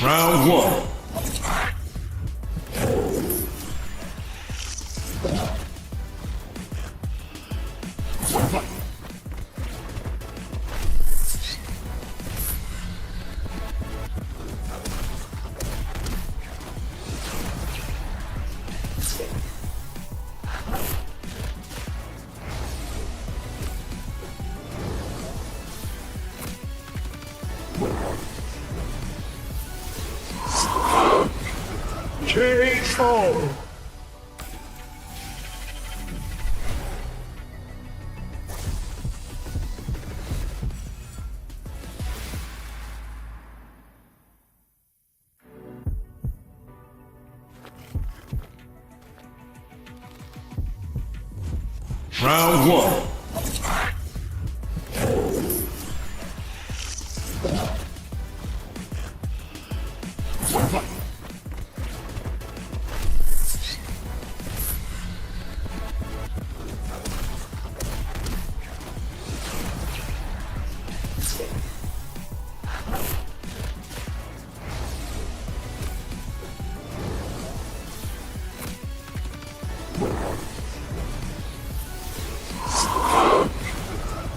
Round one. Kickoff. Round one.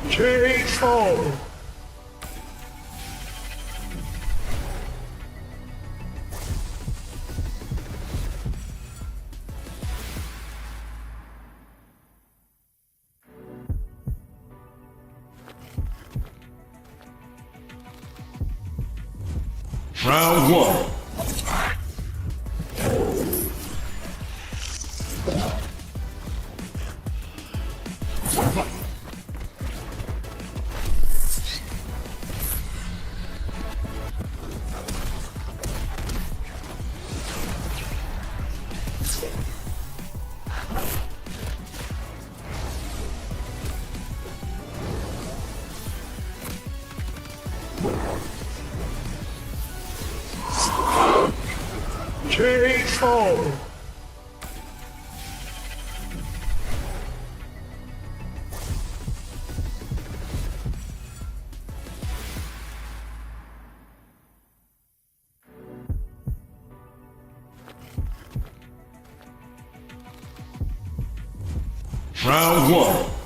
Kickoff. Round one. Kickoff. Round one.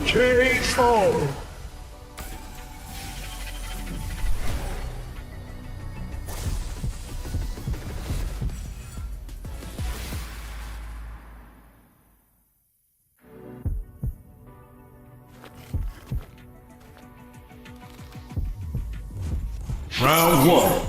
Kickoff. Round one.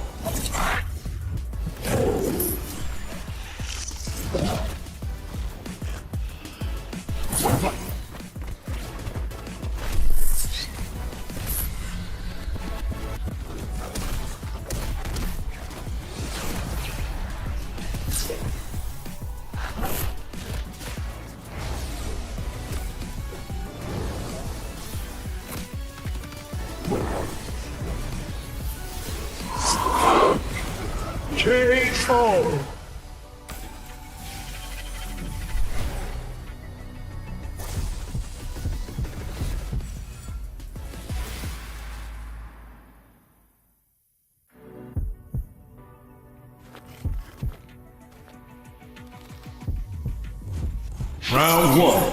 Kickoff. Round one.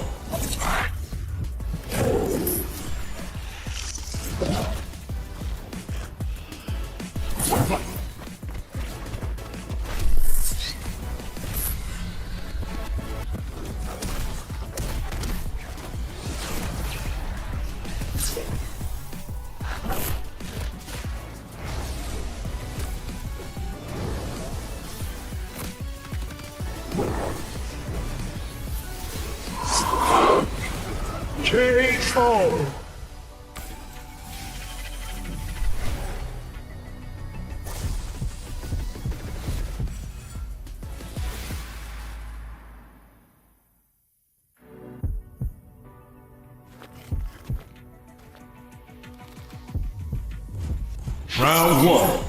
Kickoff. Round one.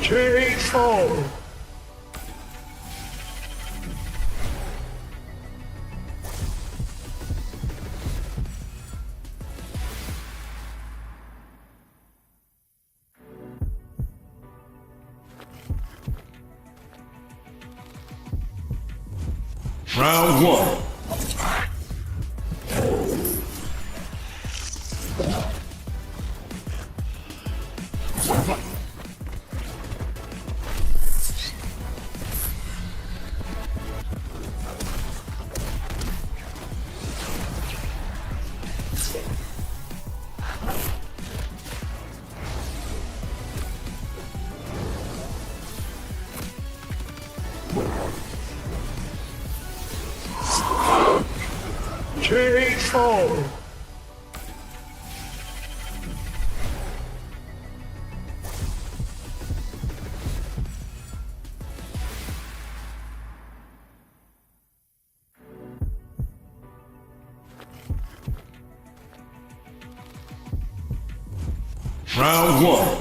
K.O. Round one. K.O. Round one.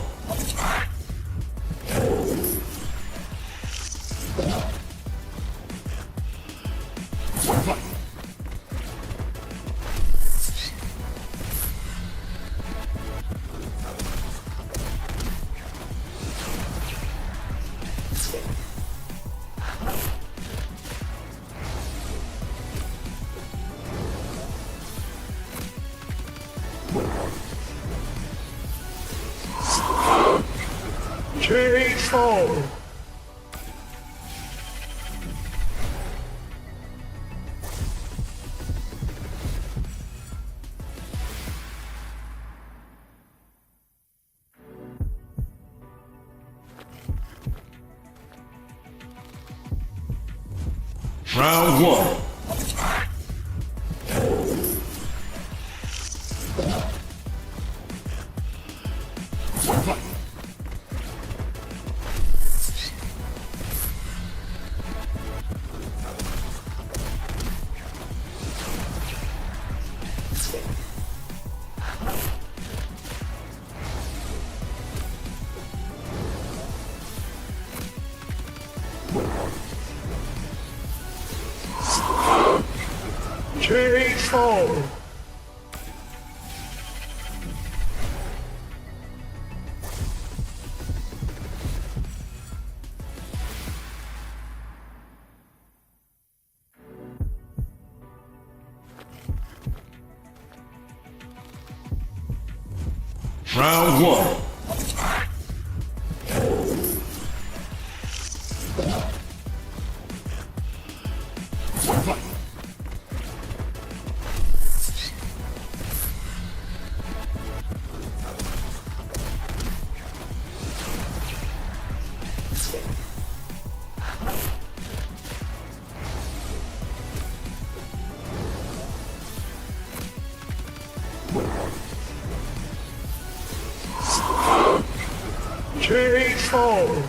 K.O. Round one. K.O. Round one. K.O.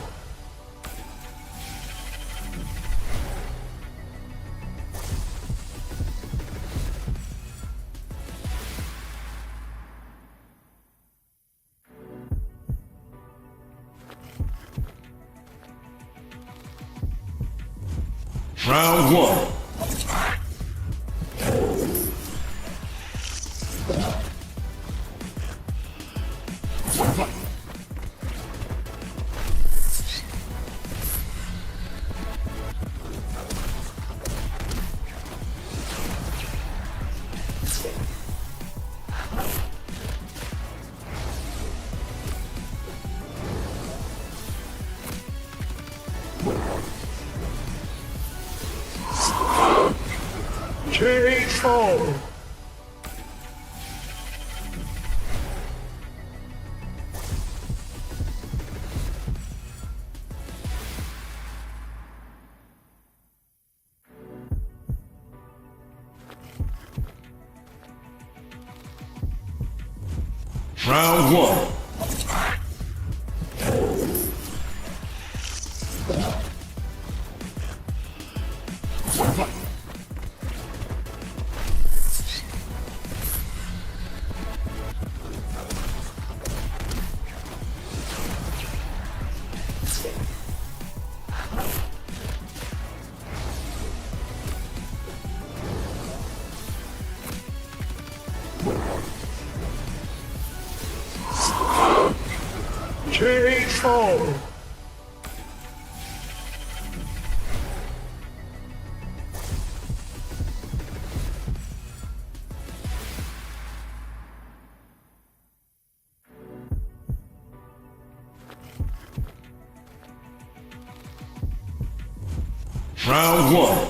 Round one. K.O. Round one. Kickoff. Round one.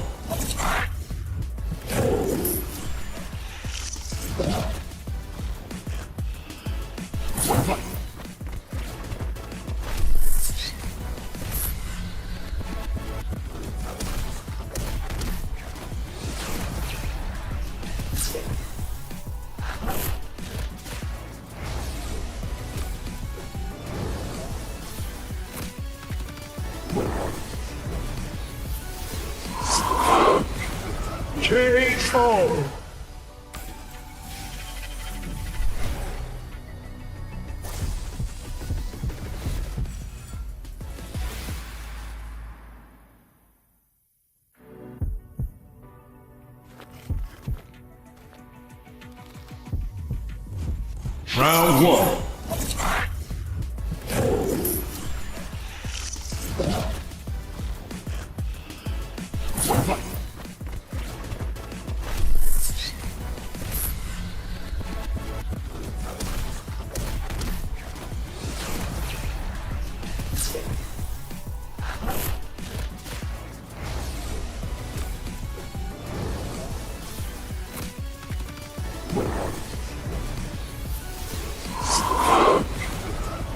Kickoff. Round one.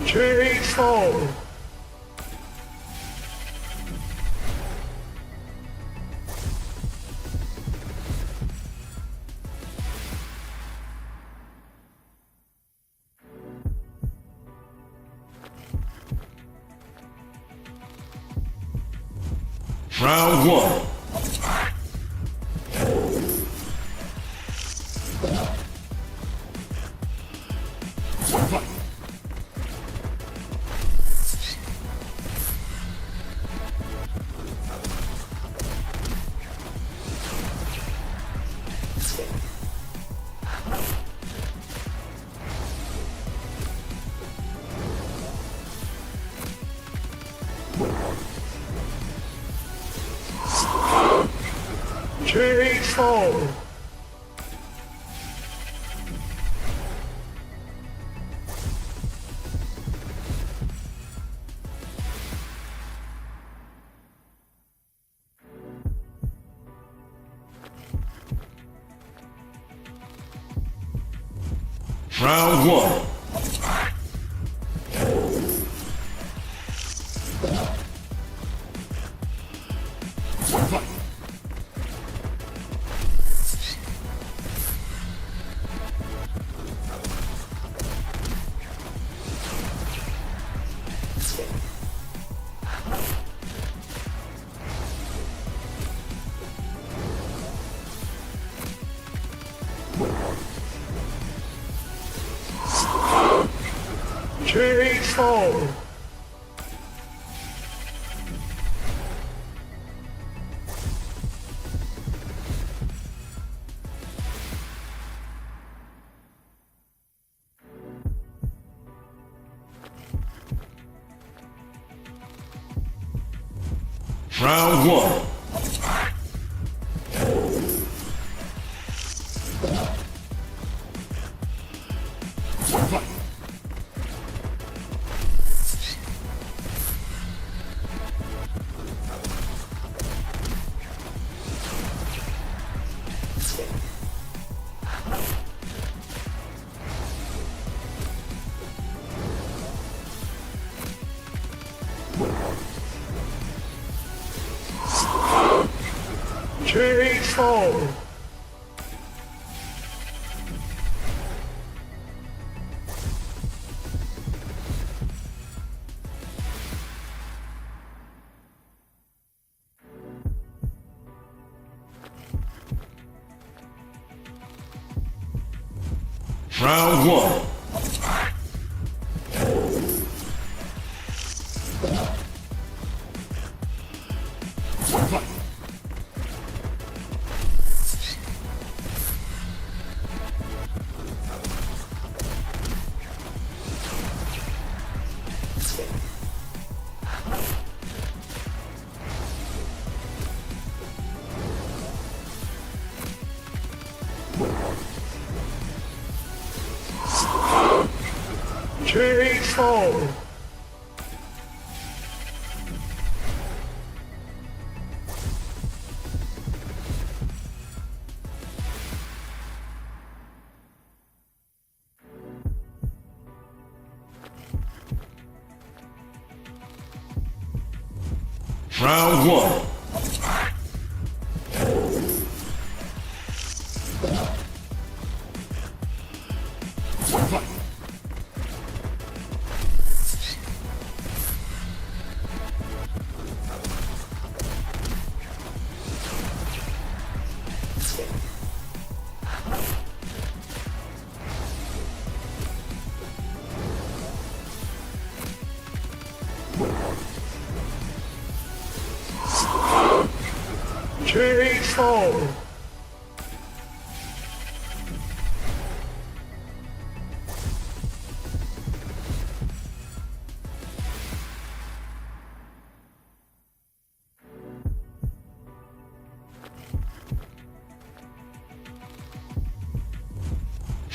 Kickoff. Round one. Kickoff. Round one. Kickoff. Round one. Kickoff. Round one. Kickoff. Round one. Kickoff.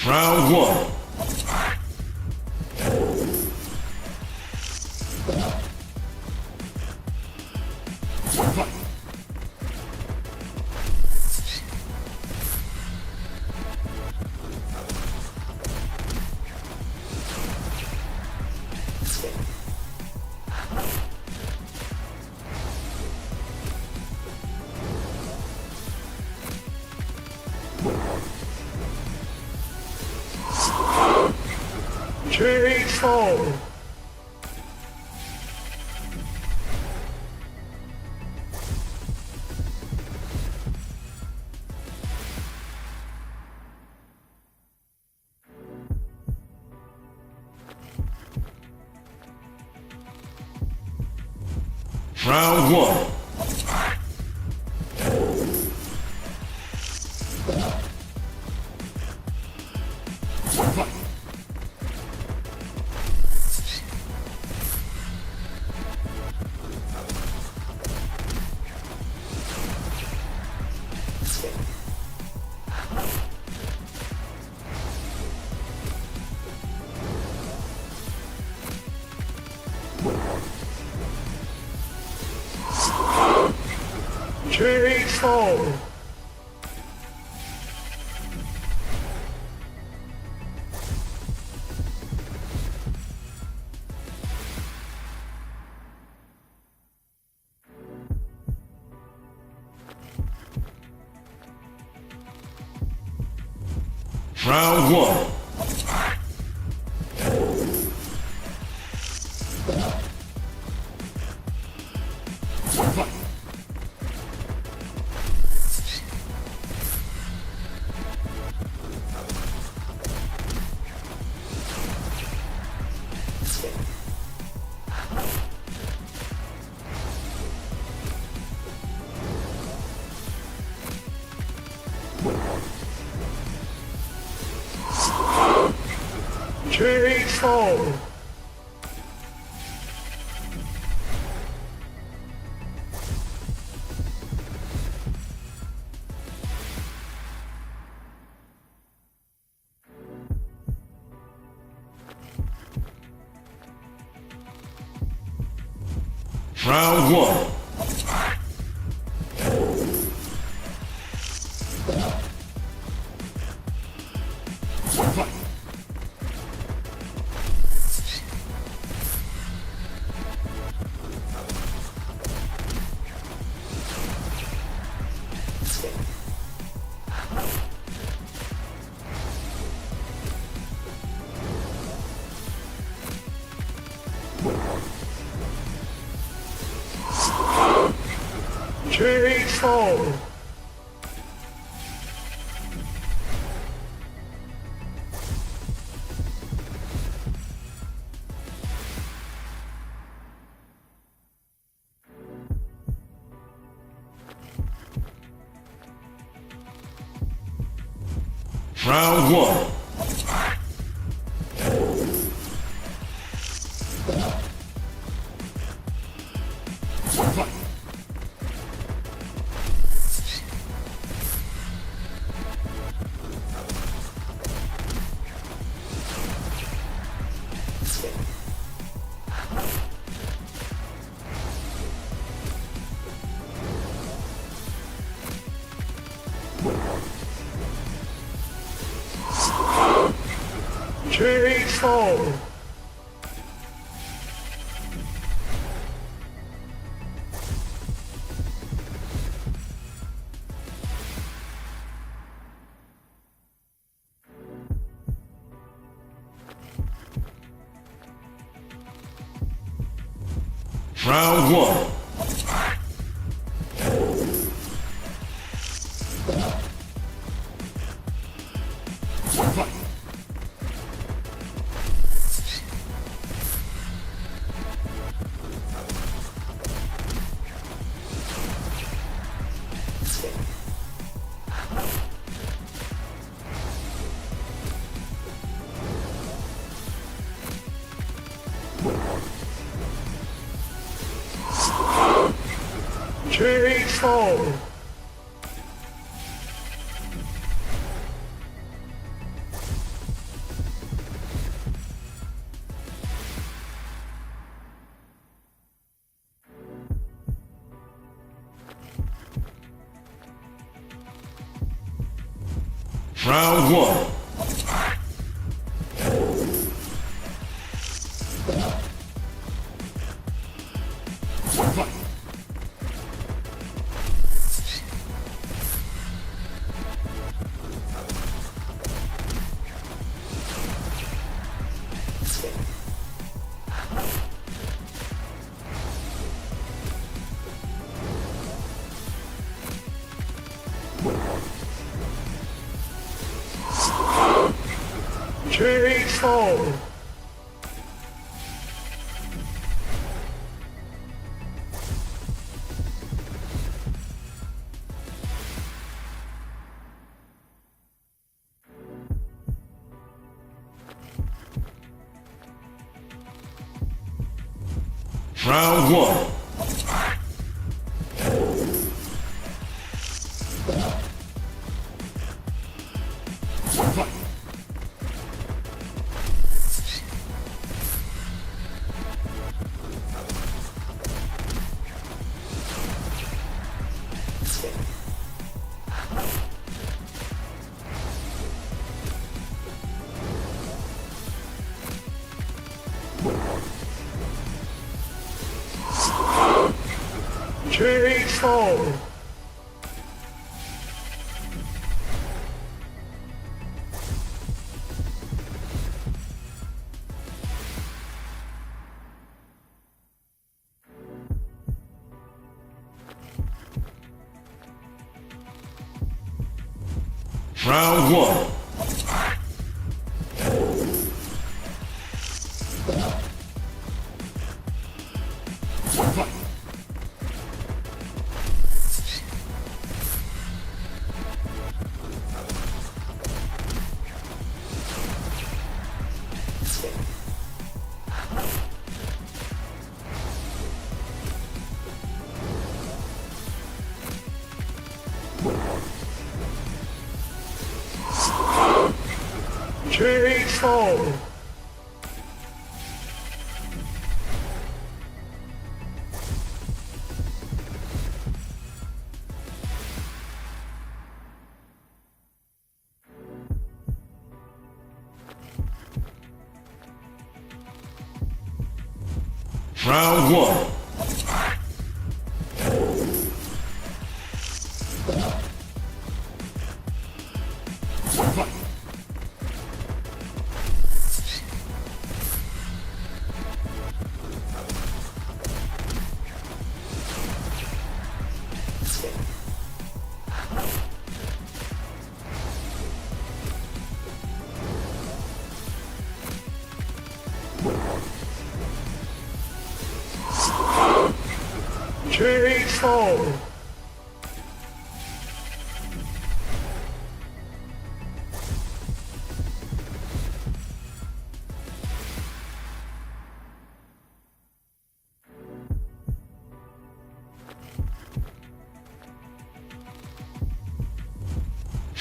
Round one. Kickoff. Round one. Kickoff. Round one. Kickoff. Round one. Kickoff. Round one. K.O. Round one. K.O. Round one. K.O. Round one. K.O. Round one. K.O. Round one. K.O.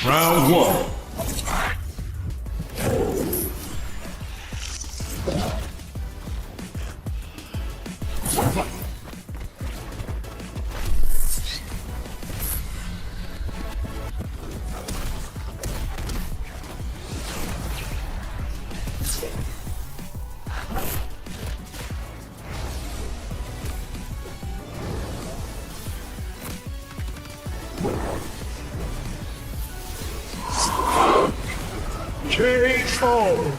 Round one. K.O.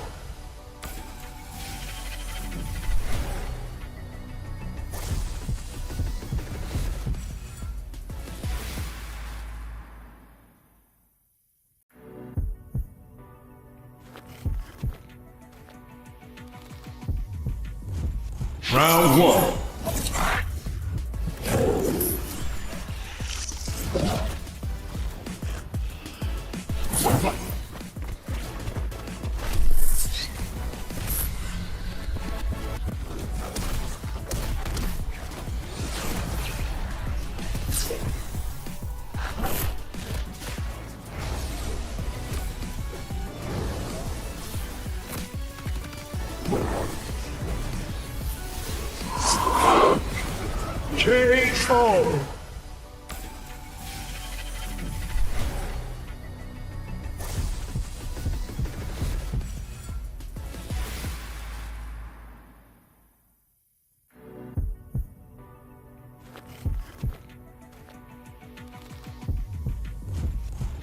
Round one. K.O.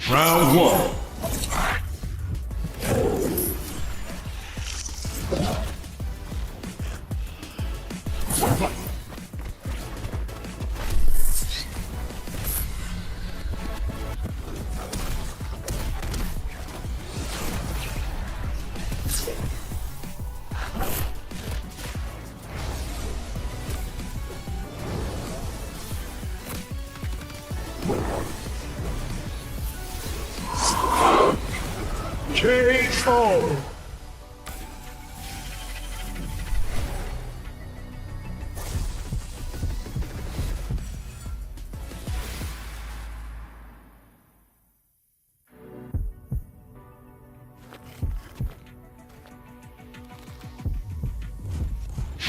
Round one. K.O.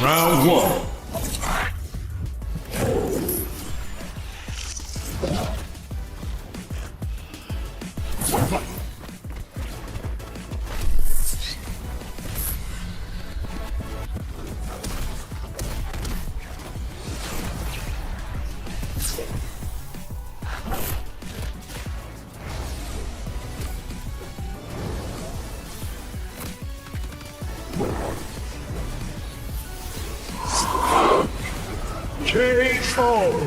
Round one. K.O.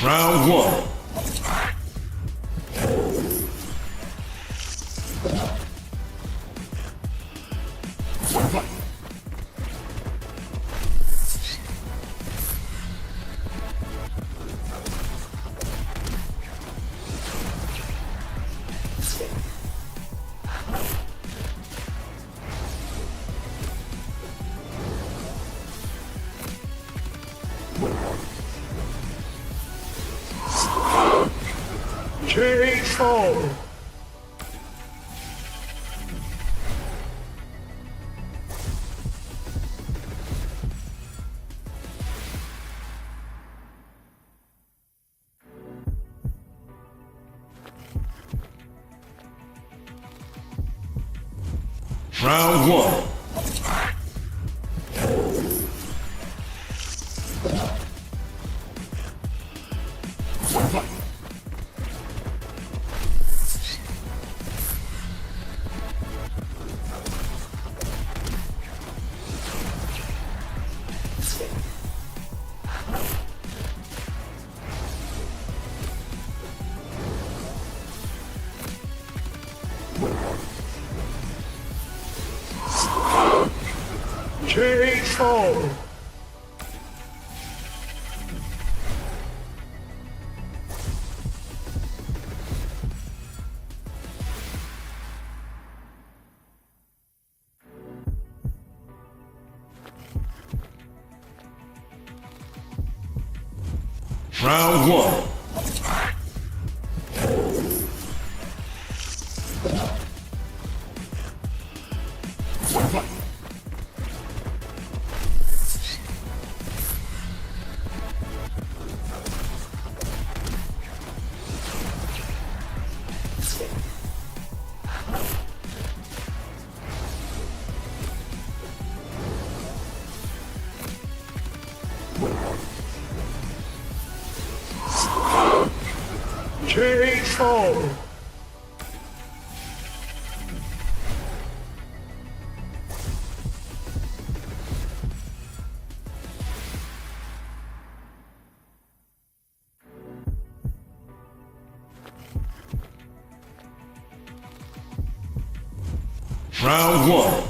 Round one. K.O. Round one. K.O. Round one. Kickoff. Round one.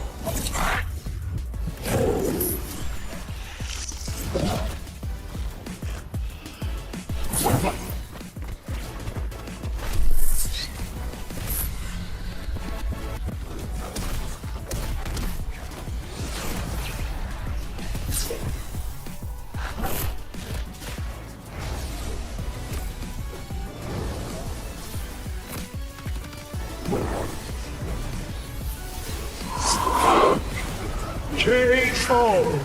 Kickoff.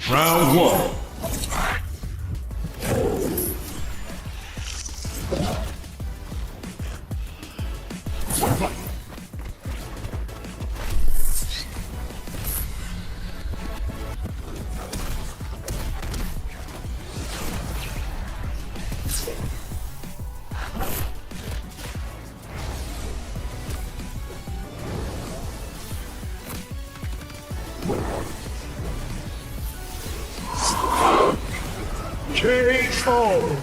Round one. Kickoff.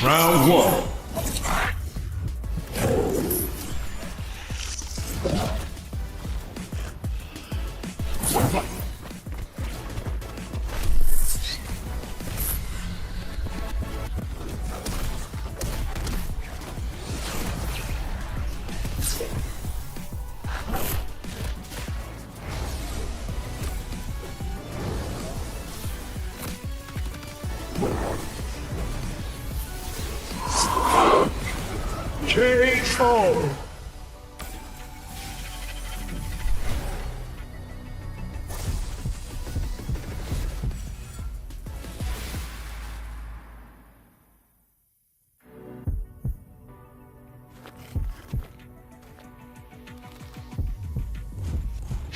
Round one. Kickoff.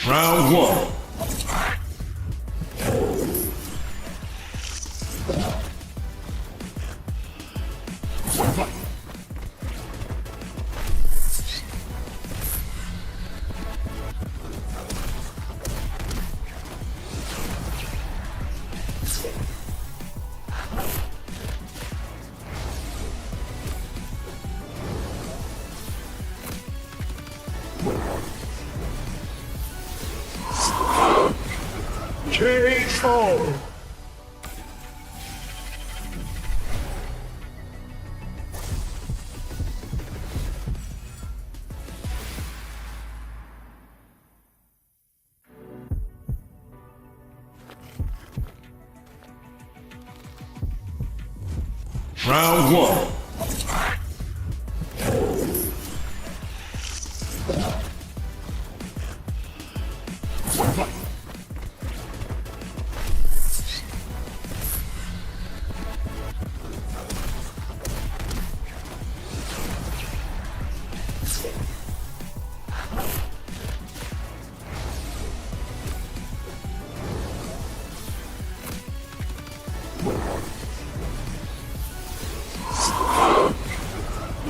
Round one. Kickoff. Round one.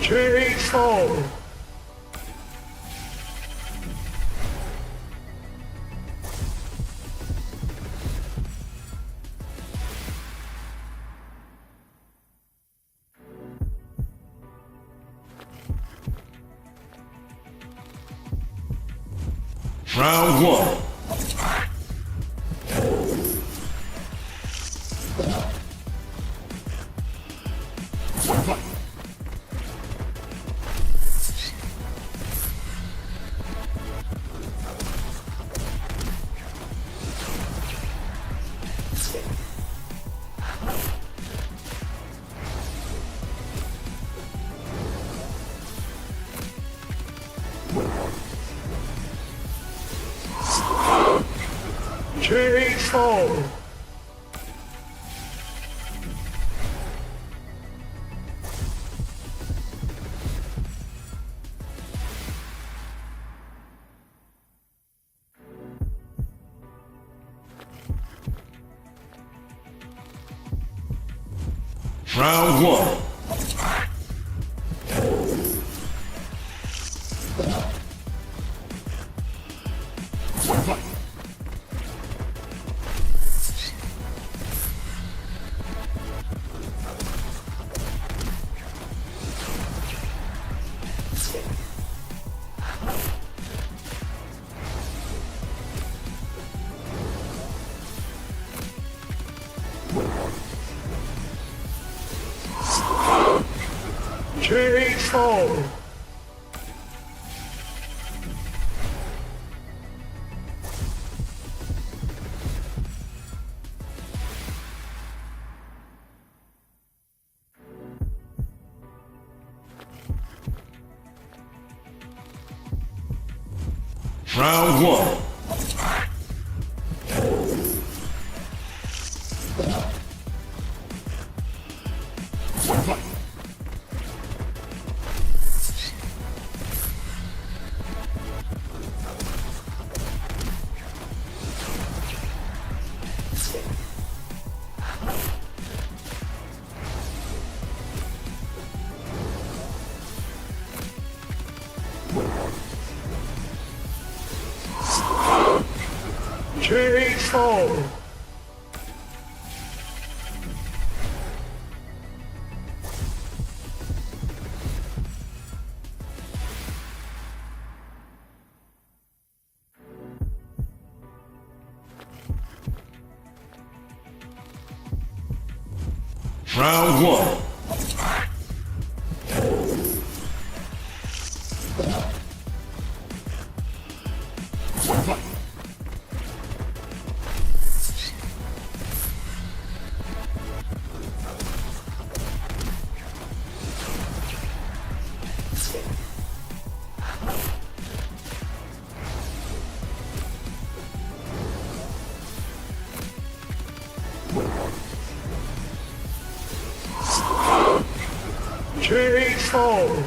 Kickoff. Round one. Kickoff. Round one. Kickoff. Round one. Kickoff. Round one. Kickoff.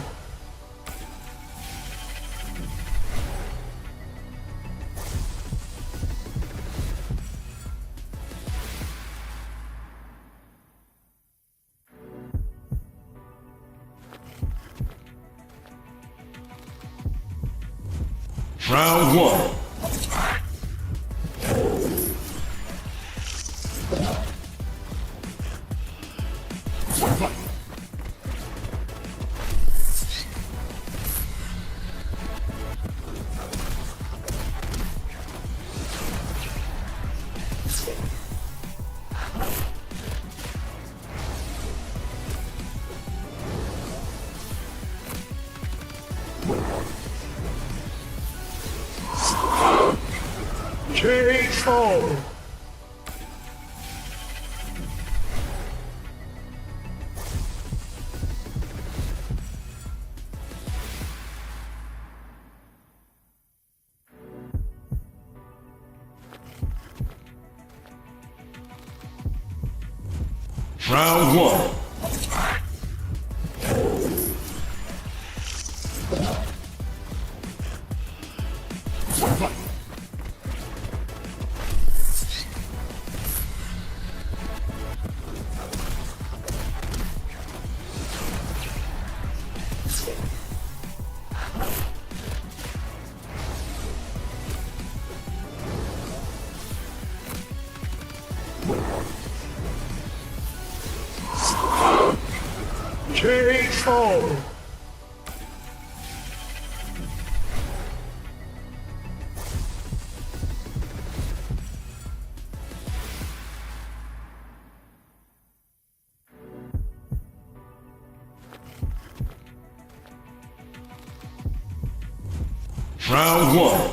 Round one. Kickoff. Round one. Kickoff. Round one.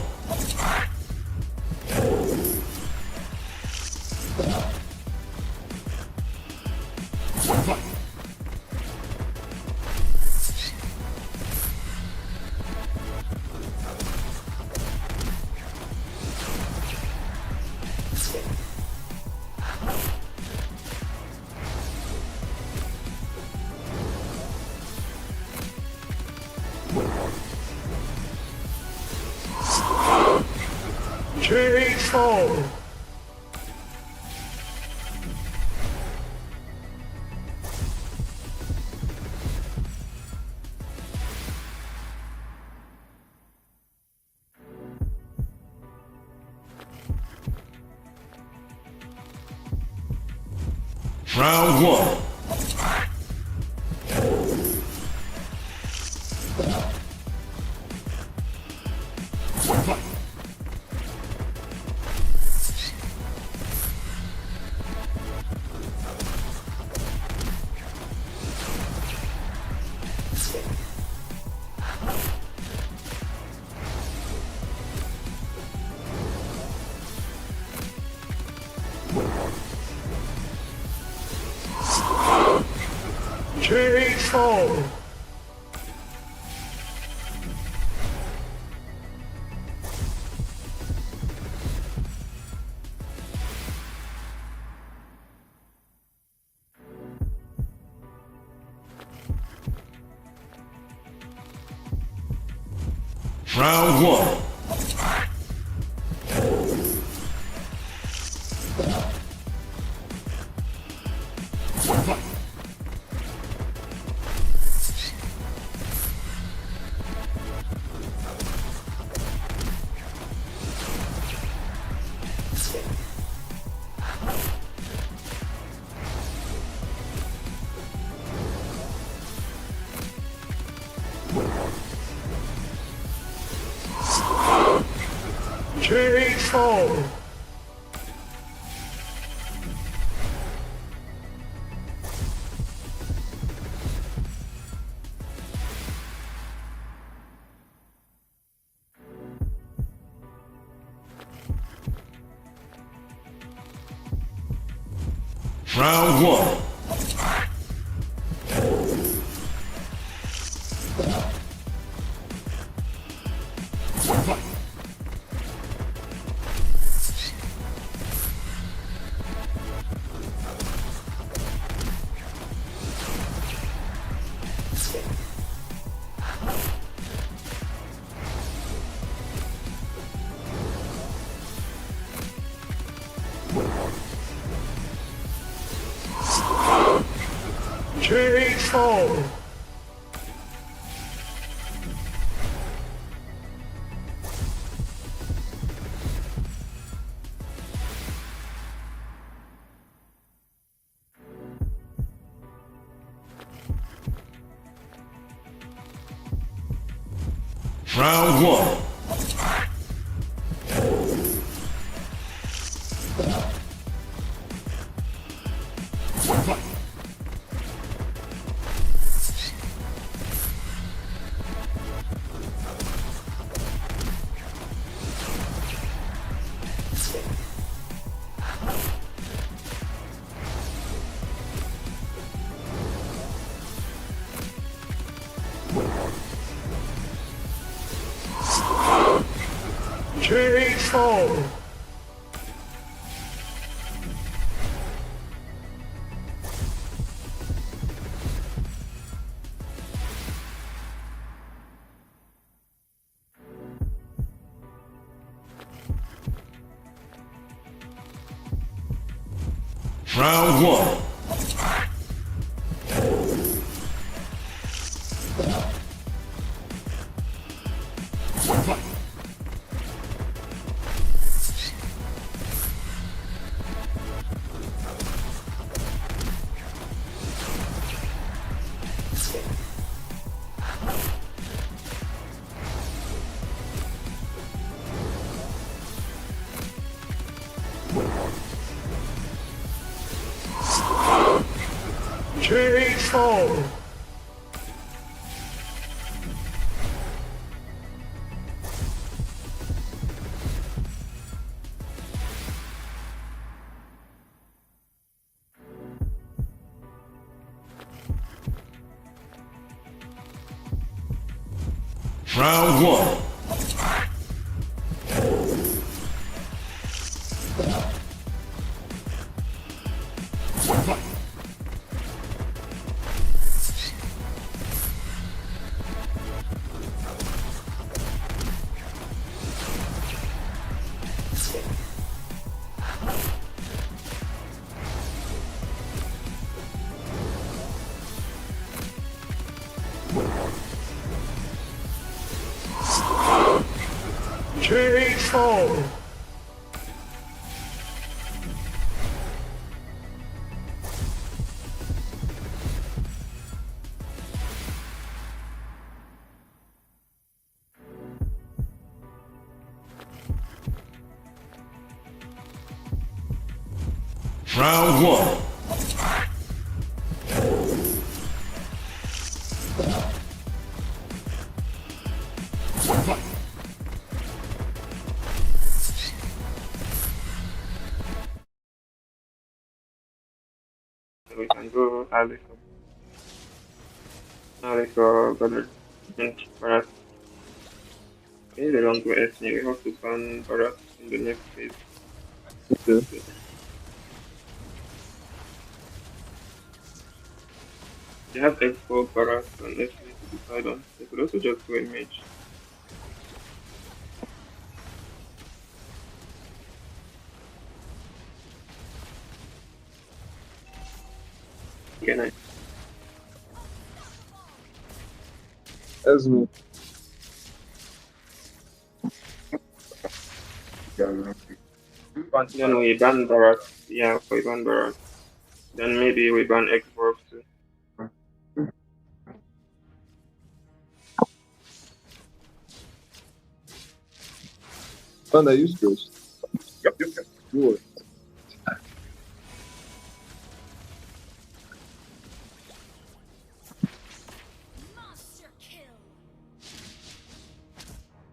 Kickoff. Round one. Kickoff. Round one. Kickoff. Round one. Kickoff. Round one. Kickoff. Round one. Kickoff. Round one. kickoff. Round one. We can go Alex or Goddard. Barat. Okay, they don't go S. We have to ban Barat in the next phase. Okay. They have Expo, Barat, and S to decide on. They could also just go image. Okay, nice. That's me. Then we ban Barat. Yeah, we ban Barat. Then maybe we ban Xbox too. And I use those. Yep. Good.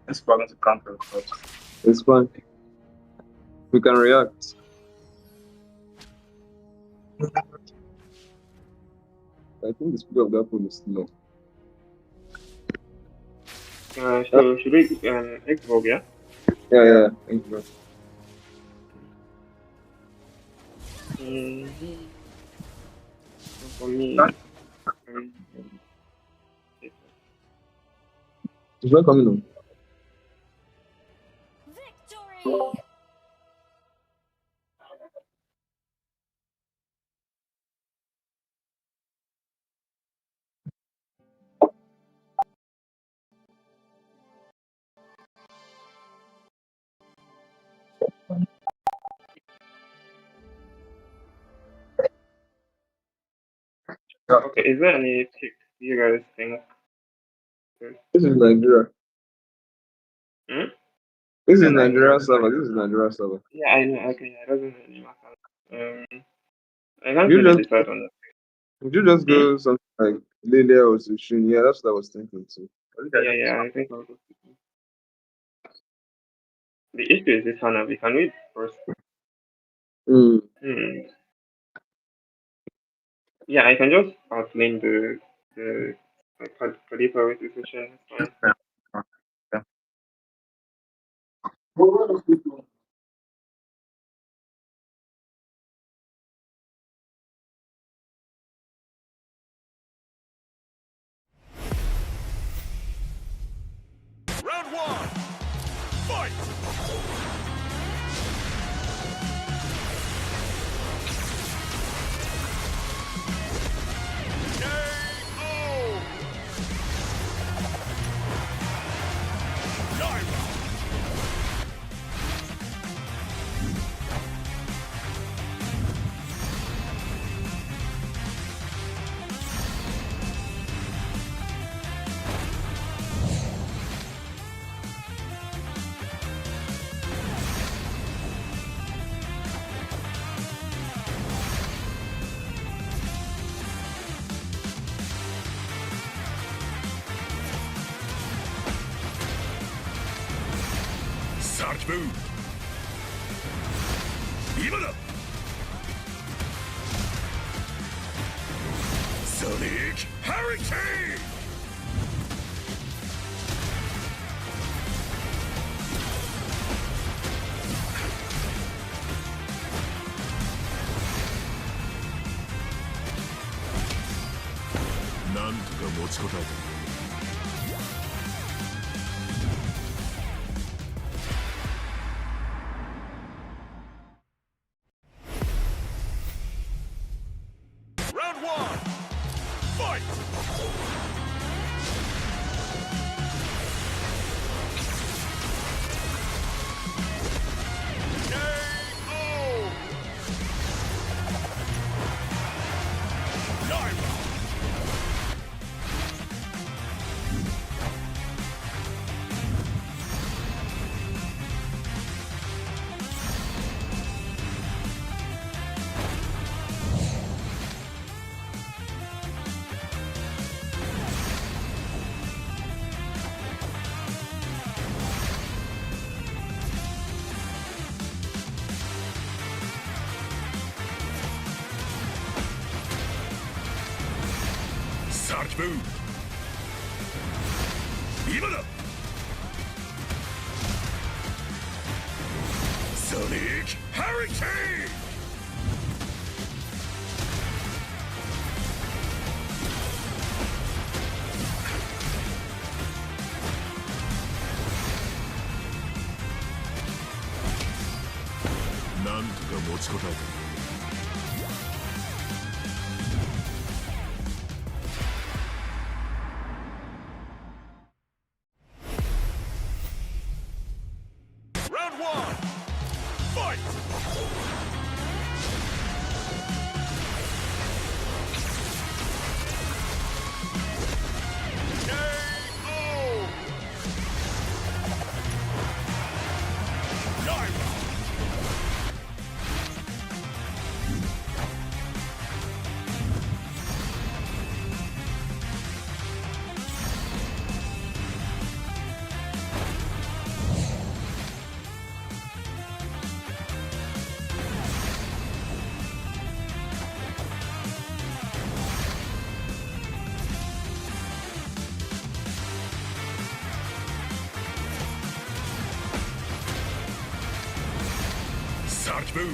It's going to counter. It's fine. We can react. I think the speed of that phone is slow. So should we Xbox, yeah? Yeah. Thank you. For me, It's not coming on. Victory! okay, is there any pick you guys think? This is Nigeria. Hmm? This is Nigeria server. This is Nigeria server. Yeah, I know. Okay, yeah, it doesn't really matter. I can't You really just decide on that. would you just go something like Lilia or Sushin? Yeah, that's what I was thinking too. Yeah, I think I'll go. The issue is this one. We can read first. Mm. Yeah, I can just outline the Khalifa decision. It's fine. Round one. Fight. Start move. 今だ。Sonic Hurricane. ちこたえた。Round one, fight! KO! サーキブー今だ。ソニックハリケーン。なんとか持ちこたえた。サーキブー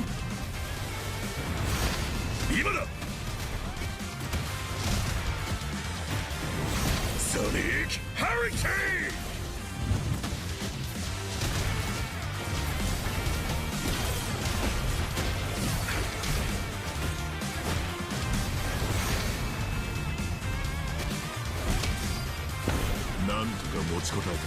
今だ。ソニックハリケーン。なんとか持ちこたえた。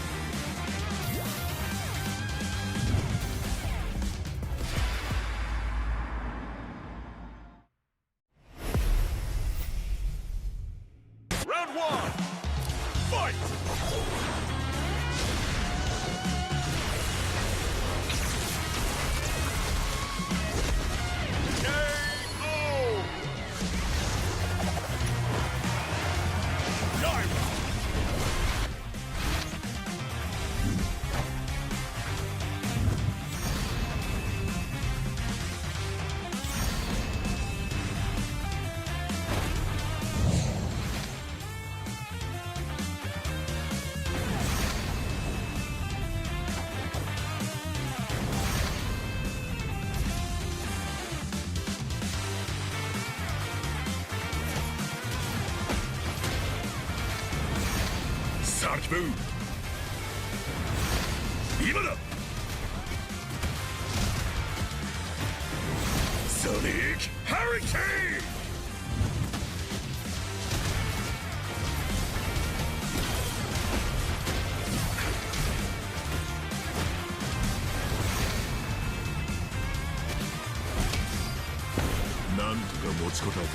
サーキブー今だ。ソニックハリケーン。なんとか持ちこたえた。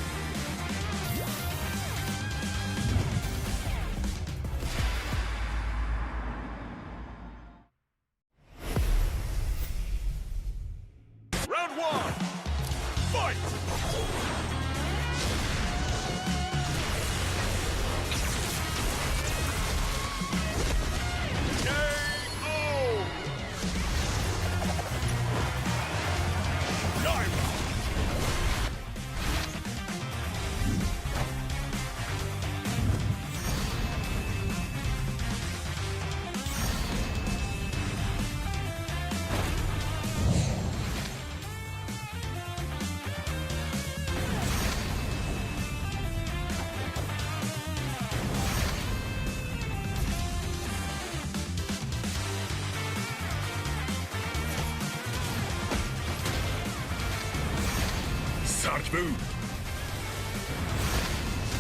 Sark Boom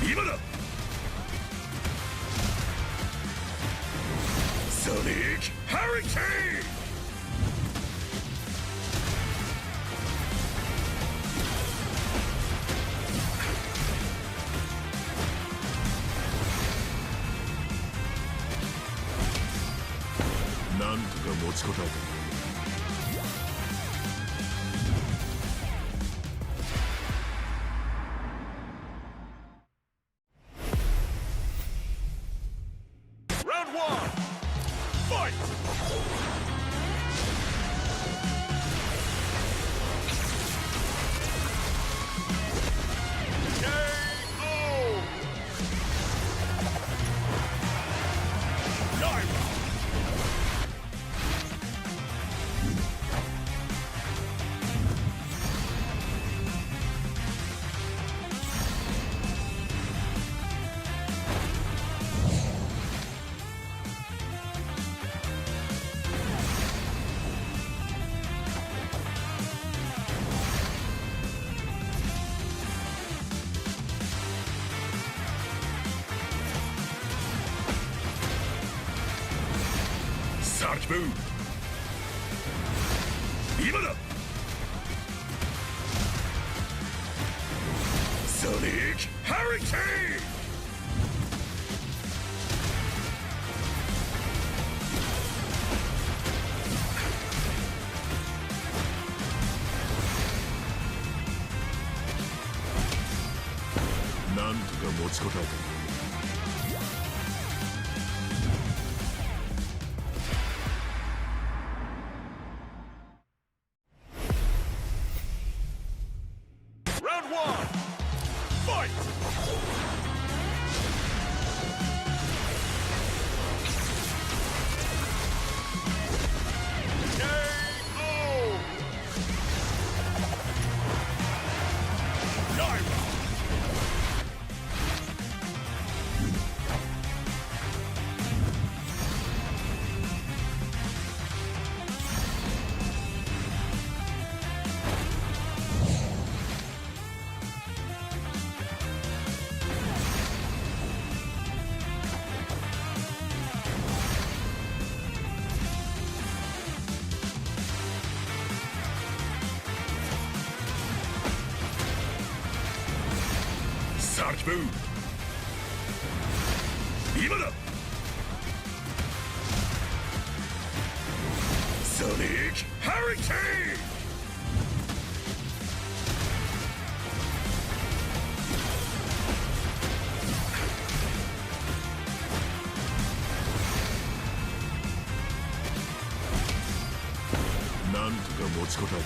今だソニックハリケーンなんとか持ちこたえた。サーキブー今だソニックハリケーンなんとか持ちこたえた。サーキブー今だソニックハリケーンなんとか持ちこたえた。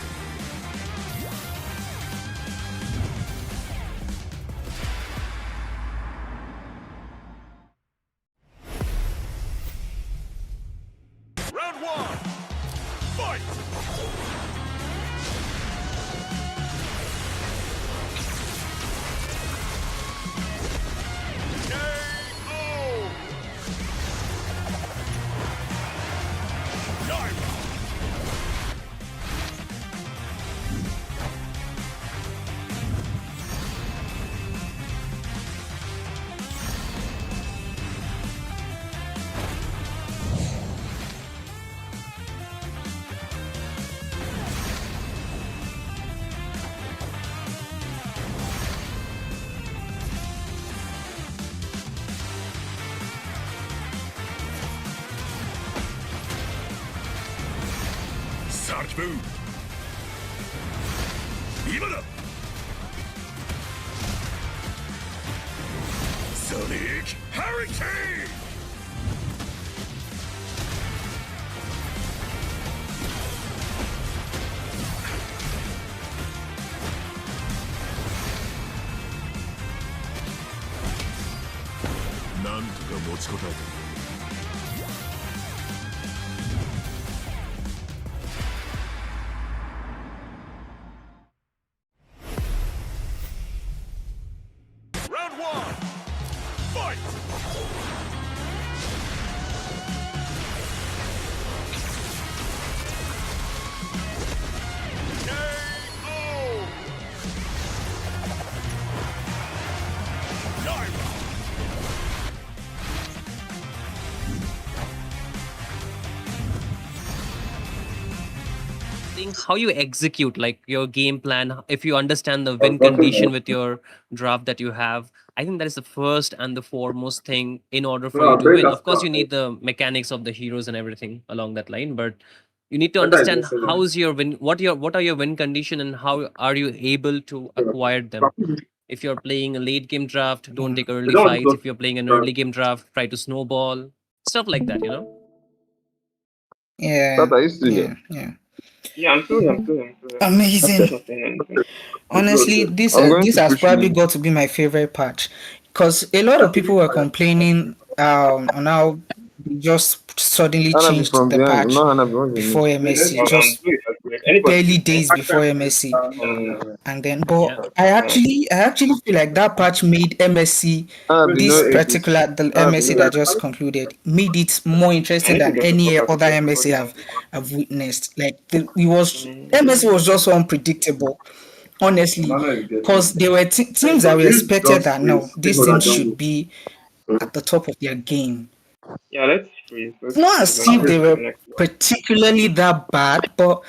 サーキブー今だソニックハリケーンなんとか持ちこたえた。think how you execute like your game plan, if you understand the win condition with your draft that you have, I think that is the first and the foremost thing in order for you to win. Of course, you need the mechanics of the heroes and everything along that line, but you need to understand how is your win, what are your win condition and how are you able to acquire them. If you're playing a late game draft, don't take early fights. If you're playing an early game draft, try to snowball, stuff like that, you know. Yeah, That I used to yeah, yeah. Yeah, I'm still here. I'm still here. I'm still here. Amazing. I'm not saying anything. Honestly, this I'm going this to has push probably you. got to be my favorite patch, because a lot of people were complaining on how they just suddenly Hanabi changed from the behind. patch No, Hanabi, what's your name? before MSC, just Blue is accurate. Anybody barely should say. days before MSC. And then, but Yeah. I actually feel like that patch made MSC, Hanabi, no this exit. particular the Hanabi, MSC no that exit. just concluded, made it more I interesting need to than get the any fuck out other because MSC everybody I've witnessed. Like it was MSC was just so unpredictable, honestly, because there were teams that were expected that no, these teams should be at the top of their game. Yeah, let's freeze. It's Let's not freeze as and if go they to the were next one. particularly that bad, but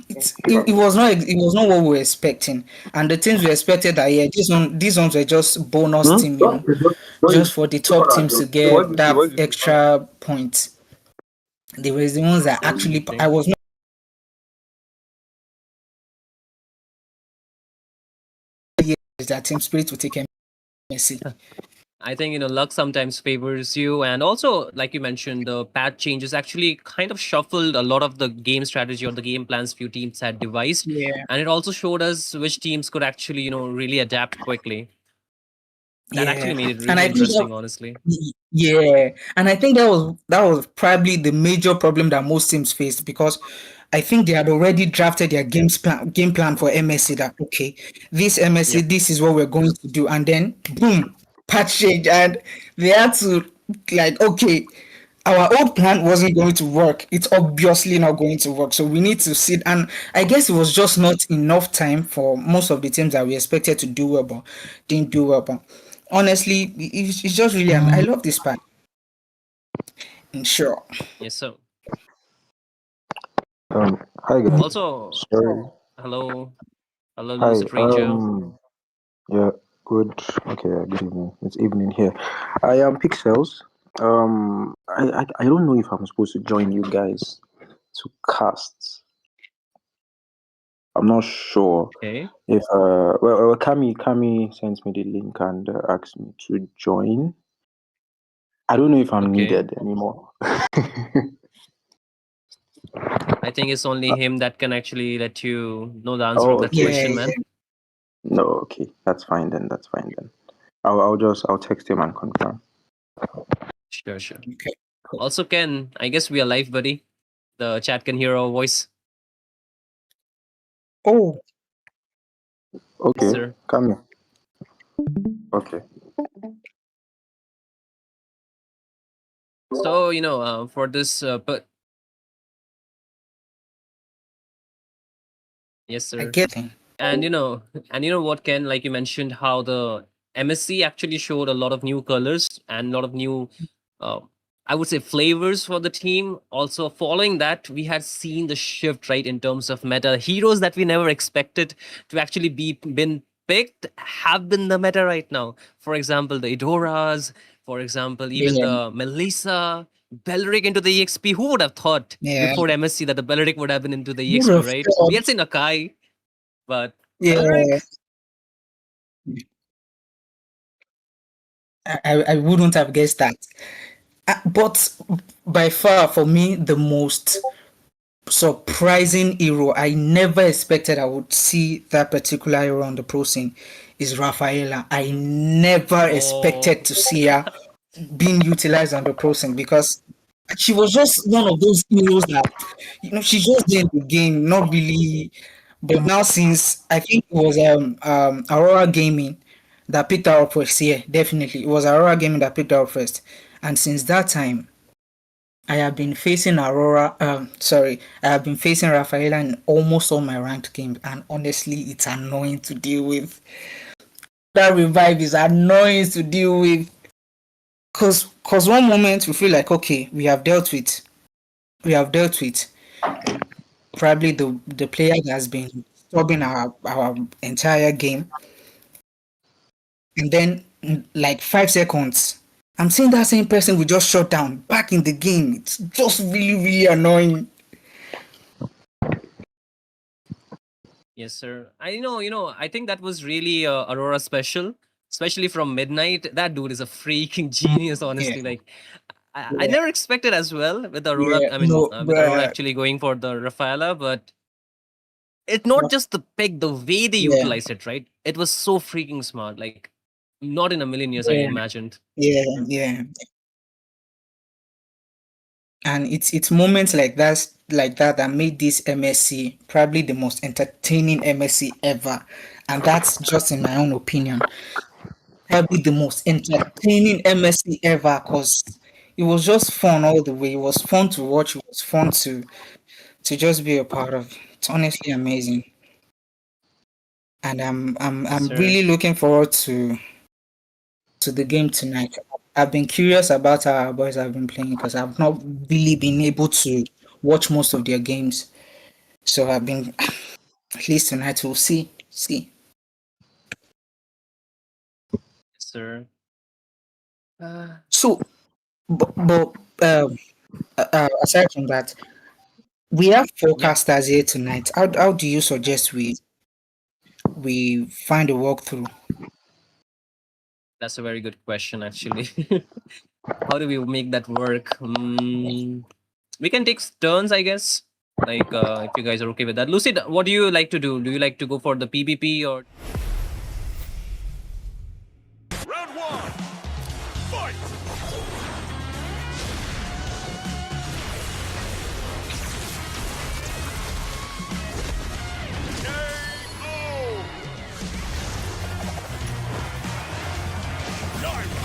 it was not what we were expecting. And the teams we expected that yeah, these ones were just bonus team, just for the top teams to What get did you say? that What did you say? extra point. They were the ones that actually Okay. I was not that Team Spirit would take MSC. I think luck sometimes favors you, and also like you mentioned, the patch changes actually kind of shuffled a lot of the game strategy or the game plans few teams had devised, Yeah. and it also showed us which teams could actually really adapt quickly. That actually Yeah. made it And really I think interesting, honestly. yeah, and I think that was probably the major problem that most teams faced, because I think they had already drafted their game plan for MSC that okay, this MSC, Yep. this is what we're going to do, and then boom, patch change, and they had to like okay, our old plan wasn't going to work. It's obviously not going to work. So we need to sit. And I guess it was just not enough time for most of the teams that we expected to do well, but didn't do well. But honestly, it's just really, I love this part. Sure. Yes, so Hi guys. also Sorry. hello Hi. Lucid Ranger. Yeah. Good. Okay. Good evening. It's evening here. I am Pixels. I don't know if I'm supposed to join you guys to cast. I'm not sure Okay. if well Kami sent me the link and asked me to join. I don't know if I'm Okay. needed anymore. I think it's only him that can actually let you know the answer of that Okay. question, Yeah. man. No. Okay. That's fine then. I'll text him and confirm. Sure, sure. Okay. Cool. Also, Ken, I guess we are live, buddy. The chat can hear our voice. Oh, Okay. Sir. Come here. Okay. So for this, but yes, I sir. get it. And what, Ken, like you mentioned, how the MSC actually showed a lot of new colors and a lot of new, uh, I would say, flavors for the team. Also, following that, we had seen the shift, right, in terms of meta heroes that we never expected to actually been picked have been the meta right now. For example, the Idoras. For example, even Yeah. the Melissa. Belric into the EXP. Who would have thought Yeah. before MSC that the Belric would have been into the Would EXP, have right? thought. We had seen Akai, but Yeah. Belric, I wouldn't have guessed that. But by far, for me, the most surprising hero I never expected I would see that particular hero on the pro scene is Rafaela. I never expected to see her being utilized on the pro scene, because she was just one of those heroes that she's just there in the game, not really. But now, since I think it was Aurora Gaming that picked her up first, yeah, definitely it was Aurora Gaming that picked her up first, and since that time I have been facing I have been facing Rafaela in almost all my ranked games, and honestly, it's annoying to deal with. That revive is annoying to deal with, cause one moment we feel like okay, we have dealt with probably the player that has been stopping our entire game, and then like 5 seconds, I'm seeing that same person will just shut down back in the game. It's just really, really annoying. Yes, sir. I think that was really Aurora special, especially from Midnight. That dude is a freaking genius, Yeah, honestly. Like, I yeah, never expected as well with Aurora. yeah. I mean, No, with Aurora but actually going for the Rafaela, but it's not just the pick, the way they yeah, utilize it, right? It was so freaking smart. Like, not in a million years I yeah, imagined. yeah, yeah. And it's moments like that that made this MSC probably the most entertaining MSC ever. And that's just in my own opinion. Probably the most entertaining MSC ever because it was just fun all the way. It was fun to watch. It was fun to just be a part of. It's honestly amazing. And Yes, I'm sir. really looking forward to the game tonight. I've been curious about how our boys have been playing because I've not really been able to watch most of their games. So I've been at least tonight we'll see. See. Yes, sir. Uh, So but aside from that, we have yeah, forecasters here tonight. How do you suggest we find a walkthrough? that's a very good question, actually. How do we make that work? We can take turns, I guess. Like, if you guys are okay with that. Lucid, what do you like to do? Do you like to go for the PvP or? Round one. Fight. KO. Naira.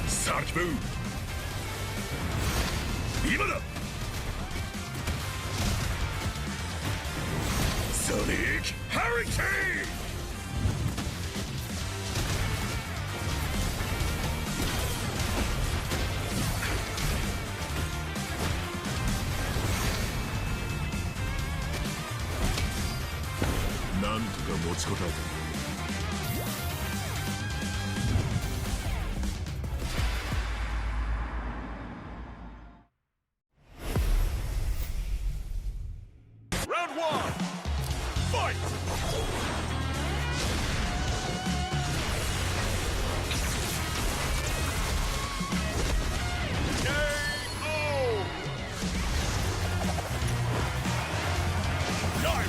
Sark move. 今だ。Sonic Hurricane. Nan to ka 持ちこたえた。Round one. Fight. KO. Naira.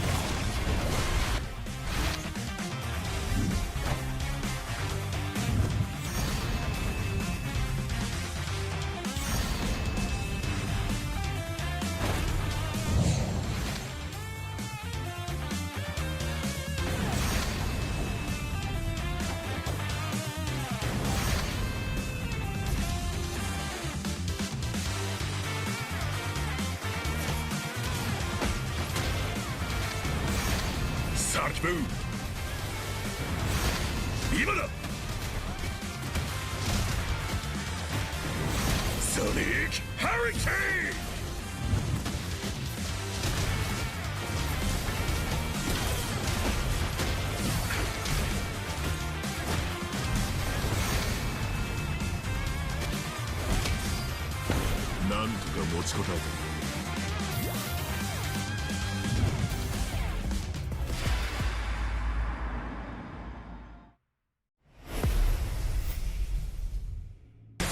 Sark move. 今だ。Sonic Hurricane. Nan to ka 持ちこたえた。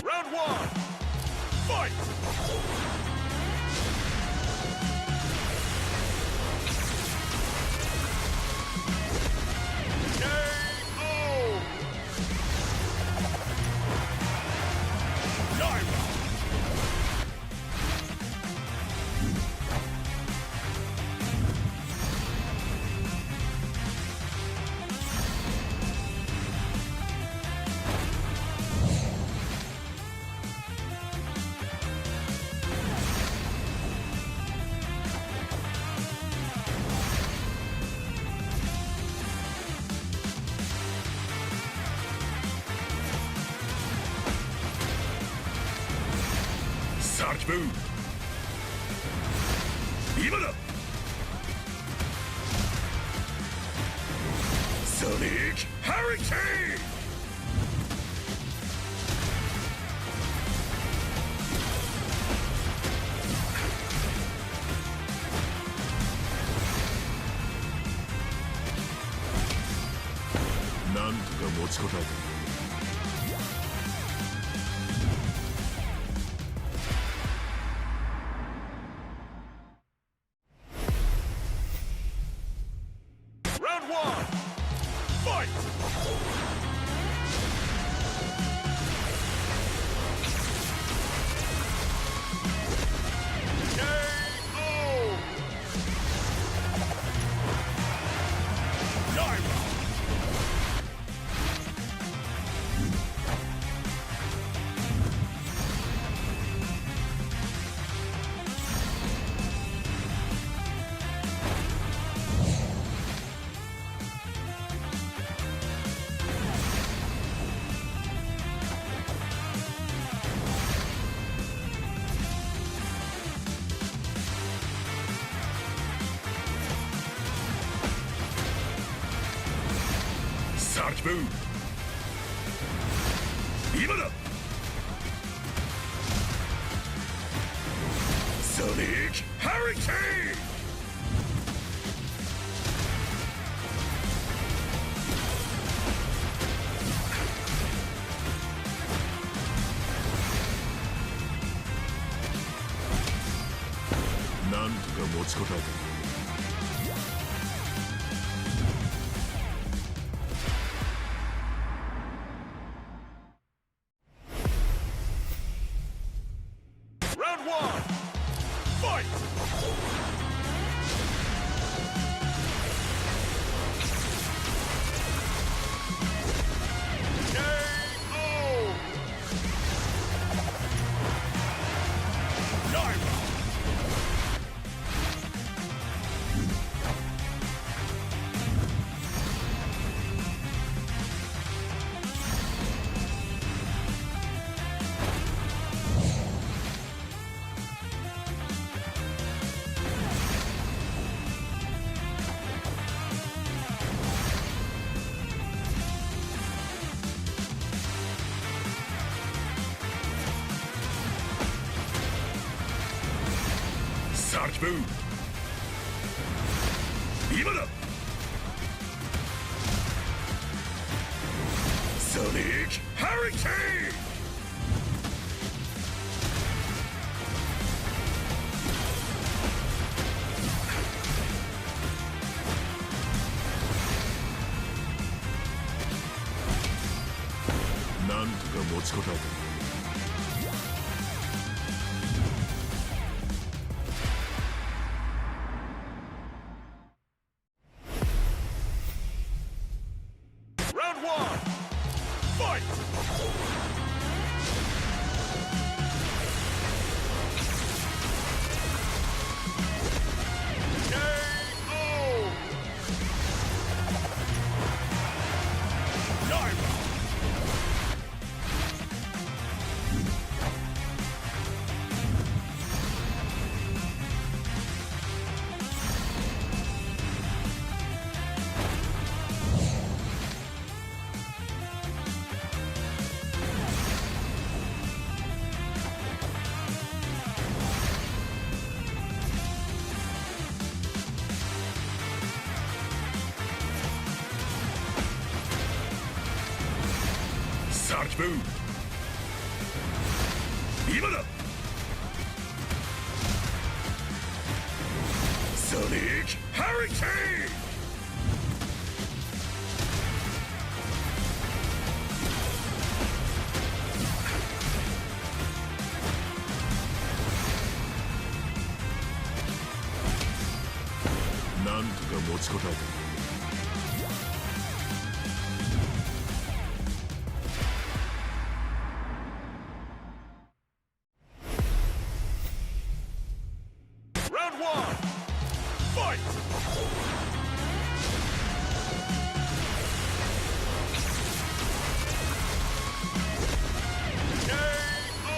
Round one. Fight. KO. Naira. Sarge move. 今だ。Sonic Hurricane. なんとか持ちこたえた。Round one, fight! KO! Naira! Sarge move. 今だ。Sonic Hurricane. なんとか持ちこたえた。Round one, fight! KO! Naira! サーキブー今だ。ソニックハリケーン。なんとか持ちこたえた。Round one, fight! KO! Naira! サーキブー今だ。ソニックハリケーン。なんとか持ちこたえた。Round one, fight! KO!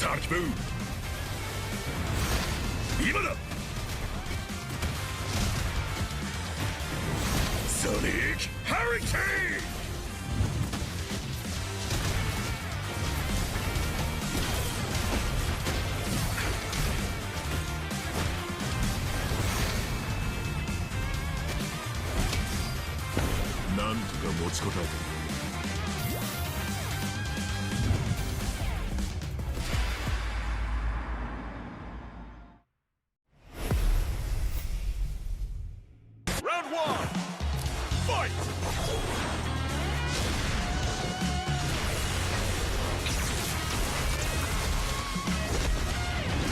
Sonic Boom. 今だ。Sonic Hurricane. なんとか持ちこたえた。Round one, fight!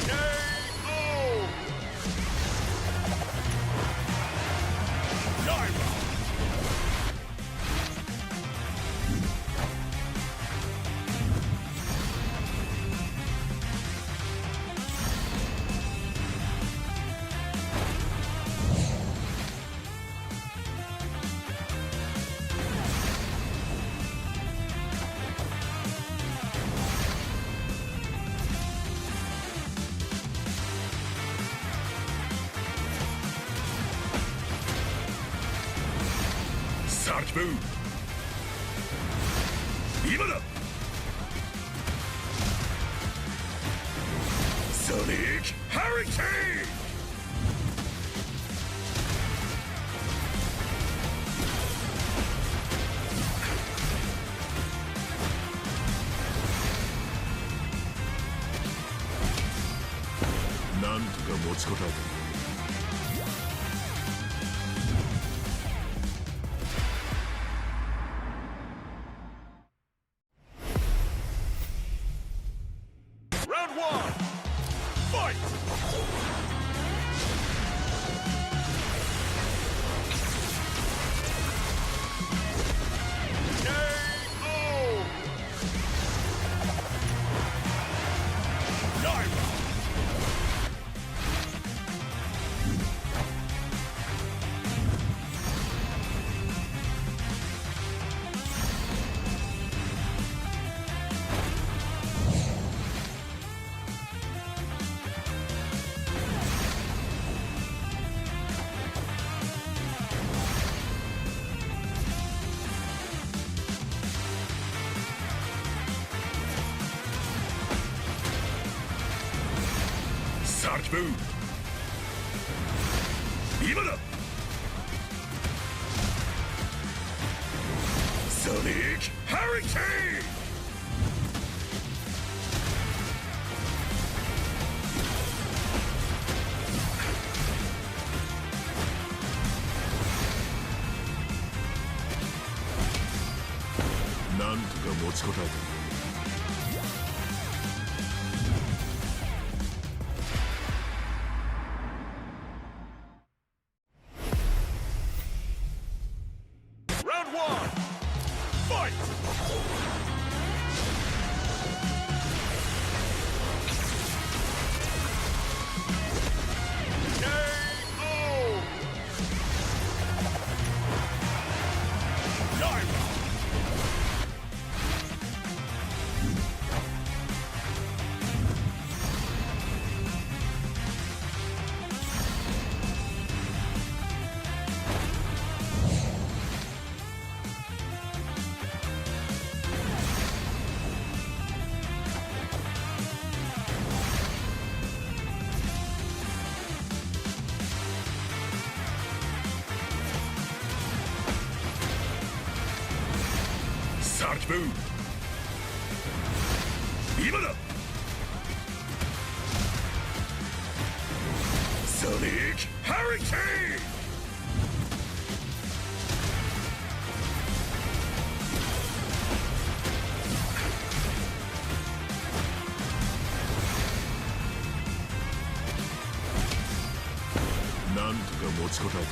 KO! Naira! Sonic Boom. 今だ。Sonic Hurricane. なんとか持ちこたえた。Round one, fight! KO! Naira! Sonic Boom. 今だ。Sonic Hurricane. なんとか持ちこたえた。Round one, fight! KO! Naira! Sonic Boom. 今だ。Sonic Hurricane. なんとか持ちこたえた。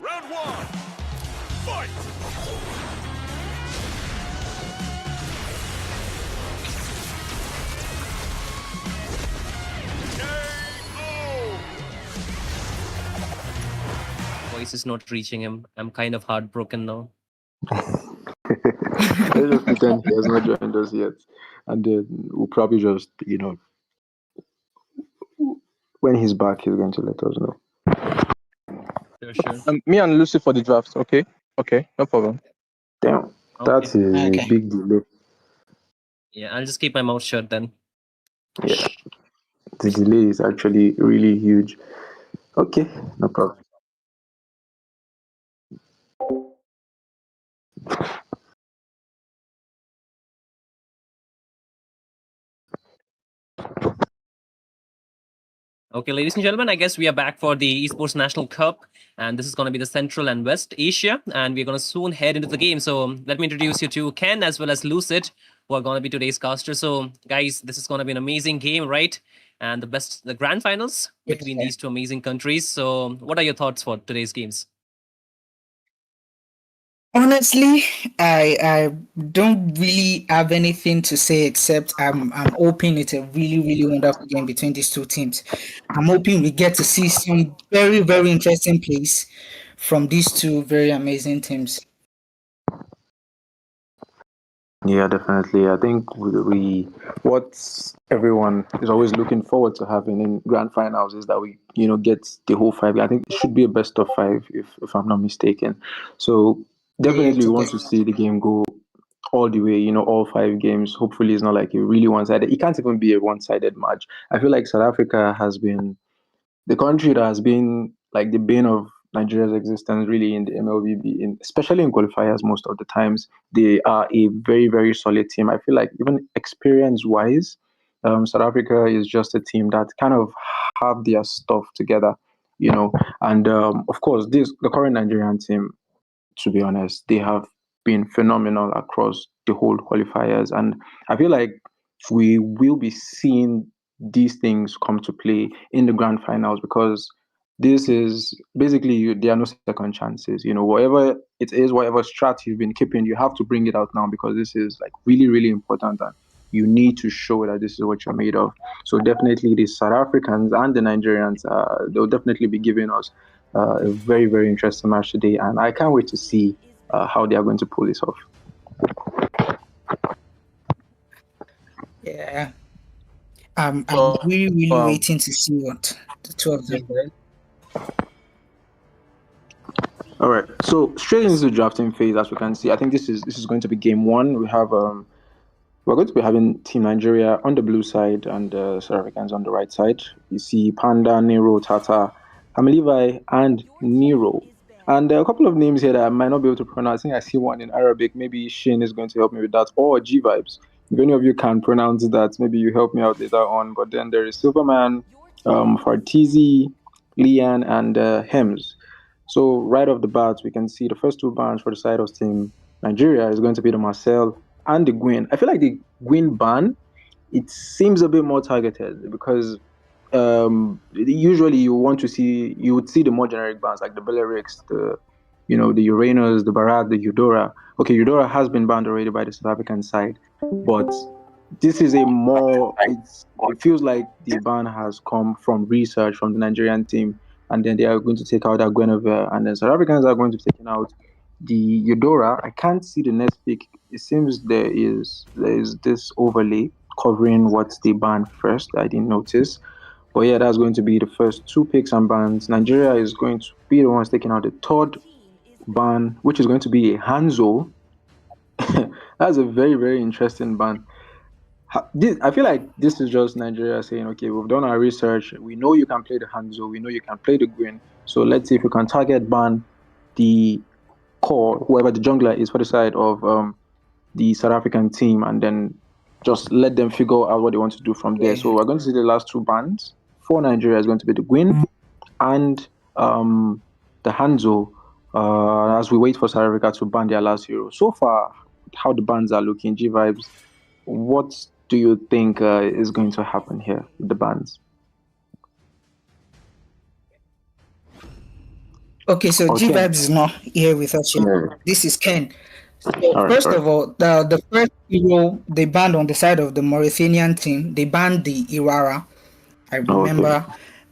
Round one, fight! KO! voice is not reaching him. I'm kind of heartbroken now. Let's just pretend he has not joined us yet, and then we'll probably just, when he's back, he's going to let us know. Sure. Me and Lucy for the draft. Okay, no problem. Damn, Okay. that is Okay. a big delay. Yeah, I'll just keep my mouth shut then. Yeah, the delay is actually really huge. Okay, no problem. Okay, ladies and gentlemen, I guess we are back for the Esports National Cup, and this is going to be the Central and West Asia, and we're going to soon head into the game. So let me introduce you to Ken as well as Lucid, who are going to be today's casters. So, guys, this is going to be an amazing game, right? And the grand finals between these two amazing countries. So, what are your thoughts for today's games? Honestly, I don't really have anything to say except I'm hoping it's a really wonderful game between these two teams. I'm hoping we get to see some very interesting plays from these two very amazing teams. Yeah, definitely. I think what everyone is always looking forward to having in grand finals is that we, get the whole five. I think it should be a best of five, if I'm not mistaken. So definitely, we want to see the game go all the way. All five games. Hopefully, it's not like a really one-sided. It can't even be a one-sided match. I feel like South Africa has been the country that has been like the bane of Nigeria's existence, really, in the MLBB, especially in qualifiers. Most of the times, they are a very solid team. I feel like even experience-wise, South Africa is just a team that kind of have their stuff together, And of course, the current Nigerian team, to be honest, they have been phenomenal across the whole qualifiers. And I feel like we will be seeing these things come to play in the grand finals because this is basically there are no second chances. Whatever it is, whatever strat you've been keeping, you have to bring it out now because this is like really important and you need to show that this is what you're made of. So definitely the South Africans and the Nigerians, they'll definitely be giving us a very interesting match today, and I can't wait to see how they are going to pull this off. Yeah. I'm really waiting to see what the two of them. All right, so straight into the drafting phase, as we can see, I think this is going to be game one. We're going to be having Team Nigeria on the blue side and South Africans on the right side. You see Panda, Nero, Tata, Hamilivi, and Nero. And there are a couple of names here that I might not be able to pronounce. I think I see one in Arabic. Maybe Shane is going to help me with that. Or G Vibes. If any of you can pronounce that, maybe you help me out later on. But then there is Silverman, Fartizi, Lian, and Hems. So right off the bat, we can see the first two bans for the side of Team Nigeria is going to be the Marcel and the Gwyn. I feel like the Gwyn ban, it seems a bit more targeted because usually you would see the more generic bans like the Belarix, the Uranus, the Barat, the Eudora. Okay, Eudora has been banned already by the South African side, but this is it feels like the ban has come from research from the Nigerian team, and then they are going to take out that Guinevere, and then South Africans are going to be taking out the Eudora. I can't see the next pick. It seems there is this overlay covering what they banned first. I didn't notice. But yeah, that's going to be the first two picks and bans. Nigeria is going to be the ones taking out the third ban, which is going to be a Hanzo. That's a very interesting ban. I feel like this is just Nigeria saying, okay, we've done our research. We know you can play the Hanzo. We know you can play the Green. So let's see if we can target ban the core, whoever the jungler is for the side of the South African team, and then just let them figure out what they want to do from there. So we're going to see the last two bans. For Nigeria is going to be the Gwyn and the Hanzo as we wait for South Africa to ban their last hero. So far, how the bans are looking, G Vibes, what do you think is going to happen here with the bans? Okay, so G Vibes is not here with us yet. Yeah. This is Ken. So Of all, the first hero they banned on the side of the Mauritanian team, they banned the Iwara. I remember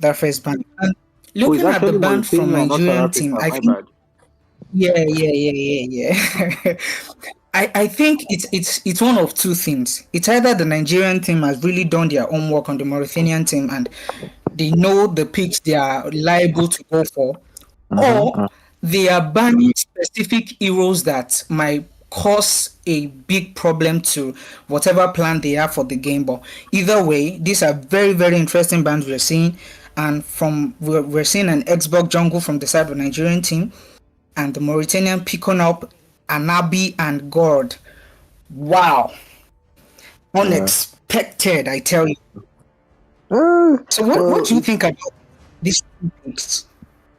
that first ban. And Looking at the actually band from Mauritania, not South Nigerian Africa. team, I My think bad. yeah. I think it's one of two things. It's either the Nigerian team has really done their homework on the Mauritanian team and they know the picks they are liable to go for, Mm-hmm. or they are banning specific heroes that might cause a big problem to whatever plan they have for the game. But either way, these are very, very interesting bans we're seeing. And we're seeing an Xbox jungle from the side of the Nigerian team and the Mauritanian picking up Anabi and God. Wow. Yeah. Unexpected, I tell you. So what Well, do you think about these two picks?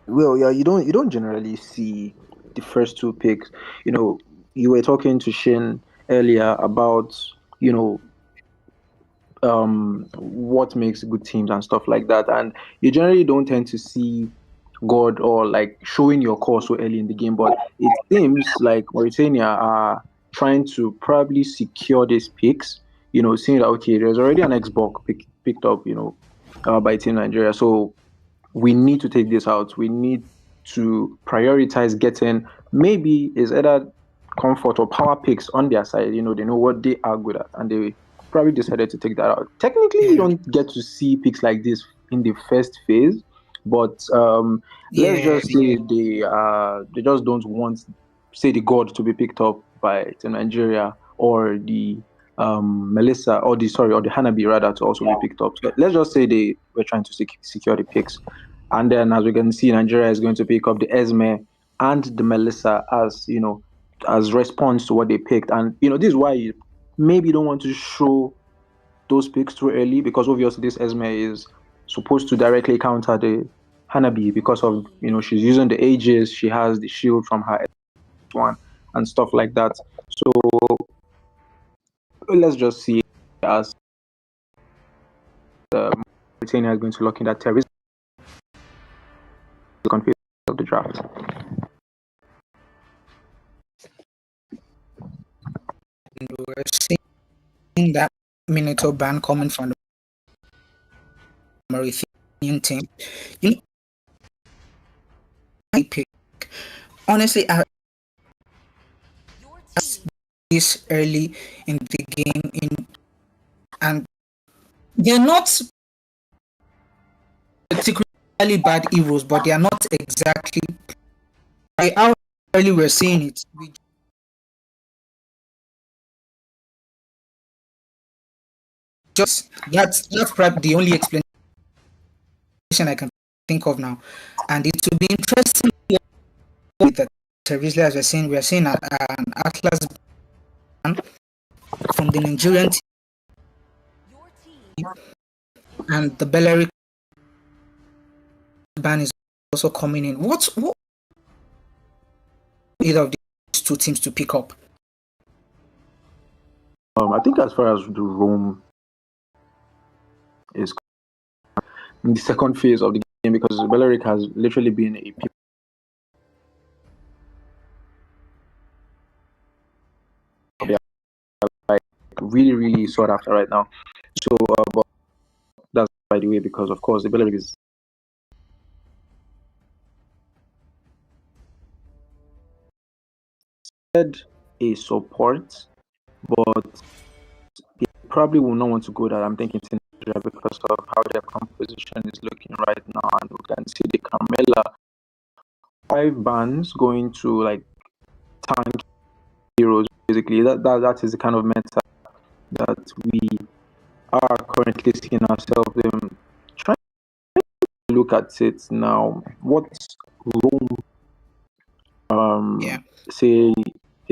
well, yeah, you don't generally see the first two picks. You know, you were talking to Shin earlier about, you know, what makes good teams and stuff like that. And you generally don't tend to see God or like showing your core so early in the game. But it seems like Mauritania are trying to probably secure these picks, you know, seeing that okay, there's already an Xbox picked up, you know, by Team Nigeria. So we need to take this out. We need to prioritize getting maybe is either comfort or power picks on their side. You know, they know what they are good at, and they probably decided to take that out. Technically, you Yeah. don't get to see picks like this in the first phase, but let's Yeah. just say they just don't want, say, the God to be picked up by Team Nigeria or the Melissa or the Hanabi rather to also be picked up. So let's just say they were trying to secure the picks. And then, as we can see, Nigeria is going to pick up the Esme and the Melissa as, you know, as response to what they picked. And, you know, this is why you maybe don't want to show those picks too early, because obviously this Esme is supposed to directly counter the Hanabi because of, you know, she's using the Aegis, she has the shield from her one and stuff like that. So let's just see as Britannia is going to lock in that terrorist phase of the draft. We're seeing that Minotaur ban coming from the Mauritanian team. You know, I pick. Honestly, this early in the game and they're not particularly bad heroes, but they are not exactly how early we're seeing it. We just that's probably the only explanation I can think of now, and it will be interesting with the Teresa as we're seeing an Atlas ban from the Nigerian team, and the Bellary ban is also coming in. What either of these two teams to pick up? I think as far as the Rome is in the second phase of the game, because Belleric has literally been a like really, really sought after right now. So, but that's by the way, because of course the Belleric is a support, but they probably will not want to go that. I'm thinking because of how their composition is looking right now, and we can see the Carmela 5 bans going to like tank heroes. Basically, that is the kind of meta that we are currently seeing ourselves in. Trying to look at it now, what Rome say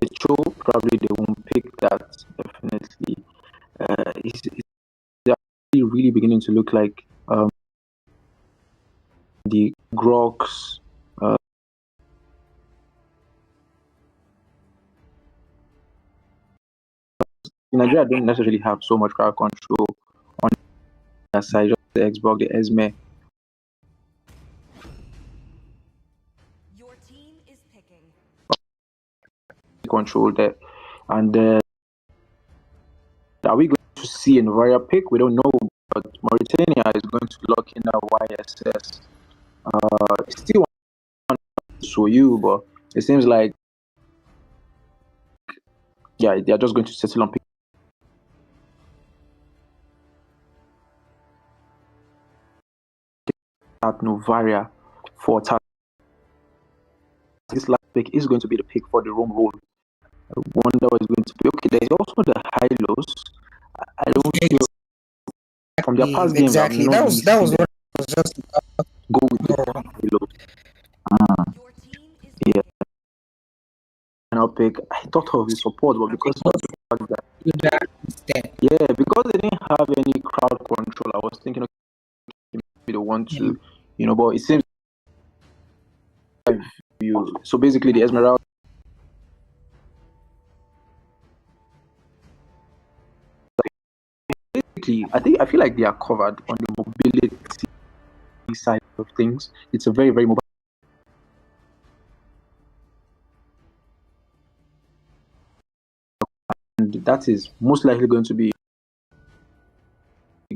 a show, probably they won't pick that definitely. It's actually really beginning to look like the Grox. Nigeria don't necessarily have so much crowd control on their side, just the Xbox, the Esme. Your team is picking. Control there. And are we going to see an Varia pick? We don't know, but Mauritania is going to lock in that YSS Still want to show you, but it seems like they are just going to settle on pick at Novaria for attack. This last pick is going to be the pick for the Rome role. I wonder what is going to be. Okay, there's also the Hylos. I don't feel from their past games. Exactly. That was what I was just go with the Hylos. Your team is Yeah. Final pick. I thought of the support, but because of the fact that because they didn't have any crowd control, I was thinking maybe they want to, but it seems so basically the Esmeralda. Basically, I feel like they are covered on the mobility side of things. It's a very, very mobile. And that is most likely going to be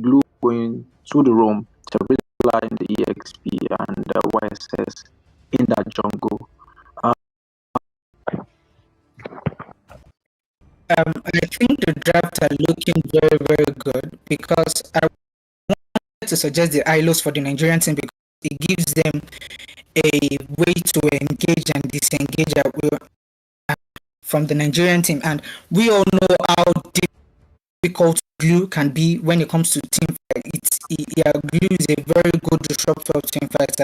glue going to the Rome, Teresa in the EXP, and YSS in that jungle. I think the draft are looking very, very good because I wanted to suggest the ILOs for the Nigerian team because it gives them a way to engage and disengage from the Nigerian team. And we all know how difficult glue can be when it comes to team fight. Glue is a very good disruptor of team fights.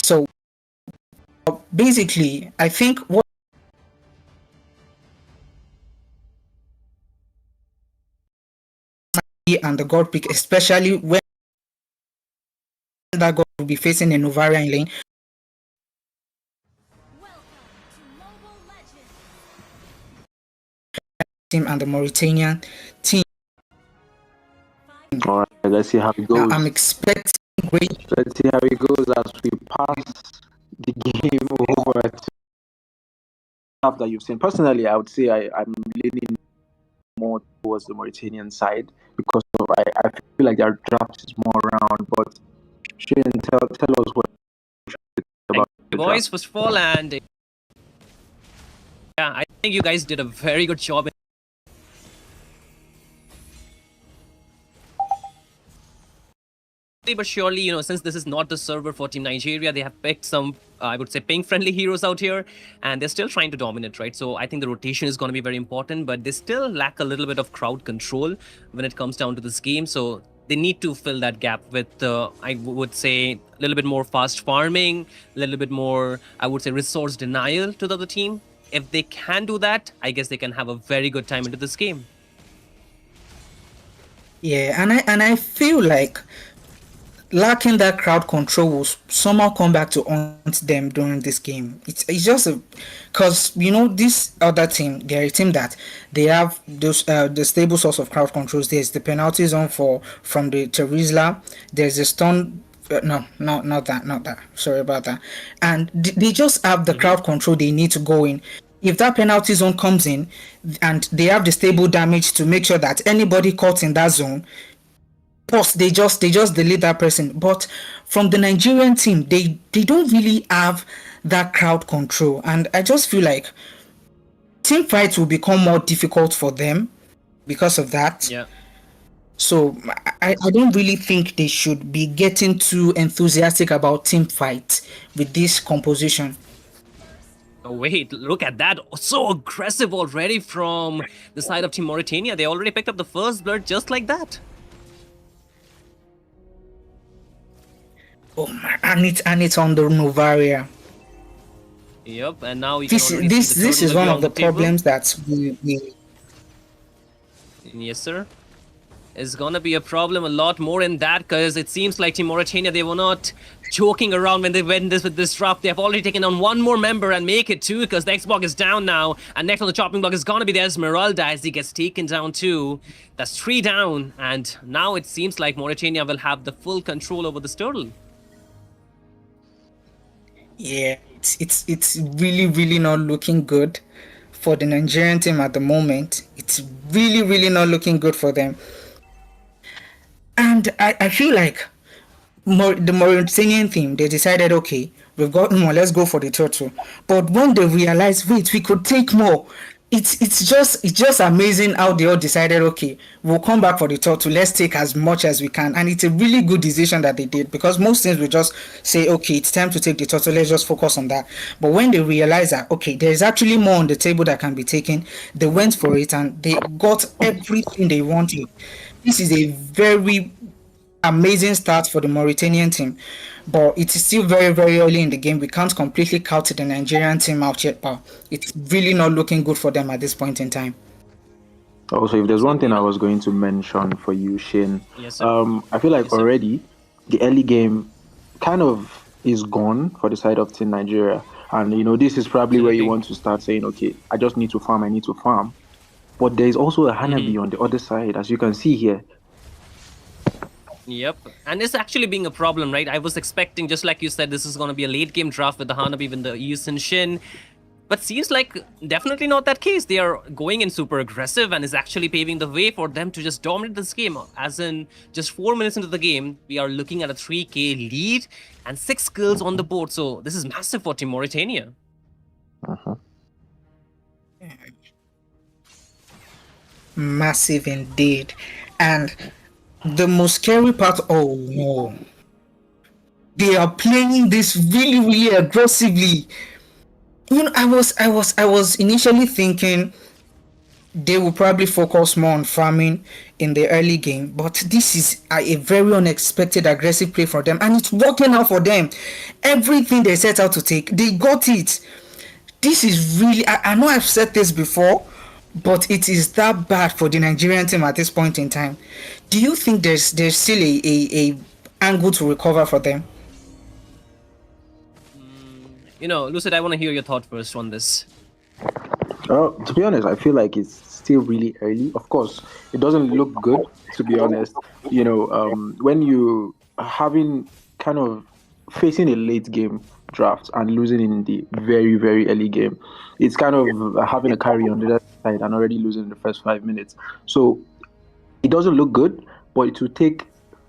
So basically, I think what and the god pick, especially when that god will be facing a Novarian lane. welcome to Mobile Legends. Team and the Mauritanian team. All right, let's see how it goes. Now, I'm expecting great. Let's see how it goes as we pass the game over to after you've seen. Personally, I would say I'm leaning more towards the Mauritanian side because I feel like their draft is more around. But Shane, tell us what about the boys, draft. first of all, and I think you guys did a very good job. But surely, since this is not the server for Team Nigeria, they have picked some, I would say, ping-friendly heroes out here, and they're still trying to dominate, right? So I think the rotation is going to be very important, but they still lack a little bit of crowd control when it comes down to this game. So they need to fill that gap with, I would say, a little bit more fast farming, a little bit more, I would say, resource denial to the other team. If they can do that, I guess they can have a very good time into this game. Yeah, and I feel like lacking that crowd control will somehow come back to haunt them during this game. It's just because this other team, they're a team that they have those the stable source of crowd controls. There's the penalty zone from the Teresa. There's a stun. No, not that. Sorry about that. And they just have the crowd control they need to go in. If that penalty zone comes in, and they have the stable damage to make sure that anybody caught in that zone, they just delete that person. But from the Nigerian team, they don't really have that crowd control, and I just feel like team fights will become more difficult for them because of that. Yeah. So I don't really think they should be getting too enthusiastic about team fight with this composition. Oh, wait, look at that. So aggressive already from the side of Team Mauritania. They already picked up the first blood just like that. Oh my, and it's on the Novaria. Yep, and now we This can already see the is turtle one on of the table. problems that we Yes, sir. It's gonna be a problem a lot more in that, because it seems like Team Mauritania, they were not joking around when they went with this draft. They have already taken on one more member and make it two, because the Xbox is down now. And next on the chopping block is gonna be the Esmeralda as he gets taken down too. That's 3 down, and now it seems like Mauritania will have the full control over this turtle. Yeah, it's really not looking good for the Nigerian team at the moment. It's really not looking good for them. And I feel like the Mauritanian team, they decided, okay, we've got more, let's go for the turtle. But when they realized, wait, we could take more. It's just amazing how they all decided, okay, we'll come back for the turtle, let's take as much as we can. And it's a really good decision that they did, because most things will just say, okay, it's time to take the turtle, let's just focus on that. But when they realized that, okay, there's actually more on the table that can be taken, they went for it and they got everything they wanted. This is a very amazing start for the Mauritanian team, but it is still very, very early in the game. We can't completely count the Nigerian team out yet, but it's really not looking good for them at this point in time. Also, if there's one thing I was going to mention for you, Shane, Yes, sir. I feel like Yes, sir. already the early game kind of is gone for the side of Team Nigeria. And, this is probably where you Absolutely. want to start saying, okay, I just need to farm, I need to farm. But there's also a Hanabi on the other side, as you can see here. Yep. And it's actually being a problem, right? I was expecting, just like you said, this is going to be a late game draft with the Hanabi with the Yusin Shin. But seems like definitely not that case. They are going in super aggressive and is actually paving the way for them to just dominate this game. As in, just 4 minutes into the game, we are looking at a 3K lead and 6 kills on the board. So this is massive for Team Mauritania. Massive indeed. And the most scary part, oh no, they are playing this really, really aggressively. I was initially thinking they will probably focus more on farming in the early game, but this is a very unexpected aggressive play for them, and it's working out for them. Everything they set out to take, they got it. This is really, I know I've said this before, but it is that bad for the Nigerian team at this point in time. Do you think there's still a angle to recover for them? Lucid, I want to hear your thought first on this. To be honest, I feel like it's still really early. Of course, it doesn't look good, to be honest. When you are having kind of facing a late game draft and losing in the very, very early game, it's kind of having a carry on the other side and already losing in the first 5 minutes. So it doesn't look good, but it will take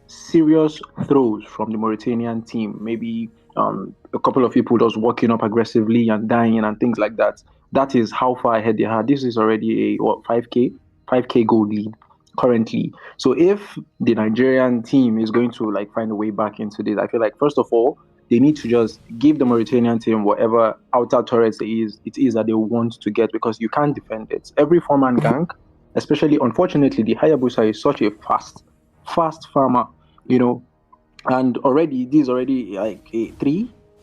serious throws from the Mauritanian team. Maybe a couple of people just walking up aggressively and dying and things like that. That is how far ahead they are. This is already a 5k goal lead currently. So if the Nigerian team is going to find a way back into this, I feel like first of all they need to just give the Mauritanian team whatever outer turrets it is that they want to get, because you can't defend it. Every 4-man gank, especially unfortunately the Hayabusa is such a fast farmer, and already this is already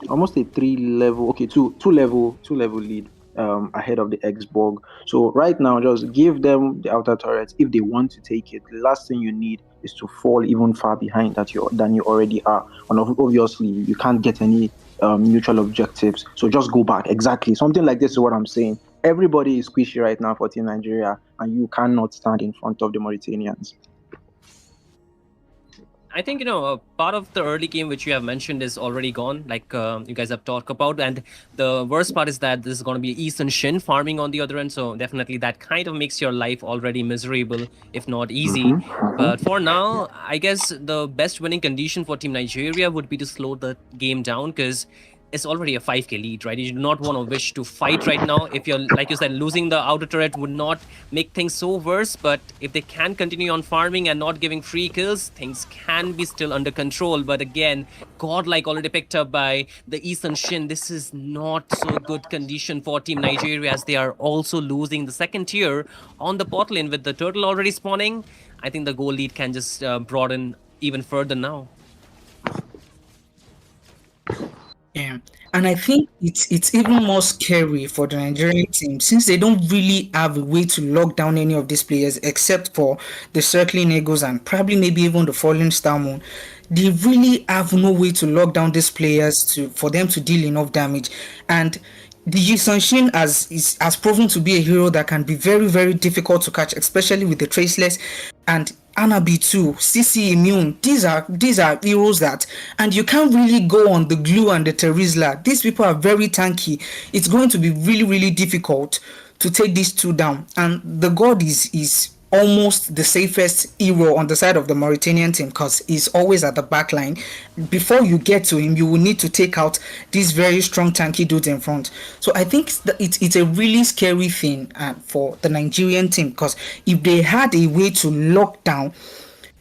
almost a 3 level, okay, two level lead ahead of the X-Borg. So right now, just give them the outer turrets if they want to take it. The last thing you need is to fall even far behind than you already are. And obviously, you can't get any neutral objectives. So just go back. Exactly. Something like this is what I'm saying. Everybody is squishy right now for Team Nigeria, and you cannot stand in front of the Mauritanians. I think, part of the early game which you have mentioned is already gone, like you guys have talked about. And the worst part is that this is going to be Eastern Shin farming on the other end. So definitely that kind of makes your life already miserable, if not easy. But for now, I guess the best winning condition for Team Nigeria would be to slow the game down, because it's already a 5k lead, right? You do not want to wish to fight right now. If you're, like you said, losing the outer turret would not make things so worse, but if they can continue on farming and not giving free kills, things can be still under control. But again, godlike already picked up by the Eastern Shin. This is not so good condition for Team Nigeria, as they are also losing the second tier on the bot lane with the turtle already spawning. I think the goal lead can just broaden even further now. Yeah, and I think it's even more scary for the Nigerian team, since they don't really have a way to lock down any of these players except for the circling eagles and probably maybe even the falling star moon. They really have no way to lock down these players for them to deal enough damage. And the Yisanshin has proven to be a hero that can be very, very difficult to catch, especially with the traceless and Anabi too, CC Immune. These are heroes that, and you can't really go on the glue and the Terizla. These people are very tanky. It's going to be really, really difficult to take these two down. And the god is almost the safest hero on the side of the Mauritanian team because he's always at the back line. Before you get to him, you will need to take out these very strong tanky dudes in front. So I think it's a really scary thing for the Nigerian team because if they had a way to lock down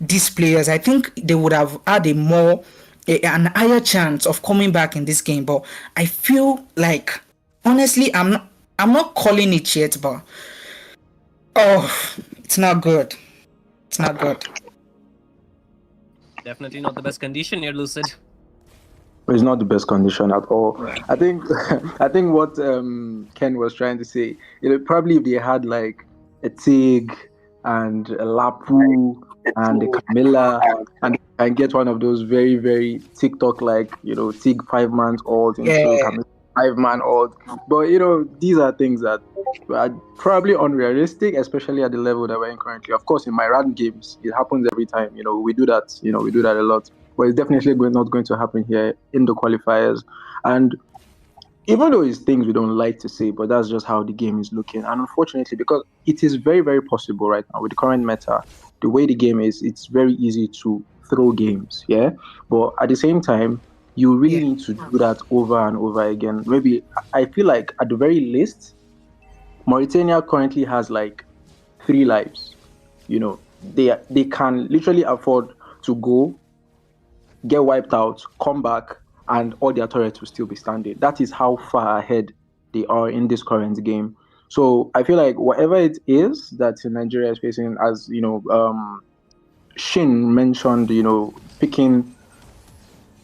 these players, I think they would have had an higher chance of coming back in this game. But I feel like honestly, I'm not calling it yet, but oh, it's not good. It's not good. Definitely not the best condition here, Lucid. It's not the best condition at all. I think I think what Ken was trying to say, probably if they had like a Tig and a Lapu and a Camilla and get one of those very, very TikTok like, Tig 5 months old into Yeah. Camilla 5 man old. But these are things that are probably unrealistic, especially at the level that we're in currently. Of course, in my random games, it happens every time. We do that. We do that a lot. But it's definitely not going to happen here in the qualifiers. And even though it's things we don't like to say, but that's just how the game is looking. And unfortunately, because it is very, very possible right now with the current meta, the way the game is, it's very easy to throw games, yeah? But at the same time, you really need to do that over and over again. Maybe, I feel like at the very least, Mauritania currently has like 3 lives. They can literally afford to go, get wiped out, come back, and all their turrets will still be standing. That is how far ahead they are in this current game. So I feel like whatever it is that Nigeria is facing, as Shin mentioned, picking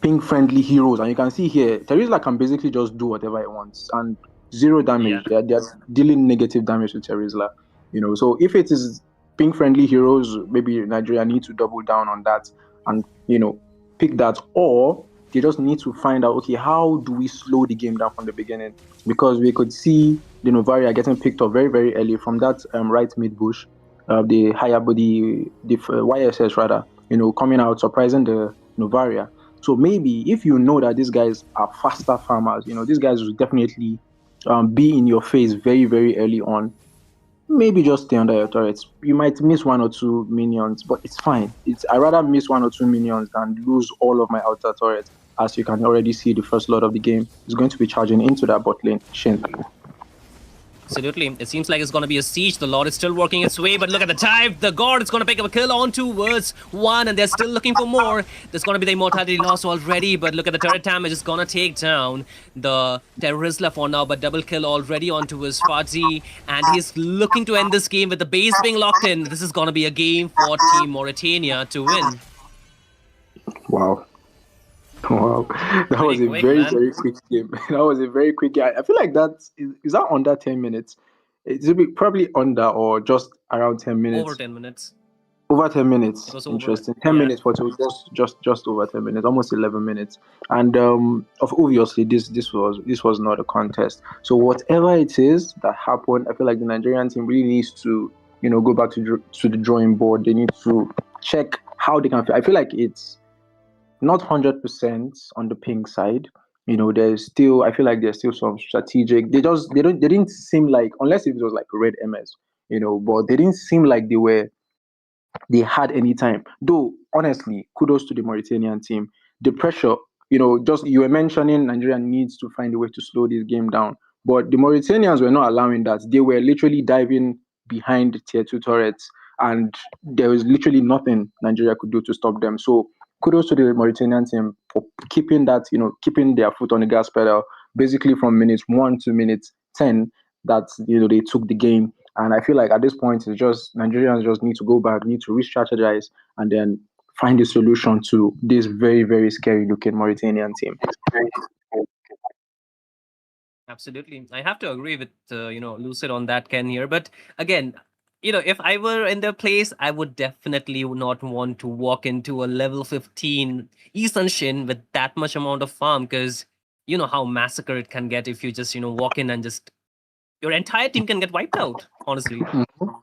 ping-friendly heroes, and you can see here, Terizla can basically just do whatever he wants and 0 damage. Yeah. They're dealing negative damage to Terizla. So if it is ping-friendly heroes, maybe Nigeria need to double down on that and pick that, or they just need to find out, okay, how do we slow the game down from the beginning? Because we could see the Novaria getting picked up very, very early from that right mid bush, the higher body, the YSS rather, coming out, surprising the Novaria. So maybe if you know that these guys are faster farmers, these guys will definitely be in your face very, very early on. Maybe just stay under your turrets. You might miss 1 or 2 minions, but it's fine. I rather miss 1 or 2 minions than lose all of my outer turrets. As you can already see, the first lot of the game is going to be charging into that bot lane. Shin. Absolutely. It seems like it's going to be a siege. The Lord is still working its way, but look at the time. The God is going to pick up a kill on towards 1, and they're still looking for more. There's going to be the immortality loss already, but look at the turret damage. It's going to take down the Terrorisla for now, but double kill already onto his Fadzi, and he's looking to end this game with the base being locked in. This is going to be a game for Team Mauritania to win. Wow. Wow, that was a quick, very, man. very quick game. That was a very quick game. I feel like is that under 10 minutes? It's probably under or just around 10 minutes. Over 10 minutes. Over 10 minutes. It was Interesting. over, 10 yeah. minutes, but it was just over 10 minutes, almost 11 minutes. And obviously this was not a contest. So whatever it is that happened, I feel like the Nigerian team really needs to go back to the drawing board. They need to check how they can. I feel like it's not 100% on the ping side. There's still, I feel like there's still some strategic. They didn't seem like, unless it was like red MS, but they didn't seem like they had any time. Though honestly, kudos to the Mauritanian team. The pressure, just you were mentioning Nigeria needs to find a way to slow this game down. But the Mauritanians were not allowing that. They were literally diving behind the tier 2 turrets, and there was literally nothing Nigeria could do to stop them. So kudos to the Mauritanian team for keeping that, keeping their foot on the gas pedal, basically from minutes 1 to minutes 10, that they took the game. And I feel like at this point, it's just Nigerians just need to go back, need to re-strategize, and then find a solution to this very, very scary looking Mauritanian team. Absolutely. I have to agree with, Lucid on that, Ken, here. But again, if I were in their place, I would definitely not want to walk into a level 15 Eastern Shin with that much amount of farm, because you know how massacre it can get if you just, walk in and just your entire team can get wiped out, honestly.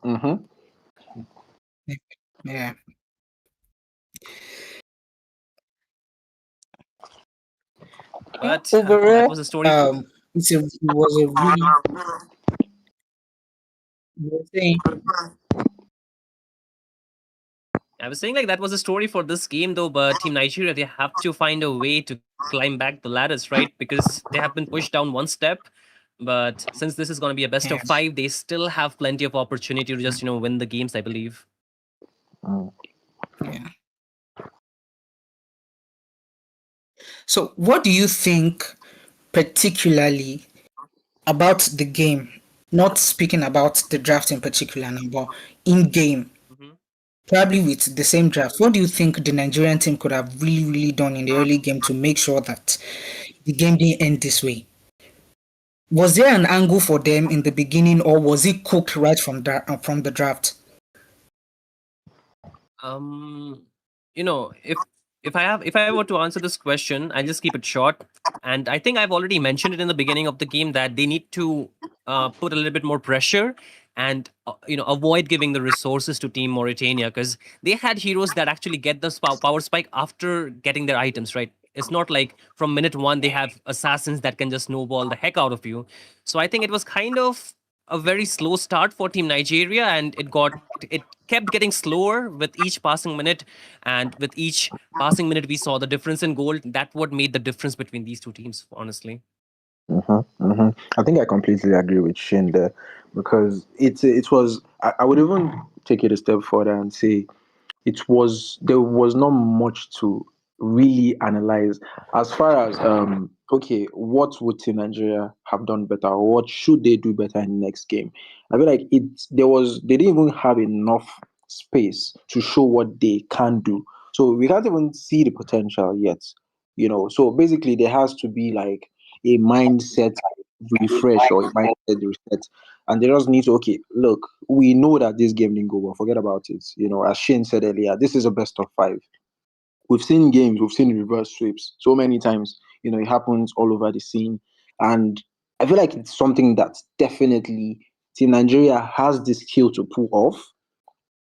Mm-hmm. Yeah. But Overall, that was a story. it was a really. You were saying I was saying like that was a story for this game though, but Team Nigeria, they have to find a way to climb back the ladders, right? Because they have been pushed down one step. But since this is going to be a best of Yes. 5, they still have plenty of opportunity to just win the games, I believe. Mm. Yeah. So, what do you think, particularly about the game? Not speaking about the draft in particular, now, but in game, Mhm. probably with the same draft. What do you think the Nigerian team could have really, really done in the early game to make sure that the game didn't end this way? Was there an angle for them in the beginning, or was it cooked right from the draft? Um, if I were to answer this question, I'll just keep it short. And I think I've already mentioned it in the beginning of the game that they need to put a little bit more pressure and avoid giving the resources to Team Mauritania, because they had heroes that actually get the power spike after getting their items, right? It's not like from minute one they have assassins that can just snowball the heck out of you. So I think it was kind of a very slow start for Team Nigeria, and it kept getting slower with each passing minute, and with each passing minute we saw the difference in goal. That what made the difference between these two teams, honestly. I think I completely agree with Shin there because it was. I would even take it a step further and say there was not much to really analyze as far as okay, what would Team Nigeria have done better, or what should they do better in the next game? I feel like they didn't even have enough space to show what they can do, so we can't even see the potential yet. So basically there has to be like a mindset refresh or a mindset reset, and they just need to, okay, look, we know that this game didn't go well. Forget about it. As Shane said earlier, this is a best of 5. We've seen games, we've seen reverse sweeps so many times. It happens all over the scene, and I feel like it's something that definitely Team Nigeria has the skill to pull off.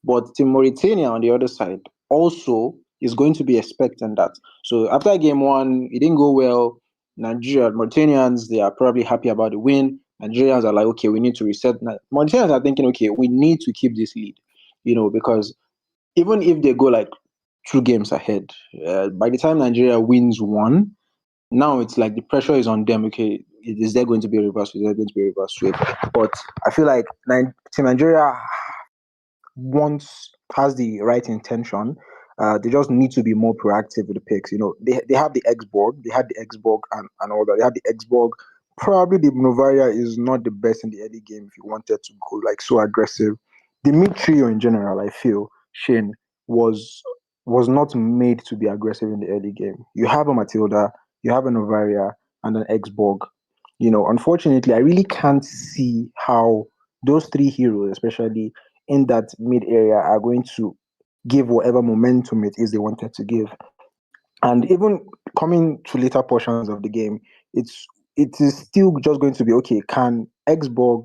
But Team Mauritania on the other side also is going to be expecting that. So after game one, it didn't go well. Mauritanians, they are probably happy about the win. Nigerians are like, okay, we need to reset. Mauritanians are thinking, okay, we need to keep this lead, because even if they go like 2 games ahead, by the time Nigeria wins one, now it's like the pressure is on them. Okay, is there going to be a reverse? Is there going to be a reverse sweep? But I feel like Team Nigeria once has the right intention, they just need to be more proactive with the picks. They have the Xborg, they had the Xborg and all that. They had the Xborg. Probably the Novaria is not the best in the early game if you wanted to go like so aggressive. The mid trio in general, I feel, Shane, was was not made to be aggressive in the early game. You have a Matilda, you have a Novaria, and an Xborg. Unfortunately, I really can't see how those 3 heroes, especially in that mid area, are going to give whatever momentum it is they wanted to give. And even coming to later portions of the game, it is still just going to be okay. Can Xborg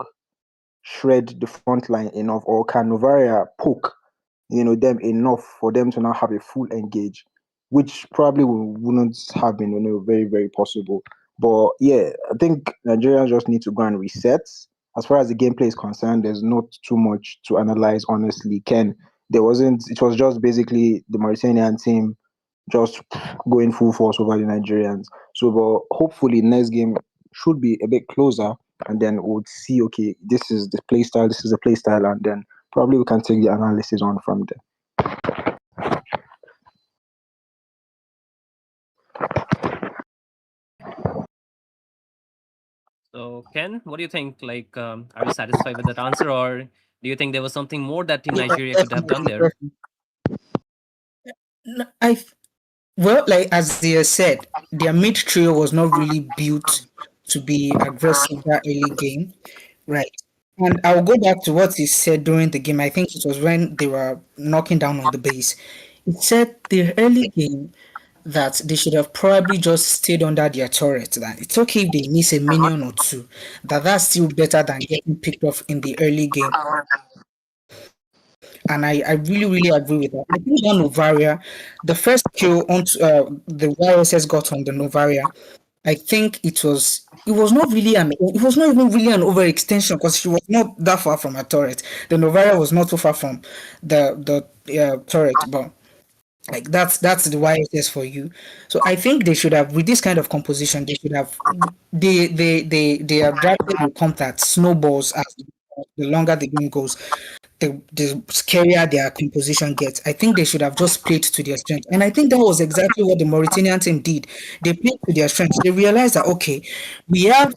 shred the front line enough, or can Novaria poke them enough for them to now have a full engage, which probably wouldn't have been very very possible. But yeah, I think Nigerians just need to go and reset. As far as the gameplay is concerned, there's not too much to analyze. Honestly, Ken, there wasn't. It was just basically the Mauritanian team just going full force over the Nigerians. So, but hopefully next game should be a bit closer, and then we'll see. Okay, this is the play style. This is the play style, and then probably we can take the analysis on from there. So Ken, what do you think? Like, are you satisfied with that answer, or do you think there was something more that Team Yeah, Nigeria could have done definitely, there? definitely. No, well, like as they said, their mid trio was not really built to be aggressive that early game, right? And I'll go back to what he said during the game. I think it was when they were knocking down on the base. He said the early game that they should have probably just stayed under their turret. That it's okay if they miss a minion or two. That's still better than getting picked off in the early game. And I really, really agree with that. I think that Novaria, the first kill on the YSS got on the Novaria, I think it was not really it was not even really an overextension because she was not that far from her turret. The Novara was not too far from the turret, but like that's the YSS for you. So I think they should have, with this kind of composition, they should have they have drafted a comp that snowballs as the longer the game goes, the scarier their composition gets. I think they should have just played to their strength. And I think that was exactly what the Mauritanian team did. They played to their strengths. They realized that okay, we have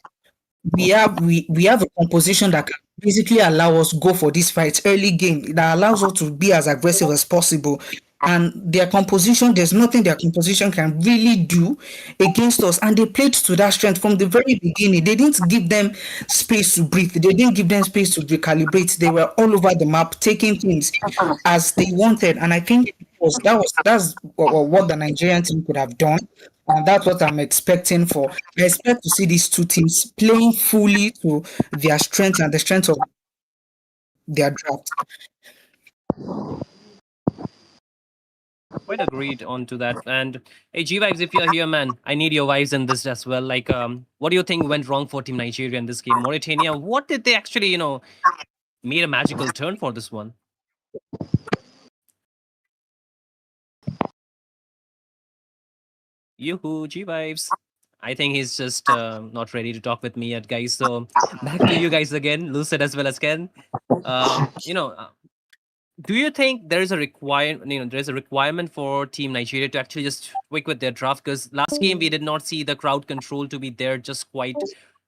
we have a composition that can basically allow us go for this fight early game that allows us to be as aggressive as possible. And their composition, there's nothing their composition can really do against us. And they played to that strength from the very beginning. They didn't give them space to breathe. They didn't give them space to recalibrate. They were all over the map, taking things as they wanted. And I think that's what the Nigerian team could have done. And that's what I'm expecting for. I expect to see these two teams playing fully to their strength and the strength of their draft. Quite agreed on to that. And hey, G Vibes, if you're here, man, I need your vibes in this as well. Like, what do you think went wrong for Team Nigeria in this game? Mauritania, what did they actually, made a magical turn for this one? Yoo-hoo, G Vibes. I think he's just not ready to talk with me yet, guys. So back to you guys again, Lucid as well as Ken. Um, you know, uh, do you think there is a requirement? There's a requirement for Team Nigeria to actually just stick with their draft? Because last game we did not see the crowd control to be there just quite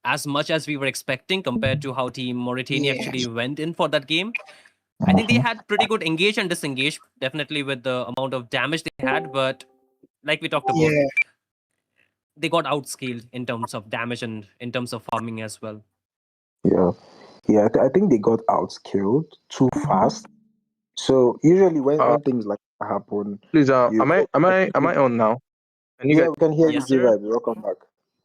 as much as we were expecting compared to how Team Mauritania Yeah. actually went in for that game. I think they had pretty good engage and disengage, definitely with the amount of damage they had. But like we talked about, Yeah. they got outscaled in terms of damage and in terms of farming as well. Yeah, yeah. I think they got outskilled too fast. So usually when things like that happen, Please, you am I on now? Can you yeah, guys? we can hear you, Yes, G sir. Vibe. Welcome back.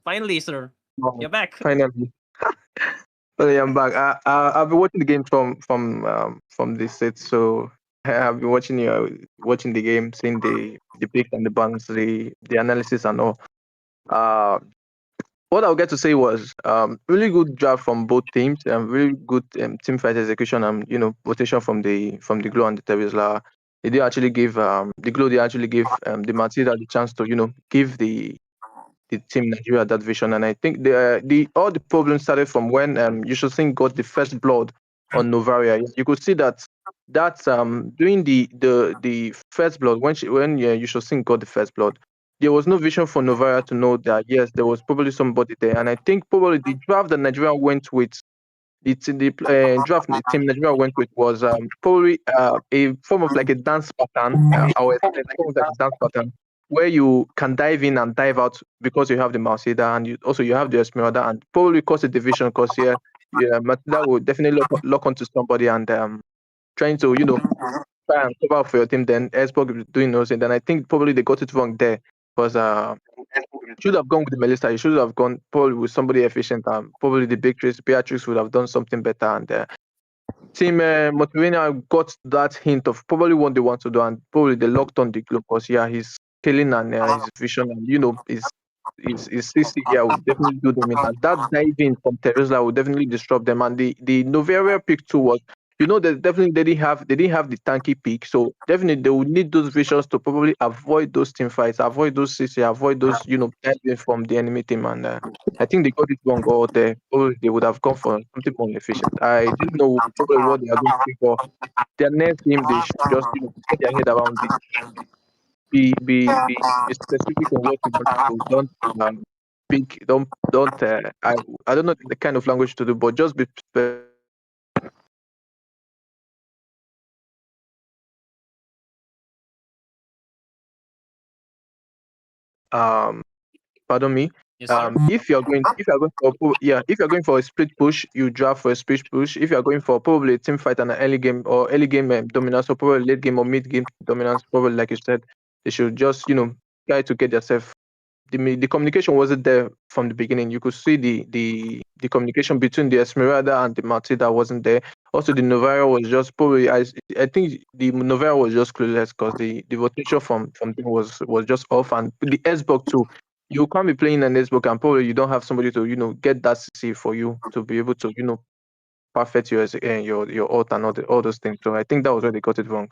Finally, sir, Oh, you're back. finally. Sorry, I'm back. I've been watching the game from the set, so I've been watching the game, seeing the picks and the bans, the analysis and all. Uh, what I'll get to say was really good job from both teams, really good team fight execution, and rotation from the Glow and the Terrorsla. They did actually give the Glow. They actually gave the Matilda the chance to give the team Nigeria that vision. And I think the all the problems started from when Yushosin got the first blood on Novaria. You could see that during the first blood when Yushosin got the first blood, there was no vision for Novaria to know that yes, there was probably somebody there. And I think probably the draft that Nigeria went with the draft the team Nigeria went with was probably a form of like a dance pattern. I would explain like almost like a dance pattern where you can dive in and dive out because you have the Marceda and you have the Esmeralda and probably cause a division because yeah, Matilda will definitely lock onto somebody and trying to try and cover up for your team. Then Xbox doing those, and then I think probably they got it wrong there because should have gone with Melissa. You should have gone probably with somebody efficient. Probably the Beatrice would have done something better. And Team Motivania got that hint of probably what they want to do, and probably they locked on the globe because he's killing and his vision, and his CC here will definitely do them in. And that diving from Teresa will definitely disrupt them. And the Novaria pick too was. They definitely they didn't have the tanky pick, so definitely they would need those visions to probably avoid those team fights, avoid those CC, avoid those diving from the enemy team. And I think they got it wrong all there. Probably they would have gone for something more efficient. I didn't know probably what they are going to do for their next game. They should just get their head around it. Be specific on what you want to do. Don't speak. Don't. I don't know the kind of language to do, but just be um pardon me. Yes, sir. If you're going for a split push, you draft for a split push. If you're going for probably a team fight and an early game dominance, or probably late game or mid game dominance, probably like you said, they should just try to get yourself. The communication wasn't there from the beginning. You could see the communication between the Esmeralda and the Matilda wasn't there. Also, the Novara was just probably I think the Novara was just clueless because the rotation from them was just off, and the Xbox too. you can't be playing an Xbox and probably you don't have somebody to get that CC for you to be able to perfect your ult and all those things. So I think that was where they got it wrong.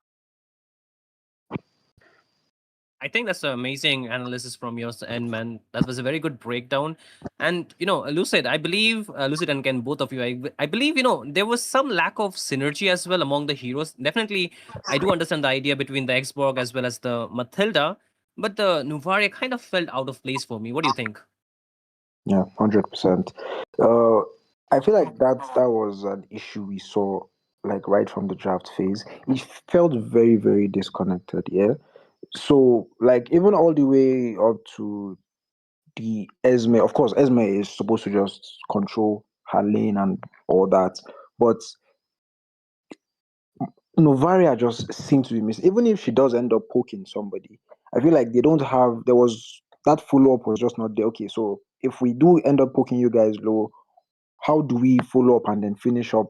I think that's an amazing analysis from your end, man. That was a very good breakdown. And Lucid, I believe Lucid and Ken, both of you, I believe there was some lack of synergy as well among the heroes. Definitely, I do understand the idea between the Xborg as well as the Matilda, but the Nuvaria kind of felt out of place for me. What do you think? Yeah, 100%. I feel like that was an issue we saw like right from the draft phase. It felt very, very disconnected. Yeah. So like even all the way up to the Esme, of course, Esme is supposed to just control her lane and all that, but Novaria just seems to be missing. Even if she does end up poking somebody, I feel like they don't have. There was that follow up was just not there. Okay, so if we do end up poking you guys low, how do we follow up and then finish up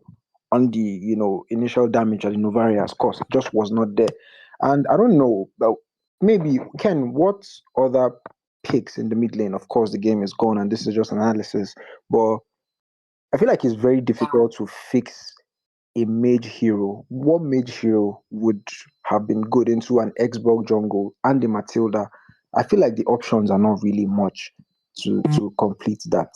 on the initial damage that the Novaria has caused? It just was not there, and I don't know, but maybe Ken, what other picks in the mid lane? Of course, the game is gone, and this is just analysis, but I feel like it's very difficult to fix a mage hero. What mage hero would have been good into an Xbox jungle and the Matilda? I feel like the options are not really much to complete that.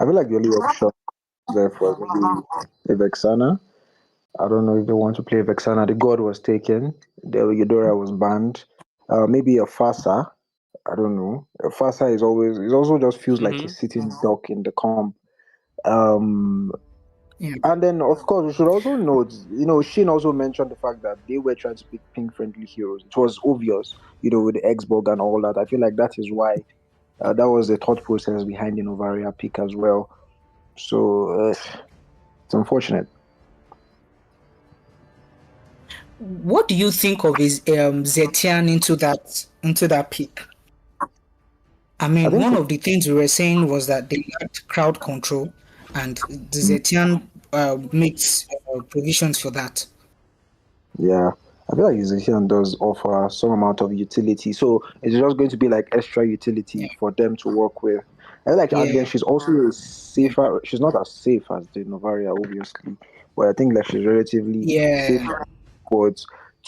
I feel like the only option there for maybe a Vexana. I don't know if they want to play Vexana. The god was taken. The Eudora was banned. Maybe a Fasa. I don't know. A Fasa is always. It also just feels like a Mm-hmm. sitting duck in the comp. Um, Yeah. and then, of course, we should also note, Shin also mentioned the fact that they were trying to pick pink-friendly heroes. It was obvious, with the Xborg and all that. I feel like that is why that was the thought process behind the Novaria pick as well. So it's unfortunate. What do you think of his Zetian into that pick? I I mean, think one of the things we were saying was that they lacked crowd control, and the Zetian makes provisions for that. Yeah, I feel like Ezekiel does offer some amount of utility. So it's just going to be like extra Yeah, utility for them to work with. I like, and then yeah, she's also safer. She's not as safe as the Novaria, obviously, but I think like she's relatively safe yeah. forwards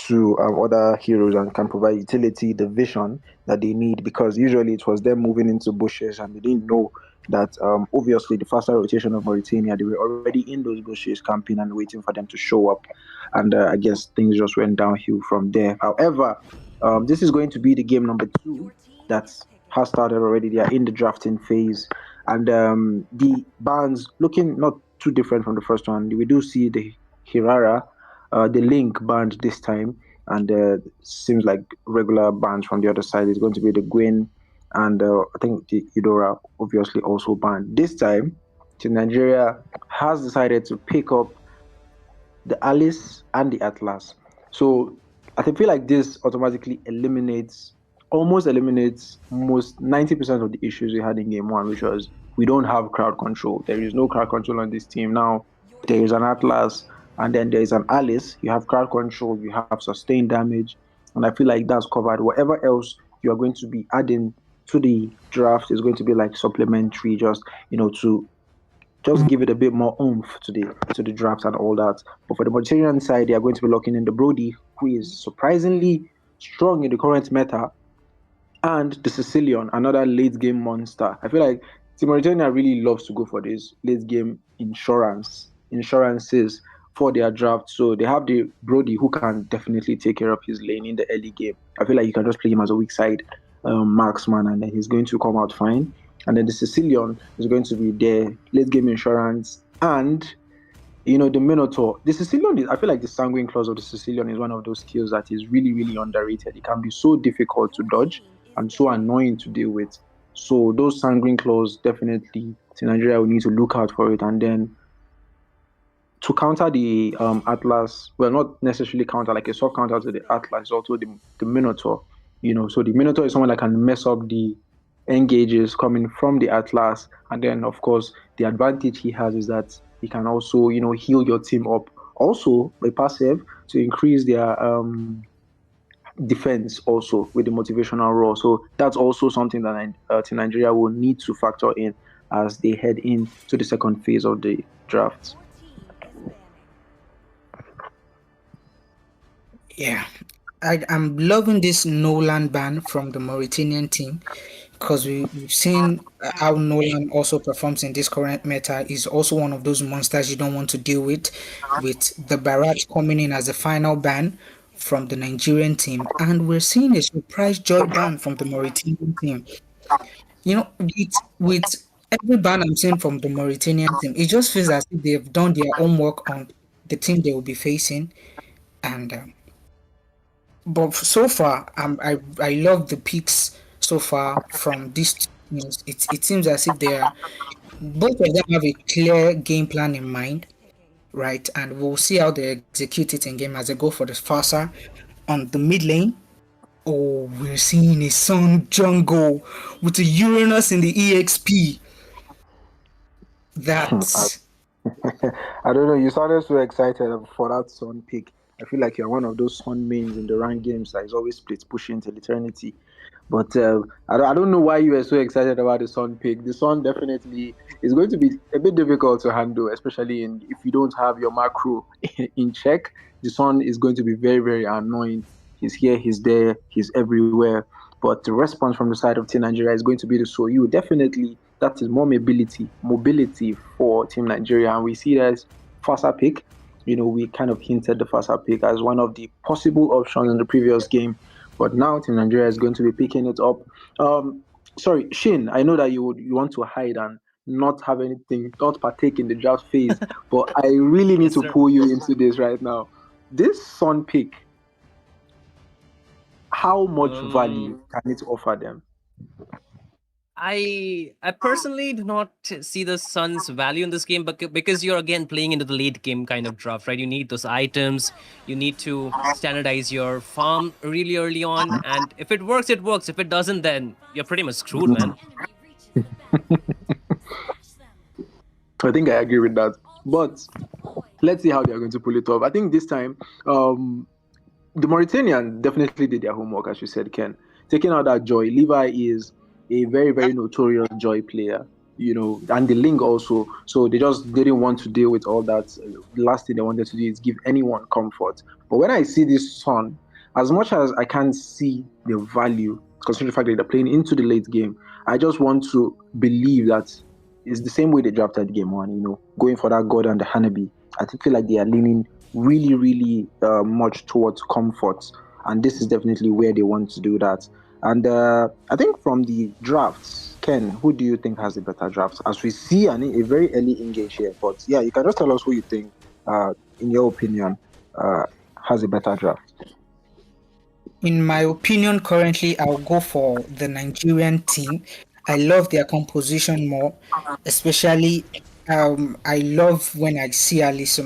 to other heroes and can provide utility, the vision that they need, because usually it was them moving into bushes and they didn't know that obviously the faster rotation of Mauritania, they were already in those bushes camping and waiting for them to show up, and I guess things just went downhill from there. However, this is going to be the game number 2 that has started already. They are in the drafting phase, and the bans looking not too different from the first one. We do see the Hirara, the Link banned this time, and seems like regular bans from the other side is going to be the Gwyn, and I think the Eudora obviously also banned. This time, Team Nigeria has decided to pick up the Alice and the Atlas. So I feel like this automatically almost eliminates most 90% of the issues we had in game 1, which was we don't have crowd control. There is no crowd control on this team. Now there is an Atlas and then there is an Alice. You have crowd control, you have sustained damage, and I feel like that's covered. Whatever else you are going to be adding to the draft is going to be like supplementary, just to just give it a bit more oomph to the draft and all that. But for the Mauritanian side, they are going to be locking in the Brody, who is surprisingly strong in the current meta, and the Sicilian, another late game monster. I feel like Team Mauritania really loves to go for this late game insurances for their draft. So they have the Brody, who can definitely take care of his lane in the early game. I feel like you can just play him as a weak side marksman, and then he's going to come out fine. And then the Sicilian is going to be their late game insurance, and the Minotaur. The Sicilian is, I feel like the sanguine clause of the Sicilian is one of those skills that is really, really underrated. It can be so difficult to dodge and so annoying to deal with. So those sanguine clause, definitely Nigeria will need to look out for it. And then to counter the Atlas, well, not necessarily counter, like a soft counter to the Atlas, is also the Minotaur. So the Minotaur is someone that can mess up the engages coming from the Atlas, and then of course the advantage he has is that he can also heal your team up. Also, by passive to increase their defense also with the motivational role. So that's also something that Team Nigeria will need to factor in as they head into the second phase of the draft. Yeah, I'm loving this Nolan ban from the Mauritanian team because we've seen how Nolan also performs in this current meta. Is also one of those monsters you don't want to deal with the Barat coming in as a final ban from the Nigerian team, and we're seeing a surprise joy ban from the Mauritanian team. With every ban I'm seeing from the Mauritanian team, it just feels as if they've done their homework on the team they will be facing, and but so far, I love the picks so far from these two teams. It seems as if both of them have a clear game plan in mind, right? And we'll see how they execute it in game as they go for the Farsa on the mid lane. Oh, we're seeing a Sun jungle with a Uranus in the EXP. That's I don't know. You sounded so excited for that Sun pick. I feel like you're one of those Sun mains in the ranked games that is always split pushing till eternity. But I don't know why you were so excited about the Sun pick. The Sun definitely is going to be a bit difficult to handle, especially if you don't have your macro in check. The Sun is going to be very, very annoying. He's here, he's there, he's everywhere. But the response from the side of Team Nigeria is going to be the Soyu. Definitely, that is more mobility for Team Nigeria. And we see that as faster pick. We kind of hinted the faster pick as one of the possible options in the previous game. But now Team Nigeria is going to be picking it up. Sorry, Shin, I know that you want to hide and not have anything, not partake in the draft phase, but I really need to pull you into this right now. This Sun pick, how much value can it offer them? I personally do not see the Sun's value in this game, but because you're again playing into the late game kind of draft, right? You need those items. You need to standardize your farm really early on, and if it works, it works. If it doesn't, then you're pretty much screwed, man. I think I agree with that. But let's see how they're going to pull it off. I think this time, the Mauritanian definitely did their homework, as you said, Ken. Taking out that Joy, Levi is a very, very notorious Joy player, and the Link also. So they just didn't want to deal with all that. The last thing they wanted to do is give anyone comfort. But when I see this Sun, as much as I can't see the value, considering the fact that they're playing into the late game, I just want to believe that it's the same way they drafted game one, going for that God and the Hanabi. I feel like they are leaning really, really much towards comfort. And this is definitely where they want to do that. And I think from the drafts, Ken, who do you think has the better draft? As we see a very early engage here. But yeah, you can just tell us who you think, in your opinion, has a better draft. in my opinion, currently I'll go for the Nigerian team. I love their composition more, especially I love when I see Alice.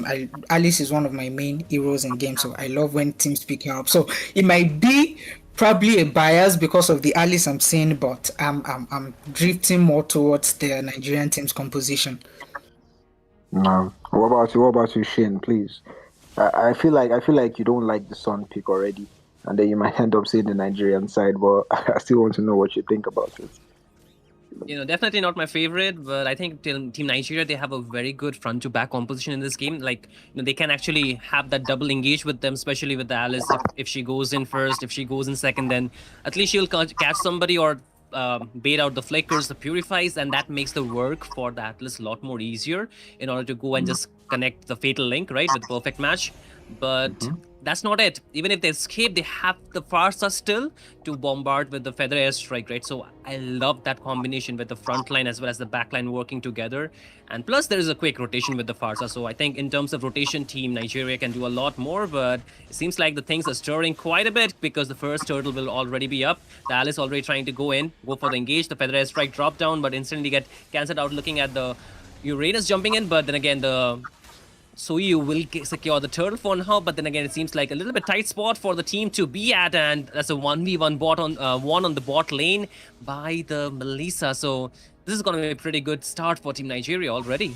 Alice is one of my main heroes in games, so I love when teams pick her up. So it might be probably a bias because of the Alice I'm seeing, but I'm drifting more towards the Nigerian team's composition. No. What about you, Shane? Please. I feel like you don't like the Sun pick already, and then you might end up saying the Nigerian side. But I still want to know what you think about it. Definitely not my favorite, but I think Team Nigeria, they have a very good front to back composition in this game. Like, they can actually have that double engage with them, especially with the Alice. If she goes in first, if she goes in second, then at least she'll catch somebody or bait out the flickers, the purifies, and that makes the work for the Atlas a lot more easier in order to go and just connect the fatal link, right, with the perfect match. But that's not it. Even if they escape, they have the Farsa still to bombard with the feather airstrike, right? So I love that combination with the front line as well as the back line working together. And plus, there is a quick rotation with the Farsa. So I think in terms of rotation, Team Nigeria can do a lot more. But it seems like the things are stirring quite a bit because the first turtle will already be up. The Alice already trying to go for the engage. The feather airstrike drop down, but instantly get cancelled out looking at the Uranus jumping in. But then again, the you will secure the turtle for now, but then again, it seems like a little bit tight spot for the team to be at, and that's a 1v1 bot on one on the bot lane by the Melissa. So this is going to be a pretty good start for Team Nigeria already.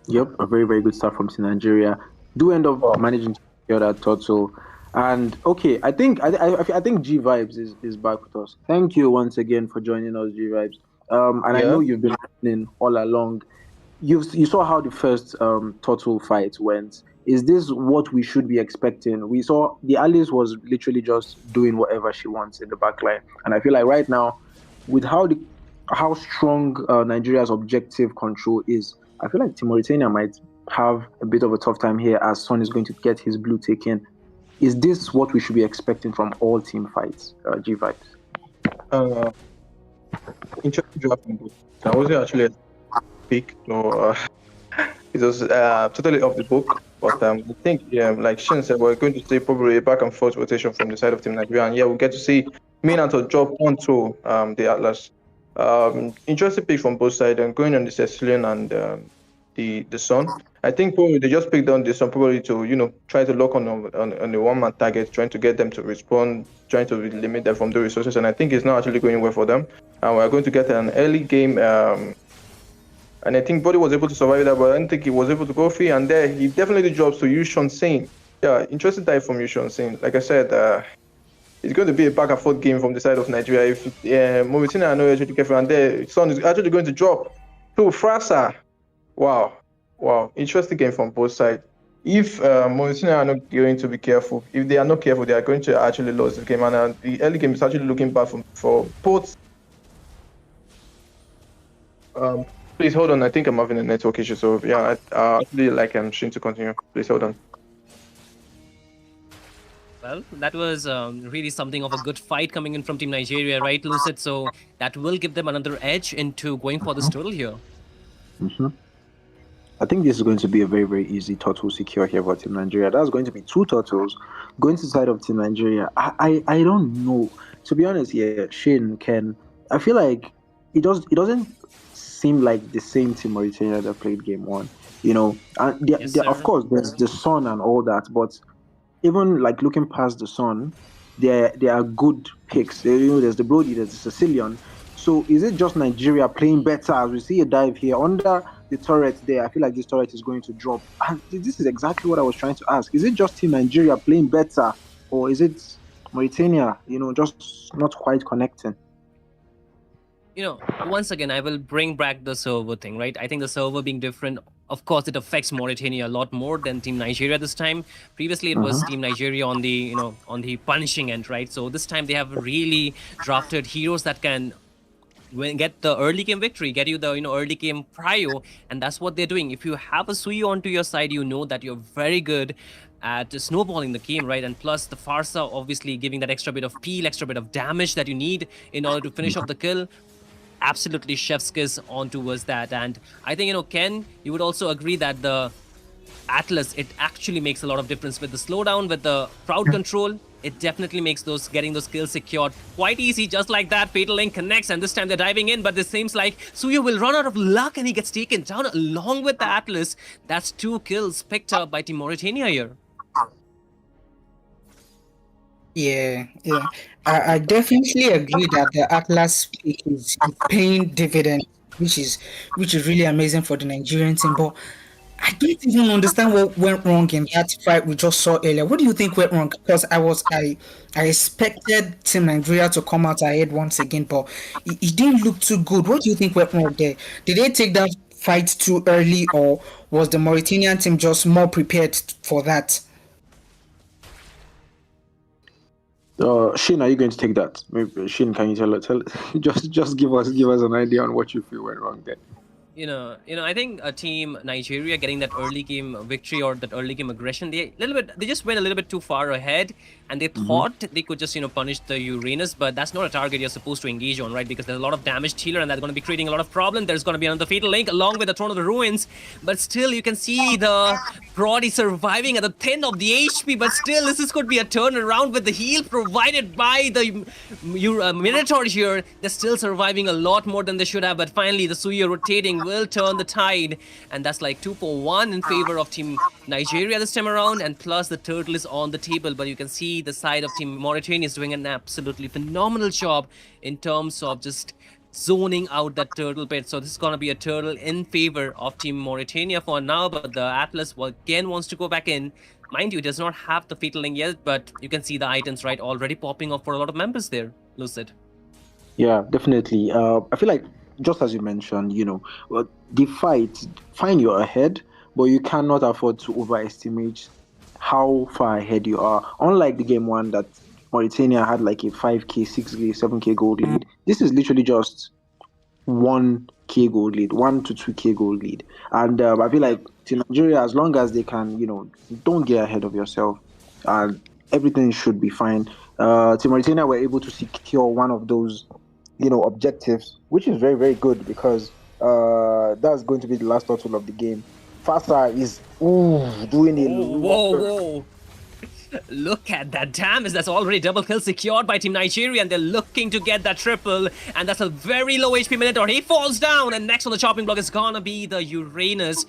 Yep, a very, very good start from Team Nigeria. Do end up managing to secure that turtle. And okay, I think G Vibes is back with us. Thank you once again for joining us, G Vibes. And I know you've been listening all along. You saw how the first turtle fight went. Is this what we should be expecting? We saw the Alice was literally just doing whatever she wants in the backline, and I feel like right now, with how strong Nigeria's objective control is, I feel like Team Mauritania might have a bit of a tough time here as Son is going to get his blue taken. Is this what we should be expecting from all team fights, G Vibes? Interesting draft. I wasn't actually pick, so it was totally off the book. But I think, like Shin said, we're going to see probably a back and forth rotation from the side of Team Nigeria, and we'll get to see Minato drop onto the Atlas. Interesting pick from both sides, and going on the Sicilian and the Sun. I think probably they just picked on the Sun probably to try to lock on the one-man target, trying to get them to respond, trying to limit them from the resources, and I think it's not actually going well for them. And we're going to get an early game. And I think Body was able to survive that, but I don't think he was able to go free. And there, he definitely drops to Yushon Singh. Yeah, interesting dive from Yushon Singh. Like I said, it's going to be a back and forth game from the side of Nigeria. If Mauritania are not actually careful, and there, Son is actually going to drop to Frasa. Wow. Interesting game from both sides. If Mauritania are not going to be careful, if they are not careful, they are going to actually lose the game. And the early game is actually looking bad for both. Please hold on. I think I'm having a network issue. So I actually like Shin to continue. Please hold on. Well, that was really something of a good fight coming in from Team Nigeria, right, Lucid? So that will give them another edge into going for this turtle here. I think this is going to be a very, very easy turtle secure here for Team Nigeria. That's going to be 2 turtles going to the side of Team Nigeria. I don't know. To be honest, Shin can. I feel like it doesn't seem like the same Team Mauritania that played game 1. And of course there's the Sun and all that, but even like looking past the Sun, there are good picks. There's the Brody, there's the Sicilian. So is it just Nigeria playing better? As we see a dive here under the turret there, I feel like this turret is going to drop. And this is exactly what I was trying to ask. Is it just Team Nigeria playing better, or is it Mauritania, just not quite connecting? Once again, I will bring back the server thing, right? I think the server being different, of course, it affects Mauritania a lot more than Team Nigeria this time. Previously, it was Team Nigeria on the, on the punishing end, right? So this time they have really drafted heroes that can get the early game victory, get you the early game prio, and that's what they're doing. If you have a Suyu onto your side, you know that you're very good at snowballing the game, right? And plus the Farsa obviously giving that extra bit of peel, extra bit of damage that you need in order to finish off the kill. Absolutely chef's kiss on towards that. And I think, Ken, you would also agree that the Atlas, it actually makes a lot of difference with the slowdown, with the crowd control. It definitely makes getting those kills secured quite easy, just like that. Fatal Link connects, and this time they're diving in, but this seems like Suya will run out of luck, and he gets taken down along with the Atlas. That's 2 kills picked up by Team Mauritania here. Yeah. I definitely agree that the Atlas pick is paying dividends, which is really amazing for the Nigerian team. But I don't even understand what went wrong in that fight we just saw earlier. What do you think went wrong? Because I expected Team Nigeria to come out ahead once again, but it didn't look too good. What do you think went wrong there? Did they take that fight too early, or was the Mauritanian team just more prepared for that? Shin, are you going to take that? Maybe Shin, can you tell just give us an idea on what you feel went wrong there? I think a team Nigeria getting that early game victory or that early game aggression, they just went a little bit too far ahead, and they thought they could just punish the Uranus, but that's not a target you're supposed to engage on, right? Because there's a lot of damaged healer, and that's going to be creating a lot of problem. There's going to be another fatal link along with the Throne of the Ruins, but still you can see the Brody surviving at the 10 of the HP, but still this could be a turnaround with the heal provided by the Minotaur here. They're still surviving a lot more than they should have, but finally the Suya rotating will turn the tide, and that's like 2 for 1 in favor of Team Nigeria this time around, and plus the turtle is on the table. But you can see the side of Team Mauritania is doing an absolutely phenomenal job in terms of just zoning out that turtle pit. So this is going to be a turtle in favor of Team Mauritania for now, but the Atlas again wants to go back in. Mind you, it does not have the fatal link yet, but you can see the items right already popping up for a lot of members there, Lucid. Yeah, definitely. I feel like, just as you mentioned, the fight, fine, you're ahead, but you cannot afford to overestimate how far ahead you are. Unlike the game one that Mauritania had like a 5k, 6k, 7k gold lead, this is literally just 1k gold lead, 1 to 2k gold lead. And I feel like to Nigeria, as long as they can, don't get ahead of yourself, and everything should be fine. Team Mauritania were able to secure one of those objectives, which is very, very good, because that's going to be the last turtle of the game. Fasa is doing a whoa. Look at that damage. That's already double kill secured by Team Nigeria, and they're looking to get that triple, and that's a very low HP Minotaur. He falls down, and next on the chopping block is gonna be the Uranus,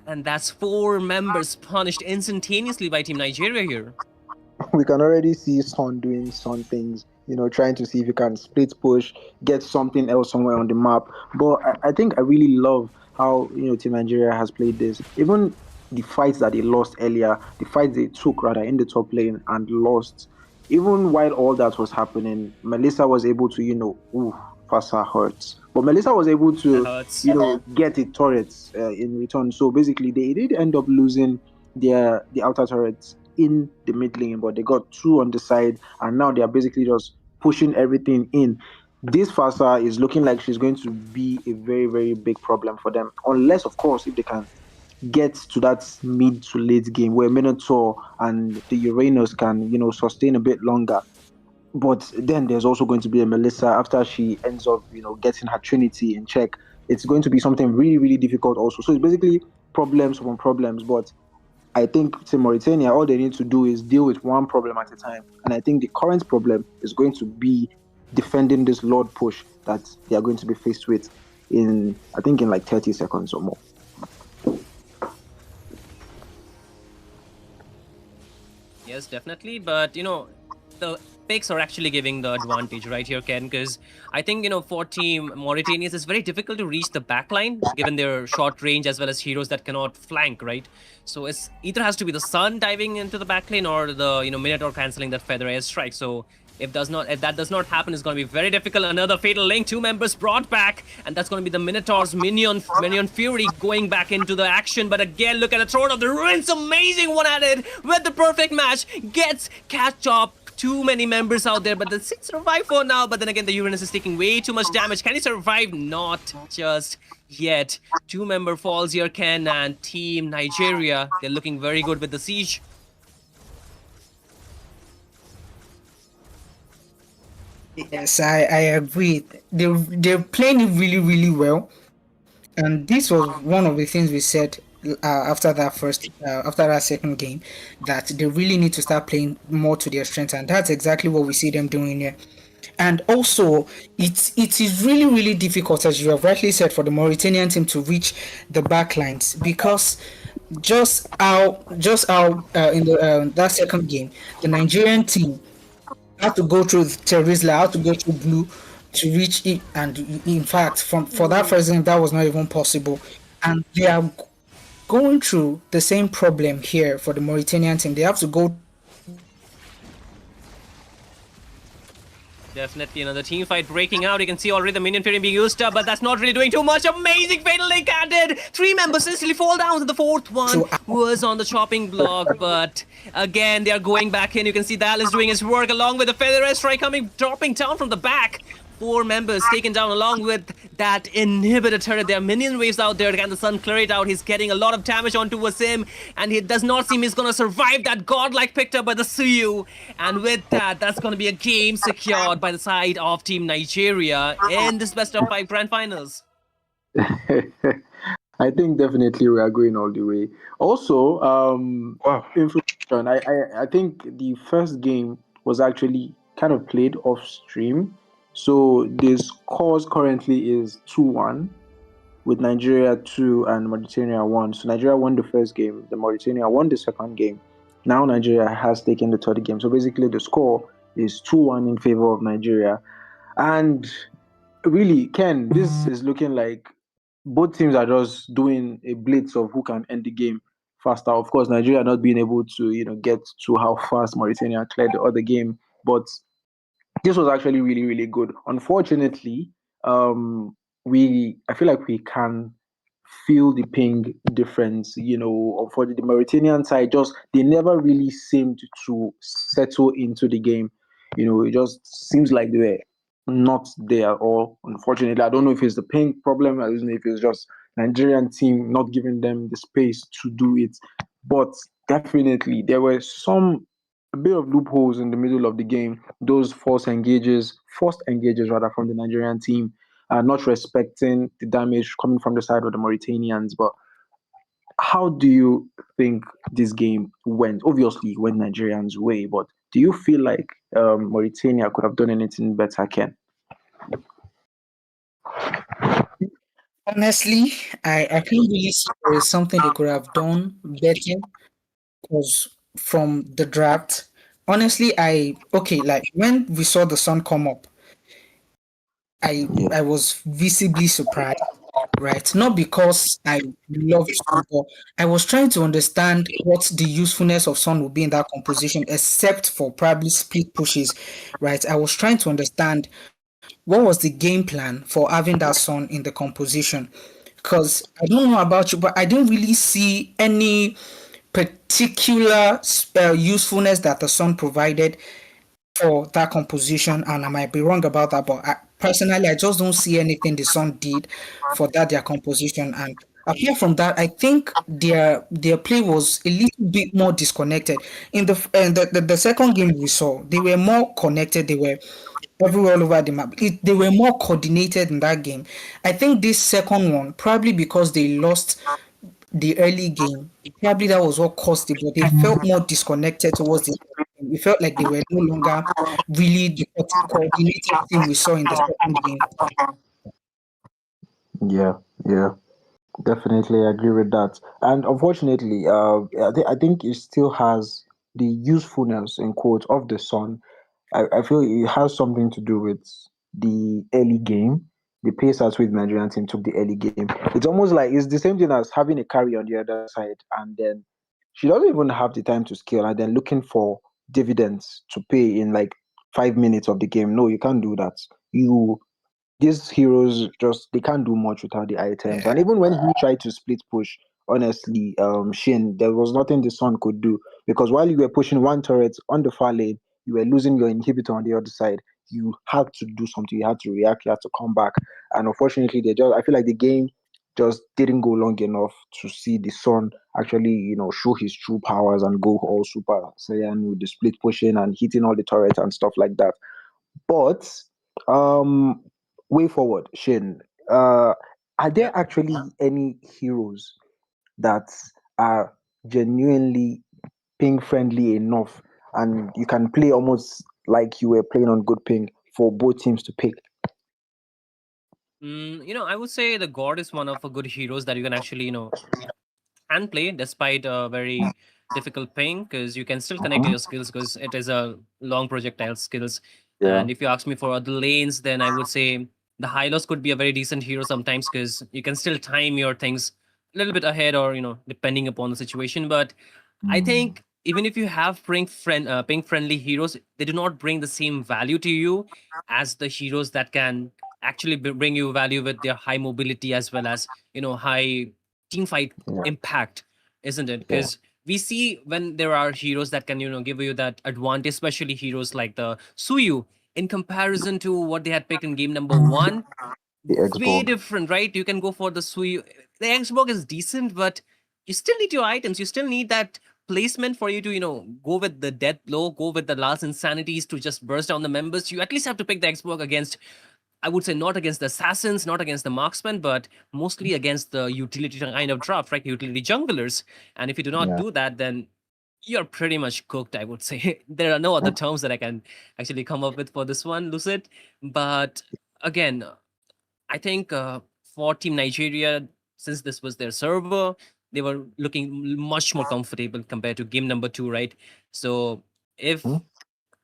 and that's 4 members punished instantaneously by Team Nigeria here. We can already see Son doing some things, trying to see if he can split push, get something else somewhere on the map. But I think I really love how, Team Nigeria has played this. Even the fights that they lost earlier, the fights they took rather in the top lane and lost, even while all that was happening, Melissa was able to, Fasa hurts. But Melissa was able to, get a turret in return. So basically, they did end up losing the outer turrets in the mid lane, but they got 2 on the side, and now they are basically just pushing everything in. This Fasa is looking like she's going to be a very, very big problem for them, unless, of course, if they can get to that mid to late game where Minotaur and the Uranus can, sustain a bit longer. But then there's also going to be a Melissa after she ends up, getting her Trinity in check. It's going to be something really, really difficult also. So it's basically problems upon problems, but I think Team Mauritania, all they need to do is deal with one problem at a time. And I think the current problem is going to be defending this Lord push that they are going to be faced with in like 30 seconds or more. Yes, definitely. But, the picks are actually giving the advantage right here, Ken, because I think, for Team Mauritania, it's very difficult to reach the backline given their short range as well as heroes that cannot flank, right? So it's either has to be the Sun diving into the backline or the, Minotaur cancelling that Feather Airstrike. So if that does not happen, it's going to be very difficult. Another fatal link, 2 members brought back, and that's going to be the Minotaur's minion Fury going back into the action. But again, look at the Throne of the Ruins, amazing one-handed with the perfect match, gets catch up. Too many members out there, but the 6 survive for now. But then again, the Uranus is taking way too much damage. Can he survive? Not just yet. 2 member falls here, Ken, and Team Nigeria, they're looking very good with the siege. Yes, I agree. They're playing it really, really well, and this was one of the things we said after that second game, that they really need to start playing more to their strengths, and that's exactly what we see them doing here. And also, it is really, really difficult, as you have rightly said, for the Mauritanian team to reach the backlines, because just how in the that second game, the Nigerian team had to go through Terizla, had to go through Blue to reach it, and in fact, for that first game, that was not even possible. And they are going through the same problem here for the Mauritanian team. They have to go. Definitely another team fight breaking out. You can see already the minion fury being used up, but that's not really doing too much. Amazing fatal link added. 3 members instantly fall down, and the 4th one was on the chopping block. But again, they are going back in. You can see Dal is doing his work along with the Feather Airstrike dropping down from the back. 4 members taken down along with that inhibitor turret. There are minion waves out there. Can the Sun clear it out? He's getting a lot of damage onto Wasim, and it does not seem he's going to survive that godlike picked up by the Suyu. And with that, that's going to be a game secured by the side of Team Nigeria in this best of 5 grand finals. I think definitely we are going all the way. Also, Wow. information. I think the first game was actually kind of played off stream. So the scores currently is 2-1 with Nigeria 2 and Mauritania 1. So Nigeria won the first game, the Mauritania won the second game. Now Nigeria has taken the third game. So basically the score is 2-1 in favor of Nigeria. And really, Ken, this is looking like both teams are just doing a blitz of who can end the game faster. Of course, Nigeria not being able to, get to how fast Mauritania cleared the other game, but this was actually really, really good. Unfortunately, I feel like we can feel the ping difference. For the Mauritanian side, just they never really seemed to settle into the game. It just seems like they were not there at all. Unfortunately, I don't know if it's the ping problem. I don't know if it's just Nigerian team not giving them the space to do it. But definitely, there were a bit of loopholes in the middle of the game. Those forced engages rather from the Nigerian team, not respecting the damage coming from the side of the Mauritanians. But how do you think this game went? Obviously, it went Nigerians' way, but do you feel like Mauritania could have done anything better, Ken? Honestly, I can't really see there is something they could have done better because from the draft, honestly, like when we saw the sun come up, I was visibly surprised, right? Not because I love sun, but I was trying to understand what the usefulness of sun would be in that composition, except for probably split pushes, right? I was trying to understand what was the game plan for having that sun in the composition. Because I don't know about you, but I didn't really see any particular usefulness that the sun provided for that composition, and I might be wrong about that, but personally, I just don't see anything the Sun did for their composition. And apart from that, I think their play was a little bit more disconnected. In the second game we saw, they were more connected. They were everywhere all over the map. They were more coordinated in that game. I think this second one, probably because they lost the early game, probably that was what caused it, but they felt more disconnected towards the end. It felt like they were no longer really the coordinated team we saw in the second game. Yeah, definitely agree with that. And unfortunately, I think it still has the usefulness in quotes of the sun. I feel it has something to do with the early game. The pace at which the Nigerian team took the early game. It's almost like it's the same thing as having a carry on the other side, and then she doesn't even have the time to scale, and then looking for dividends to pay in like 5 minutes of the game. No, you can't do that. These heroes just they can't do much without the items. And even when he tried to split push, honestly, Shin, there was nothing the Sun could do because while you were pushing one turret on the far lane, you were losing your inhibitor on the other side. You had to do something. You had to react. You had to come back. And unfortunately, I feel like the game just didn't go long enough to see the Sun actually, show his true powers and go all Super Saiyan with the split pushing and hitting all the turrets and stuff like that. But um, way forward, Shin, are there actually any heroes that are genuinely ping friendly enough and you can play almost like you were playing on good ping for both teams to pick? I would say the God is one of the good heroes that you can actually, and play despite a very difficult ping because you can still connect your skills because it is a long projectile skills. Yeah. And if you ask me for other lanes, then I would say the Hylos could be a very decent hero sometimes because you can still time your things a little bit ahead or depending upon the situation. But I think even if you have ping friendly heroes, they do not bring the same value to you as the heroes that can actually bring you value with their high mobility as well as high team fight Yeah. impact, isn't it? Because we see when there are heroes that can give you that advantage, especially heroes like the Suyu in comparison to what they had picked in game number one, The way Xbox. different, right? You can go for the Sui. The Xbox is decent, but you still need your items. You still need that placement for you to, go with the death blow, go with the last insanities to just burst down the members. You at least have to pick the Xbox against, I would say, not against the assassins, not against the marksmen, but mostly against the utility kind of draft, right? Utility junglers. And if you do not Yeah. do that, then you're pretty much cooked, I would say. There are no other terms that I can actually come up with for this one, Lucid. But again, I think for Team Nigeria, since this was their server, they were looking much more comfortable compared to game number two, right? So if Hmm?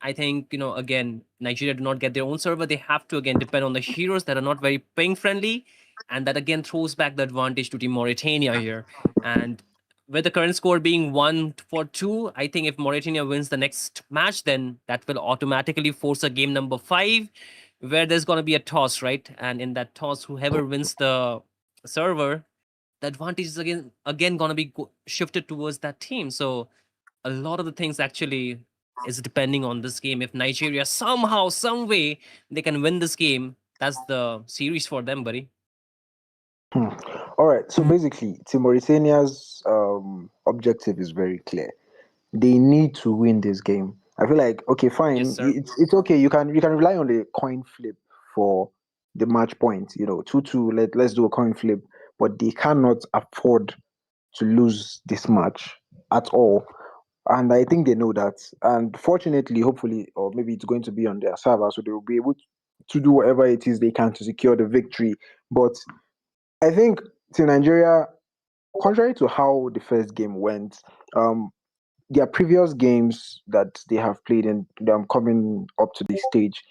I think, again, Nigeria do not get their own server, they have to again depend on the heroes that are not very ping friendly. And that again throws back the advantage to Team Mauritania here. And with the current score being 1-2, I think if Mauritania wins the next match, then that will automatically force a game number 5 where there's going to be a toss, right? And in that toss, whoever wins the server, the advantage is again going to be shifted towards that team. So a lot of the things actually is depending on this game. If Nigeria somehow, some way, they can win this game, that's the series for them, buddy. Hmm. All right. So basically, Team Mauritania's objective is very clear. They need to win this game. I feel like okay, Yes, fine. sir. It's okay. You can rely on the coin flip for the match point. 2-2. Let's do a coin flip, but they cannot afford to lose this match at all. And I think they know that. And fortunately, hopefully, or maybe it's going to be on their server, so they will be able to do whatever it is they can to secure the victory. But I think Team Nigeria, contrary to how the first game went, their previous games that they have played and them coming up to this stage,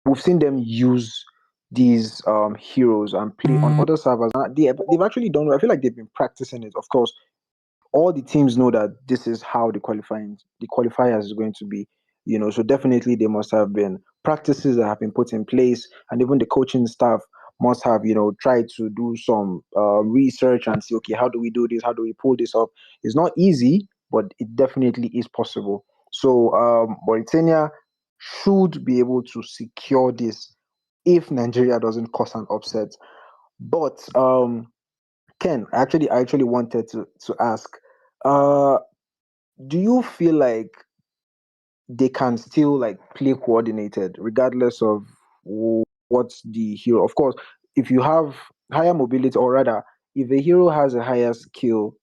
we've seen them use these heroes and play on other servers. And they've actually done. I feel like they've been practicing it. Of course, all the teams know that this is how the qualifiers is going to be. So definitely they must have been practices that have been put in place, and even the coaching staff must have tried to do some research and see, okay, how do we do this, how do we pull this off. It's not easy, but it definitely is possible. So Mauritania should be able to secure this if Nigeria doesn't cause an upset. But Ken, I actually wanted to ask, uh, do you feel like they can still like play coordinated regardless of what's the hero? Of course, if you have higher mobility, or rather, if a hero has a higher skill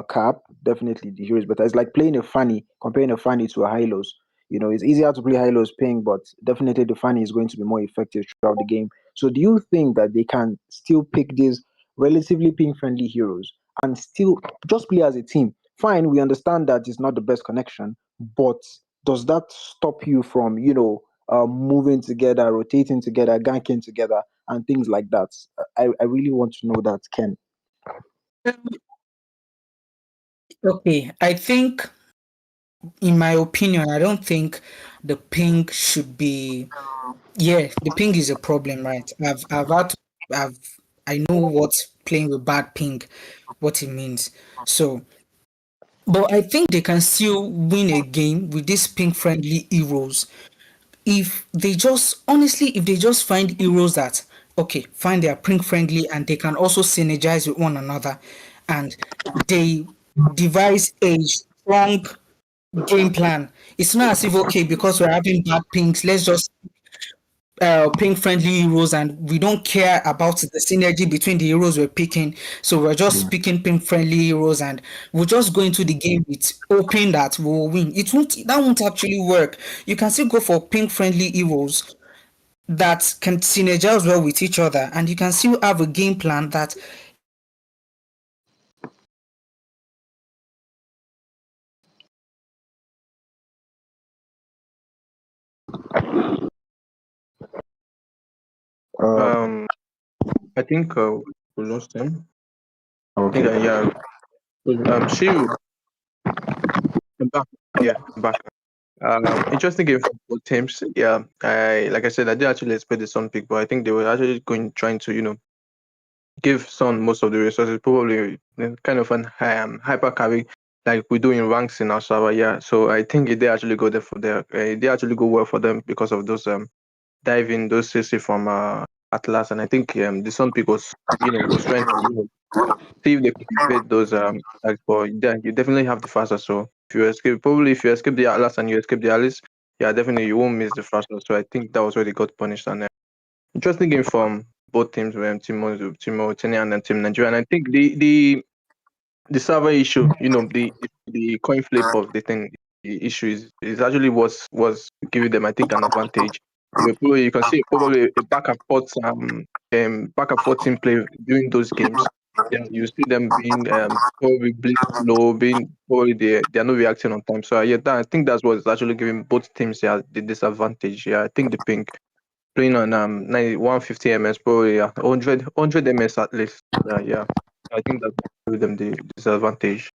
cap, definitely the hero is better. It's like playing a Fanny, comparing a Fanny to a Hylos. It's easier to play Hylos ping, but definitely the Fanny is going to be more effective throughout the game. So, do you think that they can still pick these relatively ping friendly heroes and still just play as a team? Fine, we understand that it's not the best connection, but does that stop you from moving together, rotating together, ganking together, and things like that? I really want to know that, Ken. Okay, I think, in my opinion, I don't think the ping should be. Yeah, the ping is a problem, right? I've I know what playing with bad ping, what it means. So, but I think they can still win a game with these ping friendly heroes if they just honestly, if they just find heroes that okay, find their ping friendly and they can also synergize with one another, and they devise a strong game plan. It's not as if okay, because we're having bad pings, let's just ping friendly heroes and we don't care about the synergy between the heroes we're picking. So we're just picking ping friendly heroes and we'll just go into the game with hoping that we'll win. That won't actually work. You can still go for ping friendly heroes that can synergize well with each other, and you can still have a game plan that Uh, Um, I think we lost him. I think okay. yeah. Shiu, I'm back. Yeah, I'm back. Interesting game for both teams. Yeah, like I said, I did actually expect the Sun pick, but I think they were actually trying to give Sun most of the resources, probably kind of an hyper carry like we do in ranks in our server. Yeah, so I think it did actually go there for their they actually go well for them because of those dive in those CC from Atlas, and I think the Sun pick was was trying to see if they could evade those attacks. But yeah, you definitely have the faster. So if you escape the Atlas and you escape the Alice, yeah, definitely you won't miss the faster. So I think that was where they got punished. And interesting game from both teams, Team Kenya and then Team Nigeria. And I think the server issue, the coin flip of the thing, the issue is actually was giving them, I think, an advantage. You can see probably a back and forth team play during those games. Yeah, you see them being probably bleed low, being probably they are not reacting on time. So I think that's what's actually giving both teams the disadvantage. Yeah, I think the pink playing on 150 ms, probably 100 ms at least. Yeah, I think that give them the disadvantage.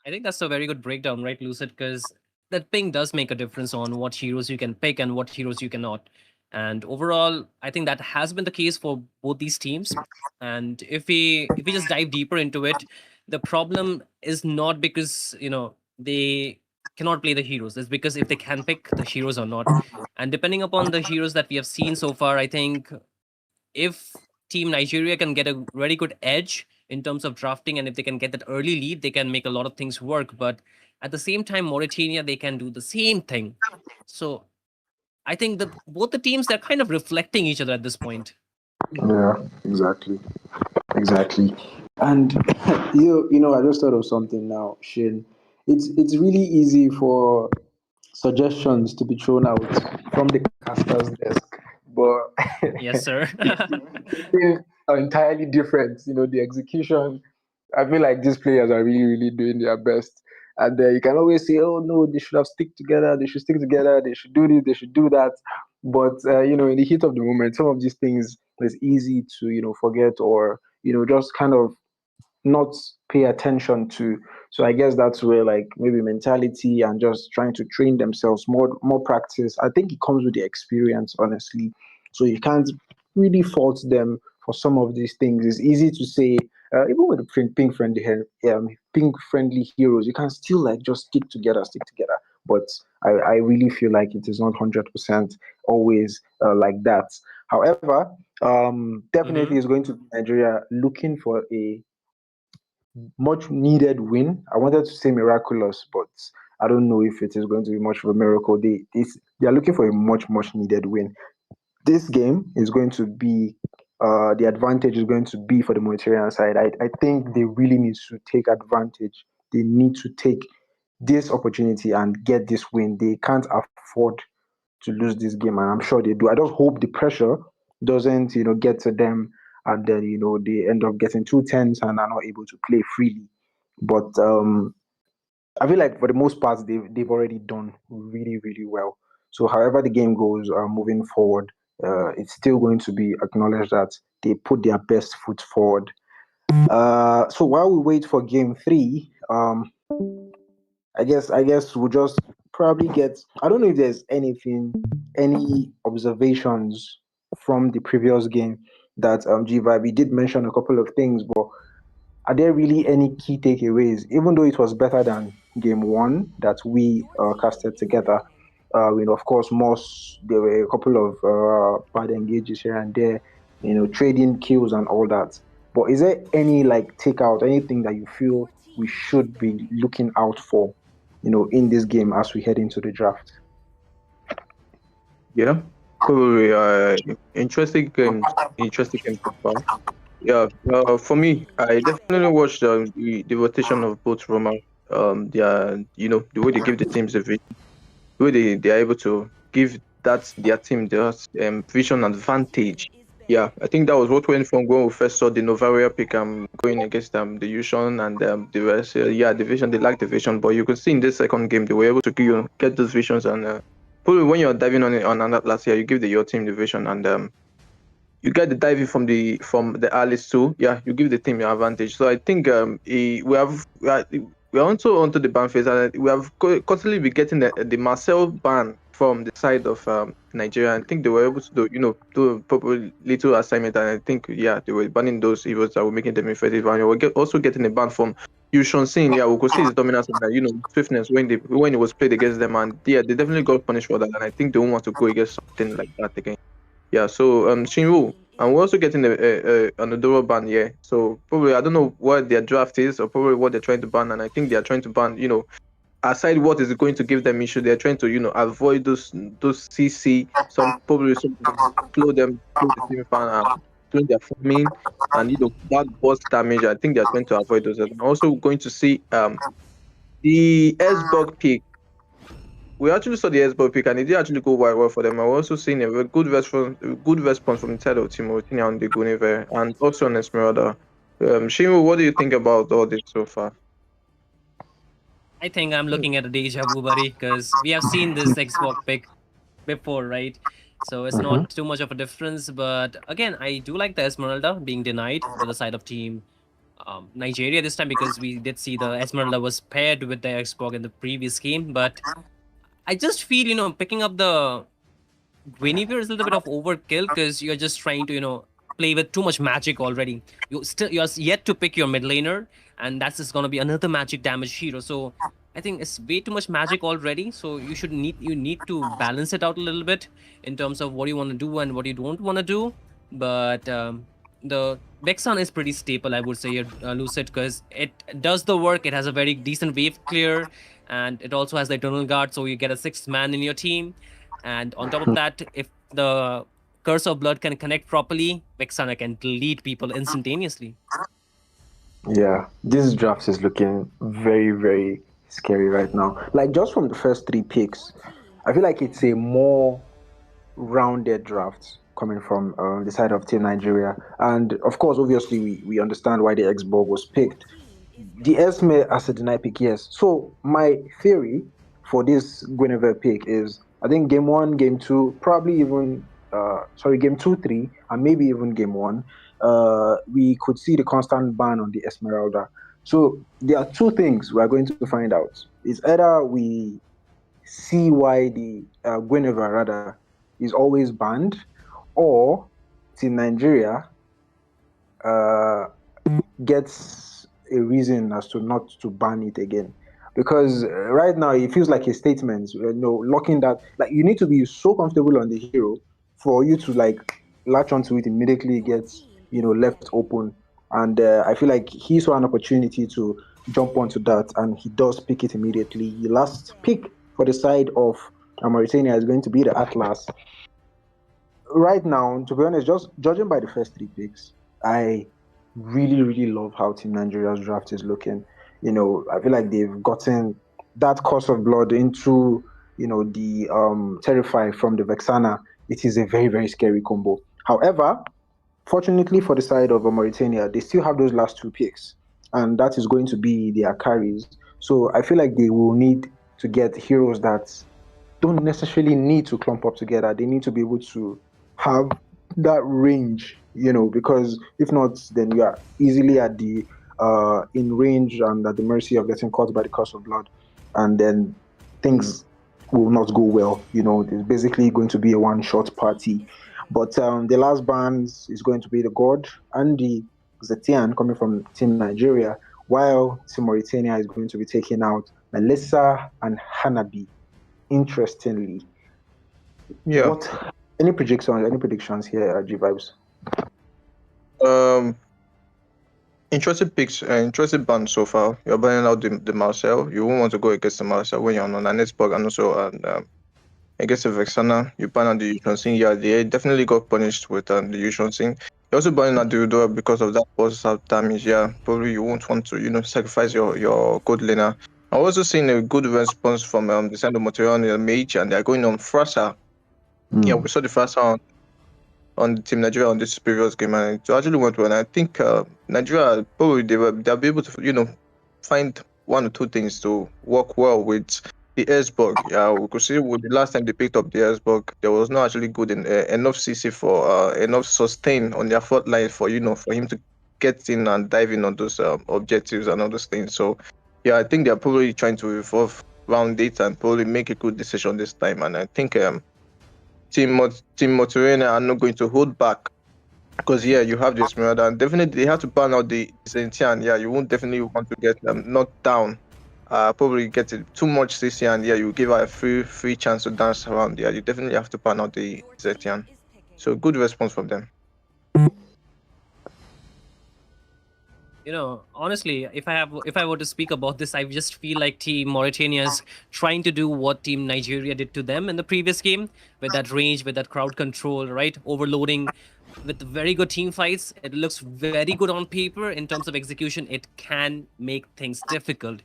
I think that's a very good breakdown, right, Lucid? Because that ping does make a difference on what heroes you can pick and what heroes you cannot. And overall, I think that has been the case for both these teams. And if we just dive deeper into it, the problem is not because they cannot play the heroes. It's because if they can pick the heroes or not. And depending upon the heroes that we have seen so far, I think if Team Nigeria can get a very good edge in terms of drafting, and if they can get that early lead, they can make a lot of things work. But at the same time, Mauritania, they can do the same thing. So I think that both the teams, they're kind of reflecting each other at this point. Yeah, exactly. And I just thought of something now, Shane. It's really easy for suggestions to be thrown out from the caster's desk, but Yes, sir. things are entirely different. The execution. I feel like these players are really, really doing their best. And you can always say, "Oh no, they should have stick together. They should stick together. They should do this. They should do that." But in the heat of the moment, some of these things is easy to forget, or just kind of not pay attention to. So I guess that's where, like, maybe mentality and just trying to train themselves, more practice. I think it comes with the experience, honestly. So you can't really fault them for some of these things. It's easy to say, even with the pink friendly heroes, you can still like just stick together. But I really feel like it is not 100% always like that. However, definitely is going to be Nigeria looking for a much needed win. I wanted to say miraculous, but I don't know if it is going to be much of a miracle. They are looking for a much needed win. This game is going to be the advantage is going to be for the Mauritanian side. I think they really need to take advantage. They need to take this opportunity and get this win. They can't afford to lose this game, and I'm sure they do. I just hope the pressure doesn't, get to them, and then they end up getting too tense and are not able to play freely. But I feel like for the most part they've already done really really well. So however the game goes moving forward, it's still going to be acknowledged that they put their best foot forward. So while we wait for game three, I guess we'll just probably get. I don't know if there's any observations from the previous game that G-Vibe did mention a couple of things, but are there really any key takeaways? Even though it was better than game one that we casted together, of course, there were a couple of bad engages here and there, trading kills and all that. But is there any takeout, anything that you feel we should be looking out for, in this game as we head into the draft? Yeah, probably interesting game so far. Yeah, for me, I definitely watched the rotation of both Roma. Their the way they give the teams a vision, the way they are able to give their team the vision advantage. Yeah, I think that was what went from when we first saw the Novaria pick going against the Yushon and the rest. The vision, they lacked the vision, but you could see in this second game they were able to get those visions, and probably when you're diving on that last year, you give your team the vision, and you get the diving from the Alice too. Yeah, you give the team your advantage. So I think we are also onto the ban phase, and we have constantly be getting the Marcel ban from the side of Nigeria. I think they were able to do a proper little assignment, and I think they were banning those heroes that were making them effective, and we were also getting a ban from you should see, yeah, we could see his dominance and swiftness when it was played against them, and yeah, they definitely got punished for that, and I think they won't want to go against something like that again. Yeah, so Shinwu, and we're also getting an Odoro ban, yeah. So probably I don't know what their draft is, or probably what they're trying to ban, and I think they are trying to ban, aside what is going to give them issue, they're trying to avoid those CC, some slow the team fan, slow their farming, and that boss damage. I think they're trying to avoid those. I'm also going to see the S-Bug pick. We actually saw the S-Bug pick, and it did actually go well for them. I've also seen a very good response from the side of Team Mauritania on the Gunive and also on Esmeralda. Shimu, what do you think about all this so far? I think I'm looking at a deja vu, buddy, because we have seen this Xbox pick before, right? So it's not too much of a difference. But again, I do like the Esmeralda being denied by the side of team Nigeria this time, because we did see the Esmeralda was paired with the Xbox in the previous game. But I just feel, picking up the Guinevere is a little bit of overkill, because you're just trying to, play with too much magic already. You're yet to pick your mid laner, and that's just gonna be another magic damage hero. So I think it's way too much magic already. So you need to balance it out a little bit in terms of what you want to do and what you don't want to do. But the Vexan is pretty stable, I would say, Lucid, because it does the work. It has a very decent wave clear, and it also has the Eternal Guard, so you get a sixth man in your team. And on top of that, if the Curse of Blood can connect properly, Vexana can delete people instantaneously. Yeah, this draft is looking very, very scary right now. Like, just from the first 3 picks, I feel like it's a more rounded draft coming from the side of Team Nigeria. And of course, obviously, we understand why the Xborg was picked. The Esme as a deny pick, yes. So my theory for this Guinevere pick is, I think game 1, game 2, probably even game 2, 3, and maybe even game 1, we could see the constant ban on the Esmeralda. So there are 2 things we are going to find out. It's either we see why the Guinevere rather is always banned, or Team Nigeria gets a reason as to not to ban it again. Because right now it feels like a statement, locking that, like, you need to be so comfortable on the hero for you to like latch onto it immediately, gets left open. And I feel like he saw an opportunity to jump onto that, and he does pick it immediately. The last pick for the side of Mauritania is going to be the Atlas. Right now, to be honest, just judging by the first 3 picks, I really, really love how Team Nigeria's draft is looking. I feel like they've gotten that Curse of Blood into, the Terrify from the Vexana. It is a very, very scary combo. However, fortunately for the side of Mauritania, they still have those last 2 picks, and that is going to be their carries. So I feel like they will need to get heroes that don't necessarily need to clump up together. They need to be able to have that range, because if not, then you are easily at the in range and at the mercy of getting caught by the Curse of Blood, and then things will not go well. It's basically going to be a one-shot party. But the last bands is going to be the God and the Zetian coming from Team Nigeria, while Team Mauritania is going to be taking out Melissa and Hanabi. Interestingly, Yeah. Any predictions here, G Vibes? Interesting picks, interesting band so far. You're banning out the Marcel. You won't want to go against the Marcel when you're on an Xbox, and also against the Vexana. You ban out the Yushon Singh. Yeah, they definitely got punished with the Yushon Singh. You're also banning out the Udora because of that boss damage. Yeah, probably you won't want to sacrifice your good laner. I'm also seeing a good response from the side of Motorion and Mage, and they're going on Frasa. Yeah, we saw the Frasa on the Team Nigeria on this previous game, and it actually went well. And I think Nigeria probably they'll be able to find 1 or 2 things to work well with the Esports. Yeah, we could see with the last time they picked up the Esports, there was not actually good enough CC for enough sustain on their front line for for him to get in and dive in on those objectives and all those things. So yeah, I think they're probably trying to revolve around it and probably make a good decision this time. And I think Team Motorena are not going to hold back Because you have the Esmeralda, and definitely they have to ban out the Zentian. Yeah, you won't definitely want to get them knocked down. Probably get it too much CC, and you give her a free chance to dance around. Yeah, you definitely have to ban out the Your team Zentian. is picking. So good response from them. Honestly, if I were to speak about this, I just feel like Team Mauritania is trying to do what Team Nigeria did to them in the previous game, with that range, with that crowd control, right? Overloading, with very good team fights. It looks very good on paper. In terms of execution, it can make things difficult.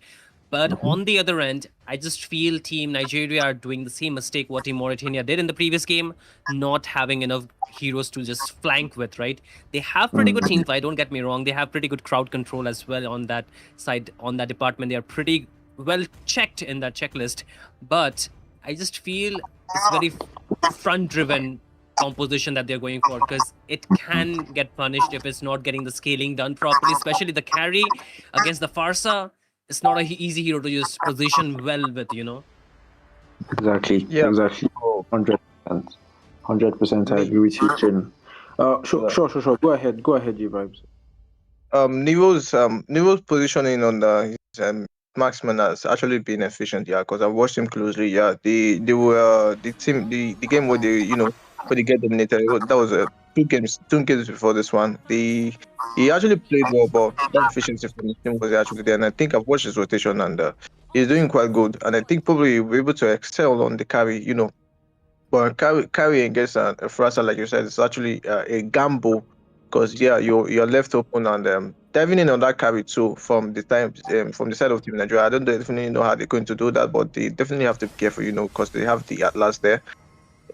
But on the other end, I just feel Team Nigeria are doing the same mistake what Team Mauritania did in the previous game, not having enough heroes to just flank with, right? They have pretty good team fight, don't get me wrong. They have pretty good crowd control as well on that side, on that department. They are pretty well checked in that checklist. But I just feel it's very front driven composition that they're going for, because it can get punished if it's not getting the scaling done properly, especially the carry against the Farsa. It's not a easy hero to just position well with. Exactly. Yeah, 100%. 100%. I agree with you, Chin. Sure. Go ahead, G vibes. Nero's positioning on his marksman has actually been efficient. Yeah, because I watched him closely. Yeah, they were the team the game where they get dominated. That was two games before this one. He actually played well, but that efficiency from the team was actually there. And I think I've watched his rotation, and he's doing quite good. And I think probably we're able to excel on the carry. But carrying against a Frasa, like you said, it's actually a gamble because you're left open, and diving in on that carry too from the side of Team Nigeria. I don't definitely know how they're going to do that, but they definitely have to be careful, because they have the Atlas there.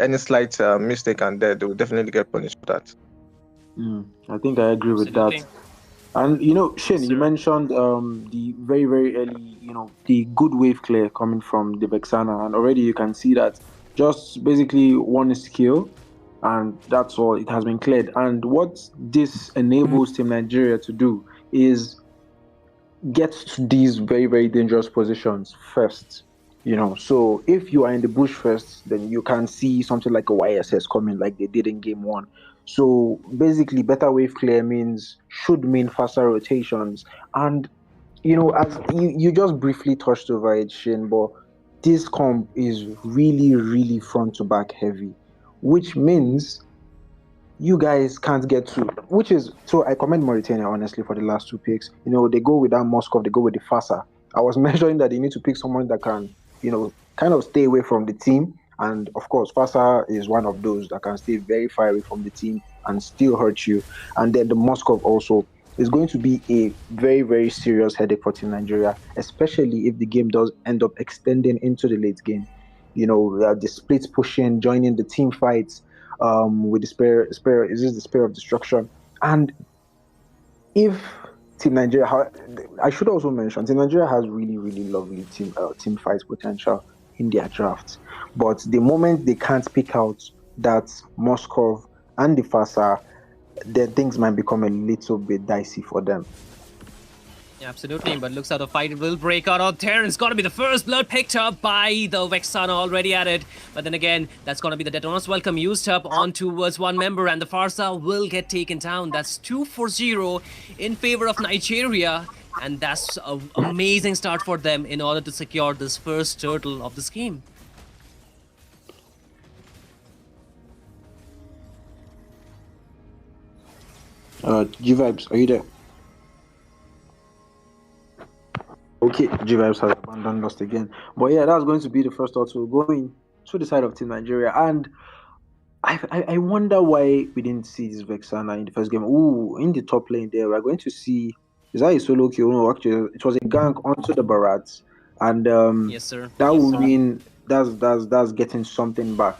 Any slight mistake and they will definitely get punished for that. I think I agree with Absolutely. that. And Shin, you Sir. mentioned the very, very early, the good wave clear coming from the Vexana, and already you can see that just basically one skill, and that's all. It has been cleared. And what this enables Team Nigeria to do is get to these very, very dangerous positions first. So if you are in the bush first, then you can see something like a YSS coming like they did in game one. So basically, better wave clear should mean faster rotations. And as you just briefly touched over it, Shane, but this comp is really, really front to back heavy, which means you guys can't get to, which is so I commend Mauritania honestly for the last two picks. They go with that Moscow, they go with the Fasa. I was measuring that they need to pick someone that can, kind of stay away from the team. And of course, Fasa is one of those that can stay very far away from the team and still hurt you. And then the Moscow also is going to be a very, very serious headache for Team Nigeria, especially if the game does end up extending into the late game. The splits pushing, joining the team fights, with the spare is this the spare of destruction? And if Team Nigeria, I should also mention, Team Nigeria has really, really lovely team fight potential in their drafts. But the moment they can't pick out that Moscow and the Fasa, then things might become a little bit dicey for them. Absolutely, but looks like the fight will break out out there. It's got to be the first blood picked up by the Vexana already at it. But then again, that's going to be the Detona's welcome used up on towards one member, and the Farsa will get taken down. That's 2-0 in favor of Nigeria. And that's an amazing start for them in order to secure this first turtle of this game. G-Vibes, are you there? Okay, G-Vibes has abandoned us again. But yeah, that's going to be the first turtle going to the side of Team Nigeria. And I wonder why we didn't see this Vexana in the first game. Ooh, in the top lane there, we're going to see, is that a solo kill? No, actually, it was a gank onto the Barats. And Yes, sir. that would mean that's getting something back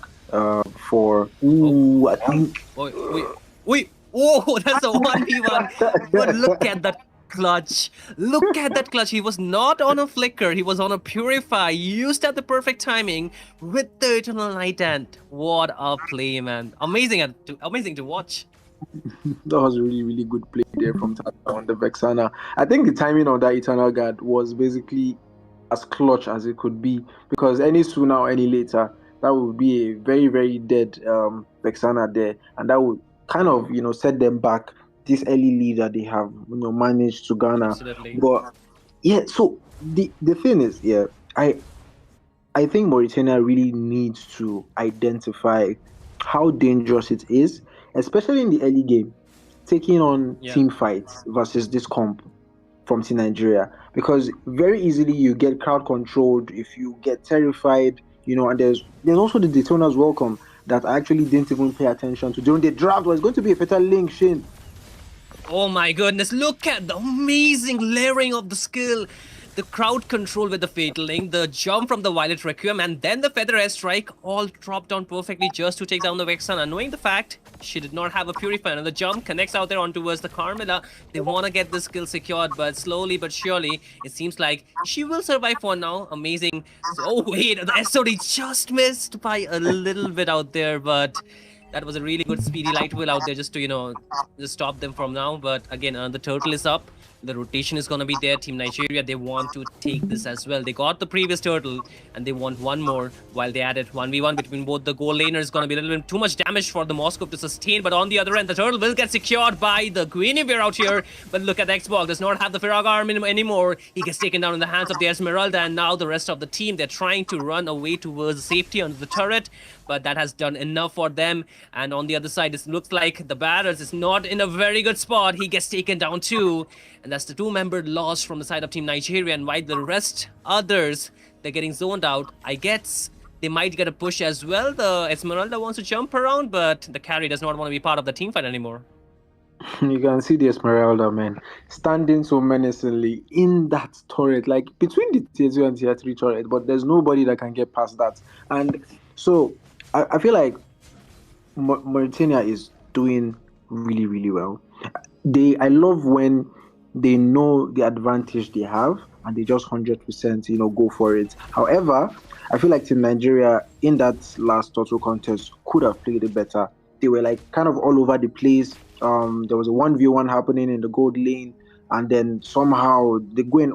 for, ooh, I think. Wait. Oh, that's a 1v1. But look at that clutch. Look at that clutch. He was not on a flicker. He was on a purify. Used at the perfect timing with the Eternal Night Ant. What a play, man. Amazing to watch. That was a really, really good play there from Tata on the Vexana. I think the timing on that Eternal Guard was basically as clutch as it could be, because any sooner or any later, that would be a very, very dead Vexana there, and that would kind of set them back. This early lead that they have managed to garner. Absolutely. But yeah, so the thing is, yeah, I think Mauritania really needs to identify how dangerous it is, especially in the early game, taking on Yeah. team fights versus this comp from Team Nigeria. Because very easily you get crowd controlled if you get terrified, and there's also the Daytona's welcome that I actually didn't even pay attention to during the draft. Was going to be a fatal link, Shin. Oh my goodness, look at the amazing layering of the skill. The crowd control with the Fatal Link, the jump from the Violet Requiem, and then the Feather Airstrike all dropped down perfectly just to take down the Vexana. Knowing the fact she did not have a Purifier, and the jump connects out there on towards the Carmilla. They want to get the skill secured, but slowly but surely, it seems like she will survive for now. Amazing. So, oh wait, the SOD just missed by a little bit out there, but that was a really good speedy light wheel out there just to just stop them from now. But again, the turtle is up, the rotation is going to be there. Team Nigeria, they want to take this as well. They got the previous turtle and they want one more, while they added 1v1 between both the goal laners. Is going to be a little bit too much damage for the Moscow to sustain, but on the other end, the turtle will get secured by the Guinevere out here. But look at the Xbox, does not have the Firag arm anymore. He gets taken down in the hands of the Esmeralda, and now the rest of the team, they're trying to run away towards safety under the turret, but that has done enough for them. And on the other side, it looks like the Barrels is not in a very good spot. He gets taken down too, and that's the two-membered loss from the side of Team Nigeria. And while the rest others, they're getting zoned out, I guess they might get a push as well. The Esmeralda wants to jump around, but the carry does not want to be part of the team fight anymore. You can see the Esmeralda, man, standing so menacingly in that turret, like between the tier 2 and tier 3 turret, but there's nobody that can get past that. And so I feel like Mauritania is doing really, really well. I love when they know the advantage they have and they just 100%, go for it. However, I feel like Team Nigeria in that last total contest could have played it better. They were like kind of all over the place. There was a 1v1 happening in the gold lane, and then somehow they go in.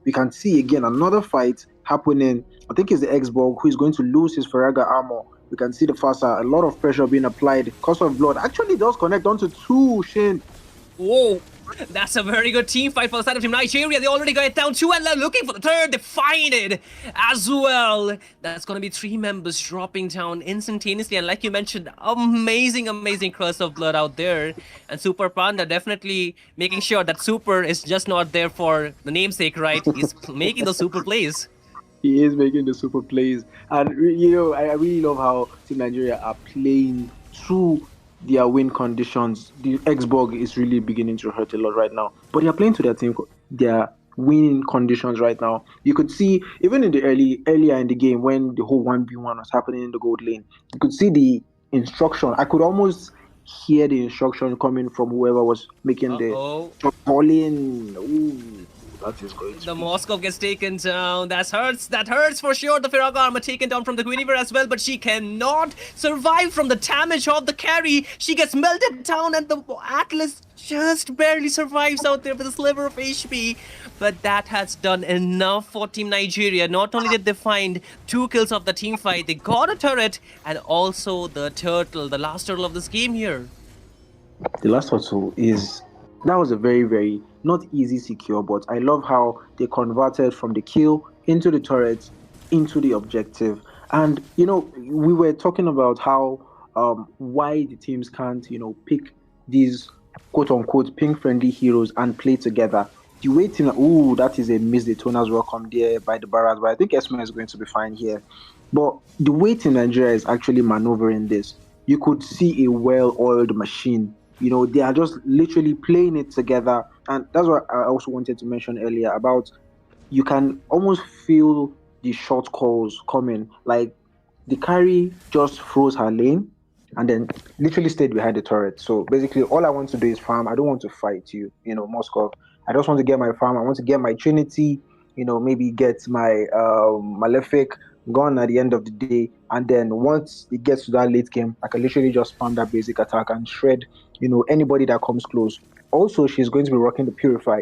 We can see again another fight happening. I think it's the Xborg who is going to lose his Ferraga armor. We can see the Fasa, a lot of pressure being applied. Cost of blood actually does connect onto two, Shane. Whoa, that's a very good team fight for the side of Team Nigeria. They already got it down 2 and they're looking for the third. They find it as well. That's going to be 3 members dropping down instantaneously. And like you mentioned, amazing Curse of Blood out there. And Super Panda definitely making sure that Super is just not there for the namesake, right? He's making the super plays. He is making the super plays. And, I really love how Team Nigeria are playing through their win conditions. The Xborg is really beginning to hurt a lot right now. But they are playing to their winning conditions right now. You could see, even in the earlier in the game, when the whole 1v1 was happening in the gold lane, you could see the instruction. I could almost hear the instruction coming from whoever was making the calling. Ooh. That is going to the Moskov gets taken down. That hurts for sure. The Firag armor taken down from the Guinevere as well, but she cannot survive from the damage of the carry. She gets melted down, and the Atlas just barely survives out there with a sliver of HP. But that has done enough for Team Nigeria. Not only did they find 2 kills of the team fight, they got a turret and also the turtle, the last turtle of this game here. The last turtle that was a very, very not easy secure, but I love how they converted from the kill into the turret, into the objective. And, we were talking about how why the teams can't, pick these quote-unquote ping-friendly heroes and play together. The way team, that is a miss Daytona's welcome there by the Barras, but I think Esma is going to be fine here. But the way Team Nigeria is actually maneuvering this, you could see a well-oiled machine. They are just literally playing it together. And that's what I also wanted to mention earlier about you can almost feel the short calls coming. Like the carry just froze her lane and then literally stayed behind the turret. So basically all I want to do is farm. I don't want to fight you, Moskov. I just want to get my farm. I want to get my Trinity, maybe get my Malefic gone at the end of the day. And then once it gets to that late game, I can literally just farm that basic attack and shred, anybody that comes close. Also, she's going to be rocking the Purify,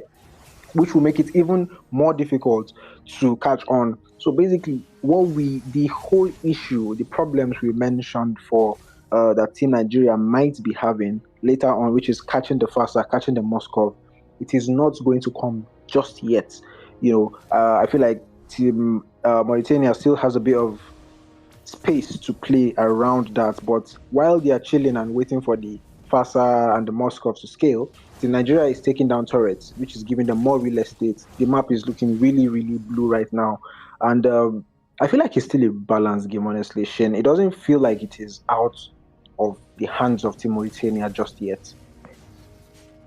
which will make it even more difficult to catch on. So basically, the whole issue, the problems we mentioned for that Team Nigeria might be having later on, which is catching the Fasa, catching the Moscow, it is not going to come just yet. I feel like Team Mauritania still has a bit of space to play around that. But while they are chilling and waiting for the Fasa and the Moscow to scale, the Nigeria is taking down turrets, which is giving them more real estate. The map is looking really, really blue right now. And I feel like it's still a balanced game, honestly, Shane. It doesn't feel like it is out of the hands of Team Mauritania just yet.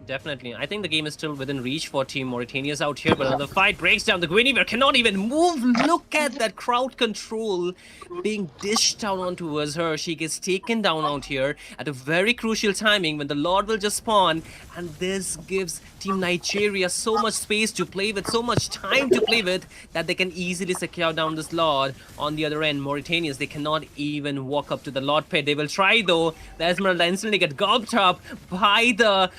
Definitely. I think the game is still within reach for Team Mauritania's out here, but another fight breaks down. The Guinevere cannot even move. Look at that crowd control being dished down onto her. She gets taken down out here at a very crucial timing when the Lord will just spawn, and this gives Team Nigeria so much space to play with, so much time to play with, that they can easily secure down this Lord. On the other end, Mauritanians, they cannot even walk up to the Lord pit. They will try though. The Esmeralda instantly get gobbled up by the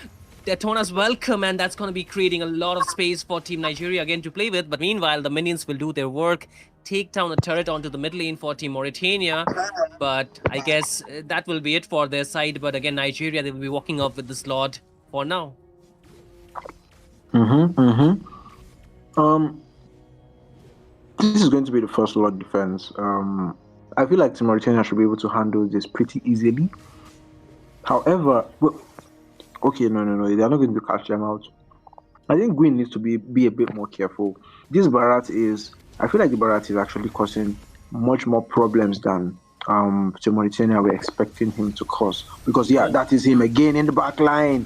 Daytona's welcome, and that's going to be creating a lot of space for Team Nigeria again to play with. But meanwhile, the minions will do their work, take down a turret onto the mid lane for Team Mauritania. But I guess that will be it for their side. But again, Nigeria, they will be walking off with this Lord for now. This is going to be the first Lord defense. I feel like Team Mauritania should be able to handle this pretty easily. However, okay, no, they're not going to catch them out. I think Gwyn needs to be a bit more careful. This Barat I feel like the Barat is actually causing much more problems than to Mauritania we're expecting him to cause. Because that is him again in the back line.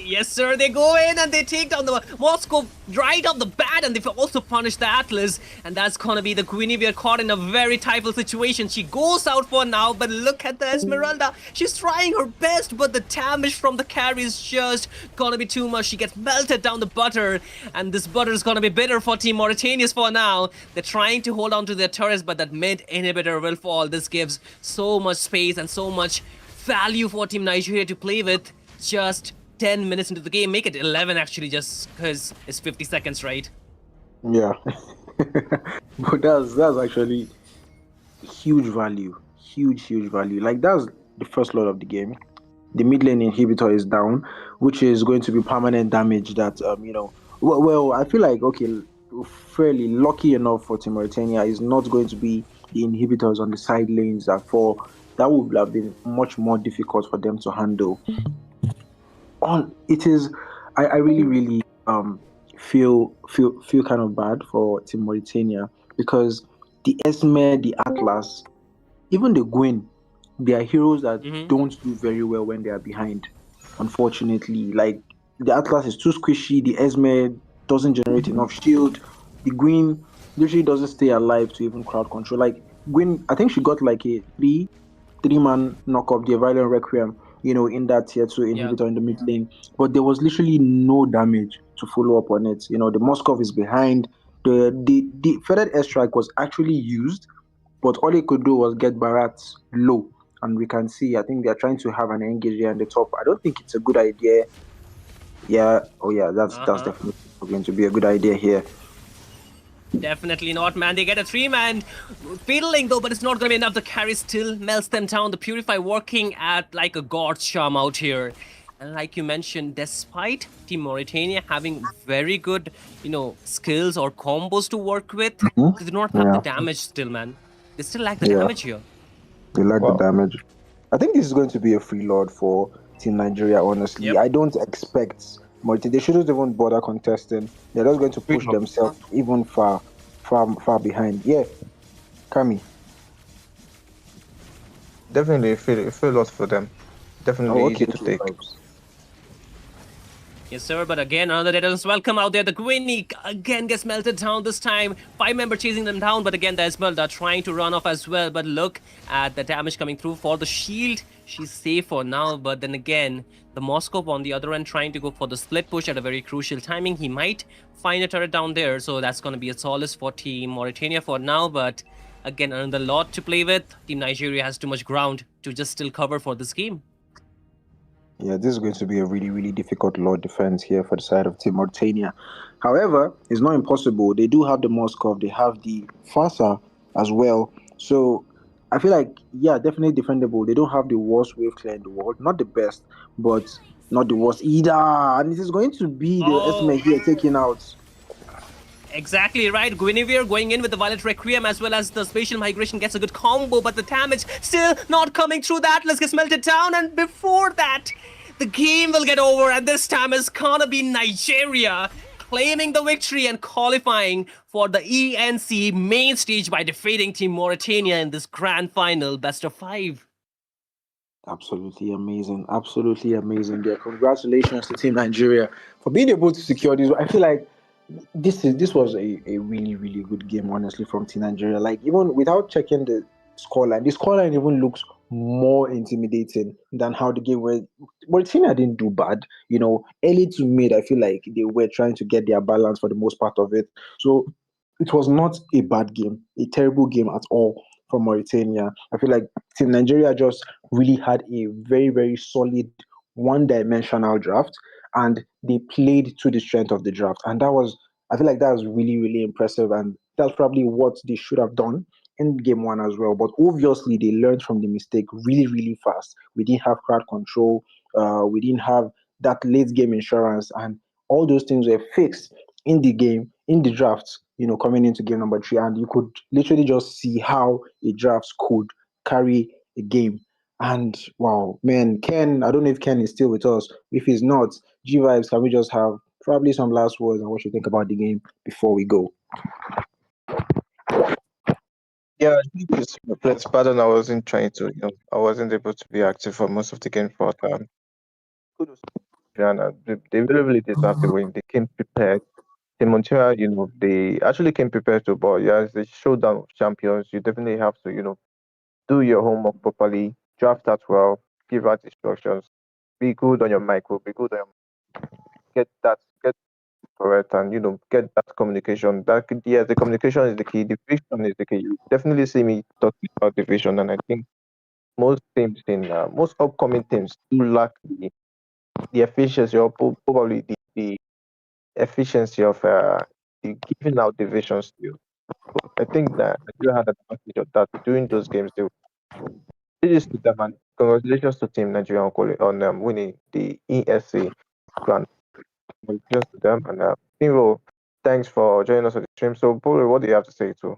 Yes, sir. They go in and they take down the Moscow right off the bat, and they also punish the Atlas. And that's gonna be the Guinevere caught in a very tight situation. She goes out for now, but look at the Esmeralda. She's trying her best, but the damage from the carry is just gonna be too much. She gets melted down the butter, and this butter is gonna be bitter for Team Mauritanians for now. They're trying to hold on to their turrets, but that mid inhibitor will fall. This gives so much space and so much value for Team Nigeria to play with. Just 10 minutes into the game, make it 11 actually, just because it's 50 seconds, right? Yeah. But that's actually huge value. Huge value. Like, that's the first lot of the game. The mid lane inhibitor is down, which is going to be permanent damage that, well, I feel like, okay, fairly lucky enough for Team Mauritania is not going to be the inhibitors on the side lanes that fall. That would have been much more difficult for them to handle. It is. I really feel kind of bad for Team Mauritania because the Esme, the Atlas, even the Gwyn, they are heroes that don't do very well when they are behind. Unfortunately, like the Atlas is too squishy. The Esme doesn't generate enough shield. The Gwyn literally doesn't stay alive to even crowd control. Like Gwyn, I think she got like a three-man knock up the Violent Requiem, in that tier 2 inhibitor in the mid lane. But there was literally no damage to follow up on it. The Moskov is behind. The feathered airstrike was actually used, but all it could do was get Barat low. And we can see, I think they're trying to have an engage here on the top. I don't think it's a good idea. Yeah, that's definitely going to be a good idea here. Definitely not, man. They get a 3-man fiddling though, but it's not gonna be enough. The carry still melts them down. The Purify working at like a god's charm out here. And like you mentioned, despite Team Mauritania having very good, skills or combos to work with, they do not have the damage still, man. They still lack the damage here. They lack the damage. I think this is going to be a free Lord for Team Nigeria, honestly. I don't expect Mauritania. They shouldn't even bother contesting. They're just going to push themselves even far behind. Yeah, Kami. Definitely feel lost for them. Definitely easy to take. Yes, sir, but again, another Daytona's welcome out there. The Gwynny again gets melted down this time. 5-member chasing them down, but again, the Esmeralda trying to run off as well. But look at the damage coming through for the shield. She's safe for now, but then again, the Moskov on the other end trying to go for the split push at a very crucial timing. He might find a turret down there, so that's going to be a solace for Team Mauritania for now. But again, another lot to play with. Team Nigeria has too much ground to just still cover for this game. Yeah, this is going to be a really, really difficult Lord defense here for the side of Team Mauritania. However, it's not impossible. They do have the Moskov, they have the Fasa as well. So I feel like, yeah, definitely defendable. They don't have the worst wave clear in the world. Not the best, but not the worst either. And it is going to be the Oh, estimate here taking out. exactly right. Guinevere going in with the Violet Requiem as well as the Spatial Migration gets a good combo, but the damage still not coming through. That Atlas gets melted down, and before that, the game will get over, and this time it's gonna be Nigeria claiming the victory and qualifying for the ENC main stage by defeating Team Mauritania in this grand final best of 5. Absolutely amazing. Absolutely amazing. Yeah, congratulations to Team Nigeria for being able to secure this. I feel like this was a really, really good game, honestly, from Team Nigeria. Like, even without checking the scoreline even looks more intimidating than how the game went. Mauritania didn't do bad. Early to mid, I feel like they were trying to get their balance for the most part of it. So it was not a bad game, a terrible game at all from Mauritania. I feel like Team Nigeria just really had a very, very solid one-dimensional draft, and they played to the strength of the draft. And I feel like that was really, really impressive. And that's probably what they should have done in game one as well. But obviously, they learned from the mistake really, really fast. We didn't have crowd control. We didn't have that late game insurance, and all those things were fixed in the game, in the draft, coming into game number 3. And you could literally just see how a draft could carry a game. And wow, man, Ken, I don't know if Ken is still with us. If he's not, G Vibes, can we just have probably some last words on what you think about the game before we go? Yeah, I think it's pardon. I wasn't trying to, I wasn't able to be active for most of the game, but kudos to Ghana. They really, really deserve the win. They came prepared. The Montreal, they actually came prepared to, but yeah, as the showdown of champions, you definitely have to, do your homework properly, draft that well, give out instructions, be good on your micro, be good on get correct, and get that communication. Yeah, the communication is the key. The vision is the key. You definitely see me talking about the vision, and I think most teams in most upcoming teams do lack the efficiency, or probably the efficiency of the giving out the vision still. I think that you had an advantage of that during those games. This is to them, and congratulations to Team Nigeria on winning the ESC Grand. Congratulations to them, and Pinvo, thanks for joining us on the stream. So, Polo, what do you have to say too?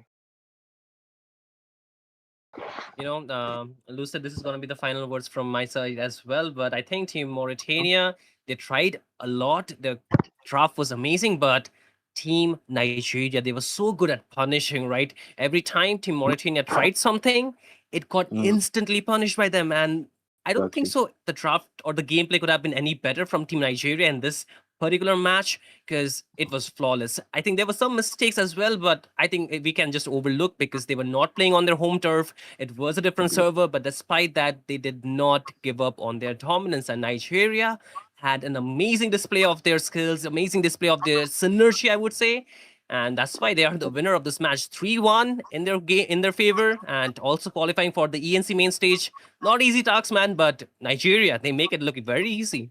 Lucid, this is going to be the final words from my side as well. But I think Team Mauritania, they tried a lot. The draft was amazing, but Team Nigeria, they were so good at punishing, right? Every time Team Mauritania tried something, it got instantly punished by them. And I don't think Exactly. so. The draft or the gameplay could have been any better from Team Nigeria in this particular match because it was flawless. I think there were some mistakes as well, but I think we can just overlook because they were not playing on their home turf. It was a different server, but despite that, they did not give up on their dominance. And Nigeria had an amazing display of their skills, amazing display of their synergy, I would say. And that's why they are the winner of this match 3-1 in their game in their favor, and also qualifying for the ENC main stage. Not easy tasks, man, but Nigeria, they make it look very easy.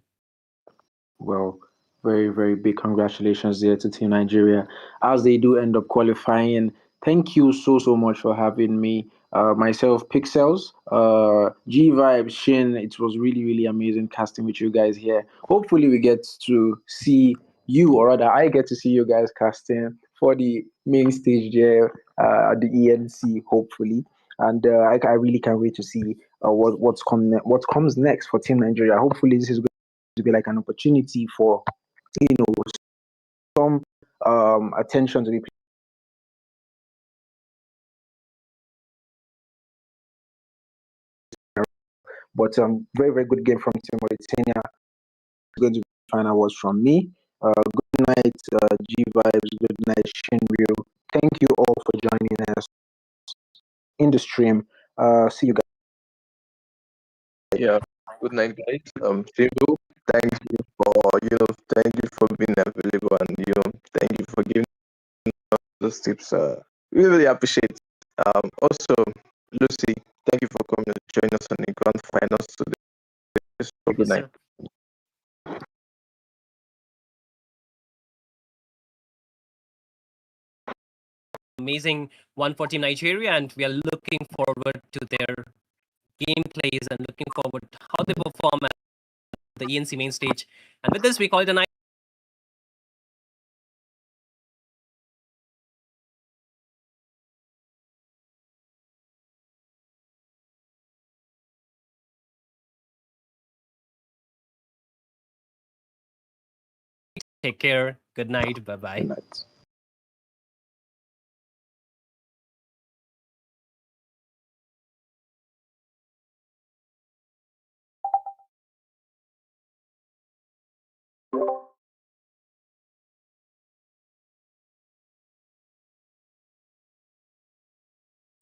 Well, very, very big congratulations there to Team Nigeria as they do end up qualifying. Thank you so, so much for having me. Myself, Pixels, G Vibes, Shin. It was really, really amazing casting with you guys here. Hopefully, we get to see you, or rather, I get to see you guys casting for the main stage there at the ENC, hopefully. And I really can't wait to see what comes next for Team Nigeria. Hopefully, this is going to be like an opportunity for some attention to be paid. But very, very good game from Team Mauritania. Going to be final words from me. Good night, G Vibes. Good night, Shinryu. Thank you all for joining us in the stream. See you guys. Yeah. Good night, guys. Pinvo, thank you thank you for being available, and thank you for giving us those tips. We really appreciate. Also, Lucy, thank you for coming to join us on the grand finals today. So good Yes, night. sir. amazing one for Team Nigeria, and we are looking forward to their gameplays and looking forward to how they perform at the ENC main stage. And with this, we call it a night. Take care. Good night. Bye bye. Good night.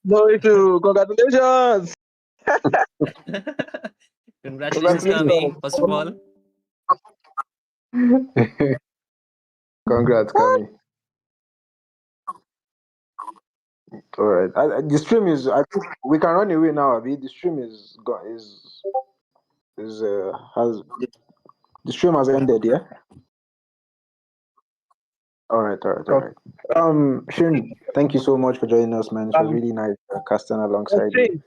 No issue. Congratulations. Congratulations, Kami, first of all. Congrats, Kami. All right. The stream is. I think we can run away now. Abi. The stream is has the stream has ended. Yeah. All right. Shin, thank you so much for joining us, man. It was really nice casting alongside you.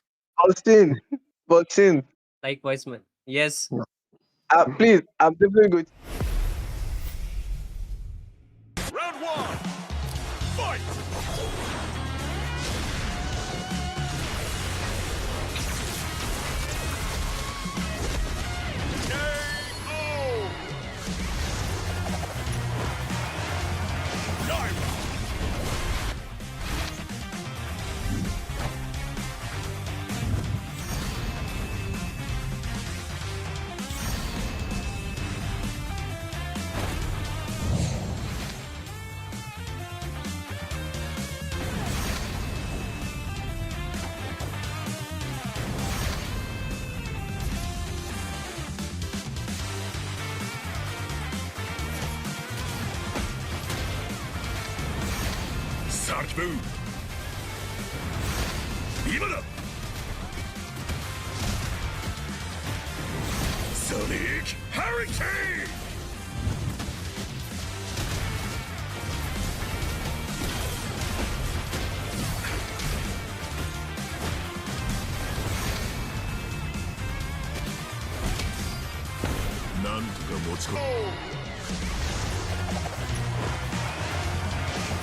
Boxing. Likewise, man. Yes. Please, I'm definitely going. Round one. Fight. KO. Naira. Sarge move. 今だ。Sonic Hurricane.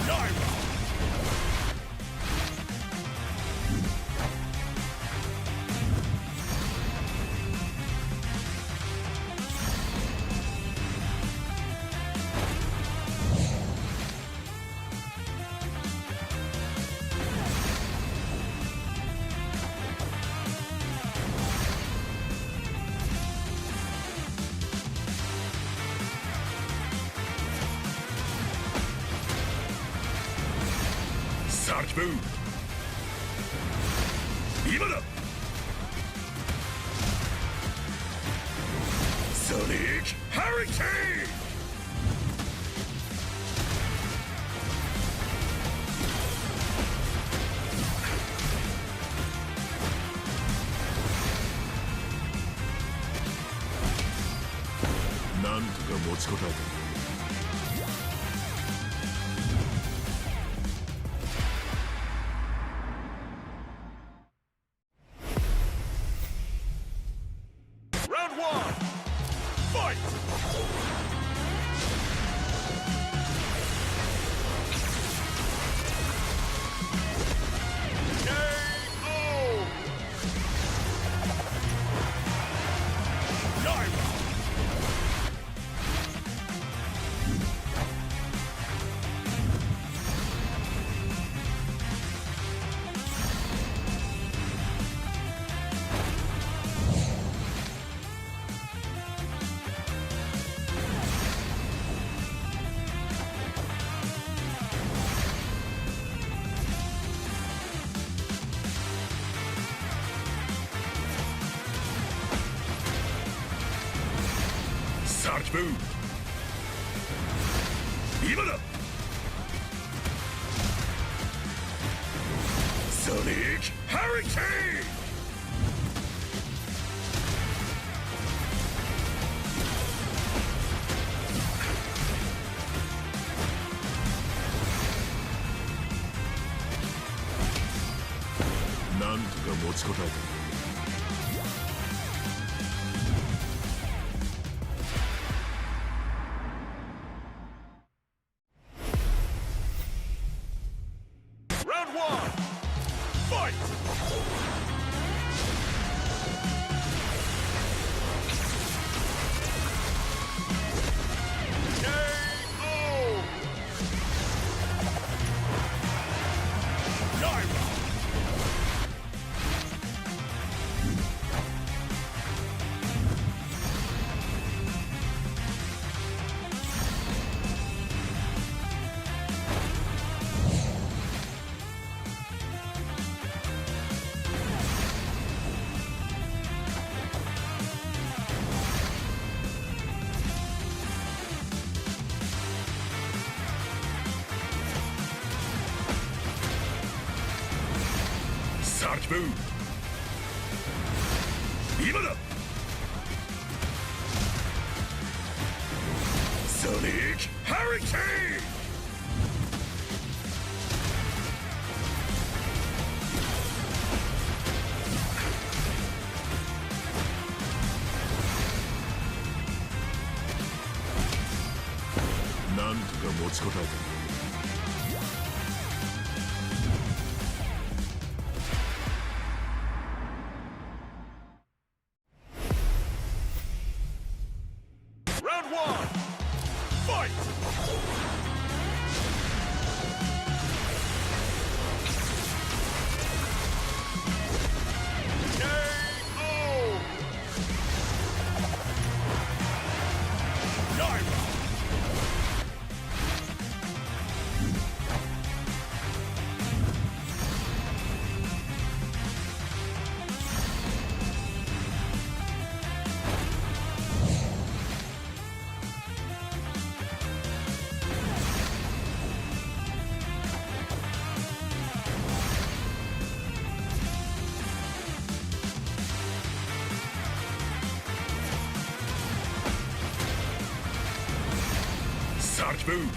Naira. Sarge move. 今だ。Sonic Hurricane. Round one. Fight. KO. Naira. Sarge move. 今だ。Sonic Hurricane. ちこたえた。Round 1 Fight! Sarge move! 今だ！ソニックハリケーン！なんとか持ちこたえた。Round 1 Fight! Sarge move!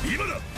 今だ！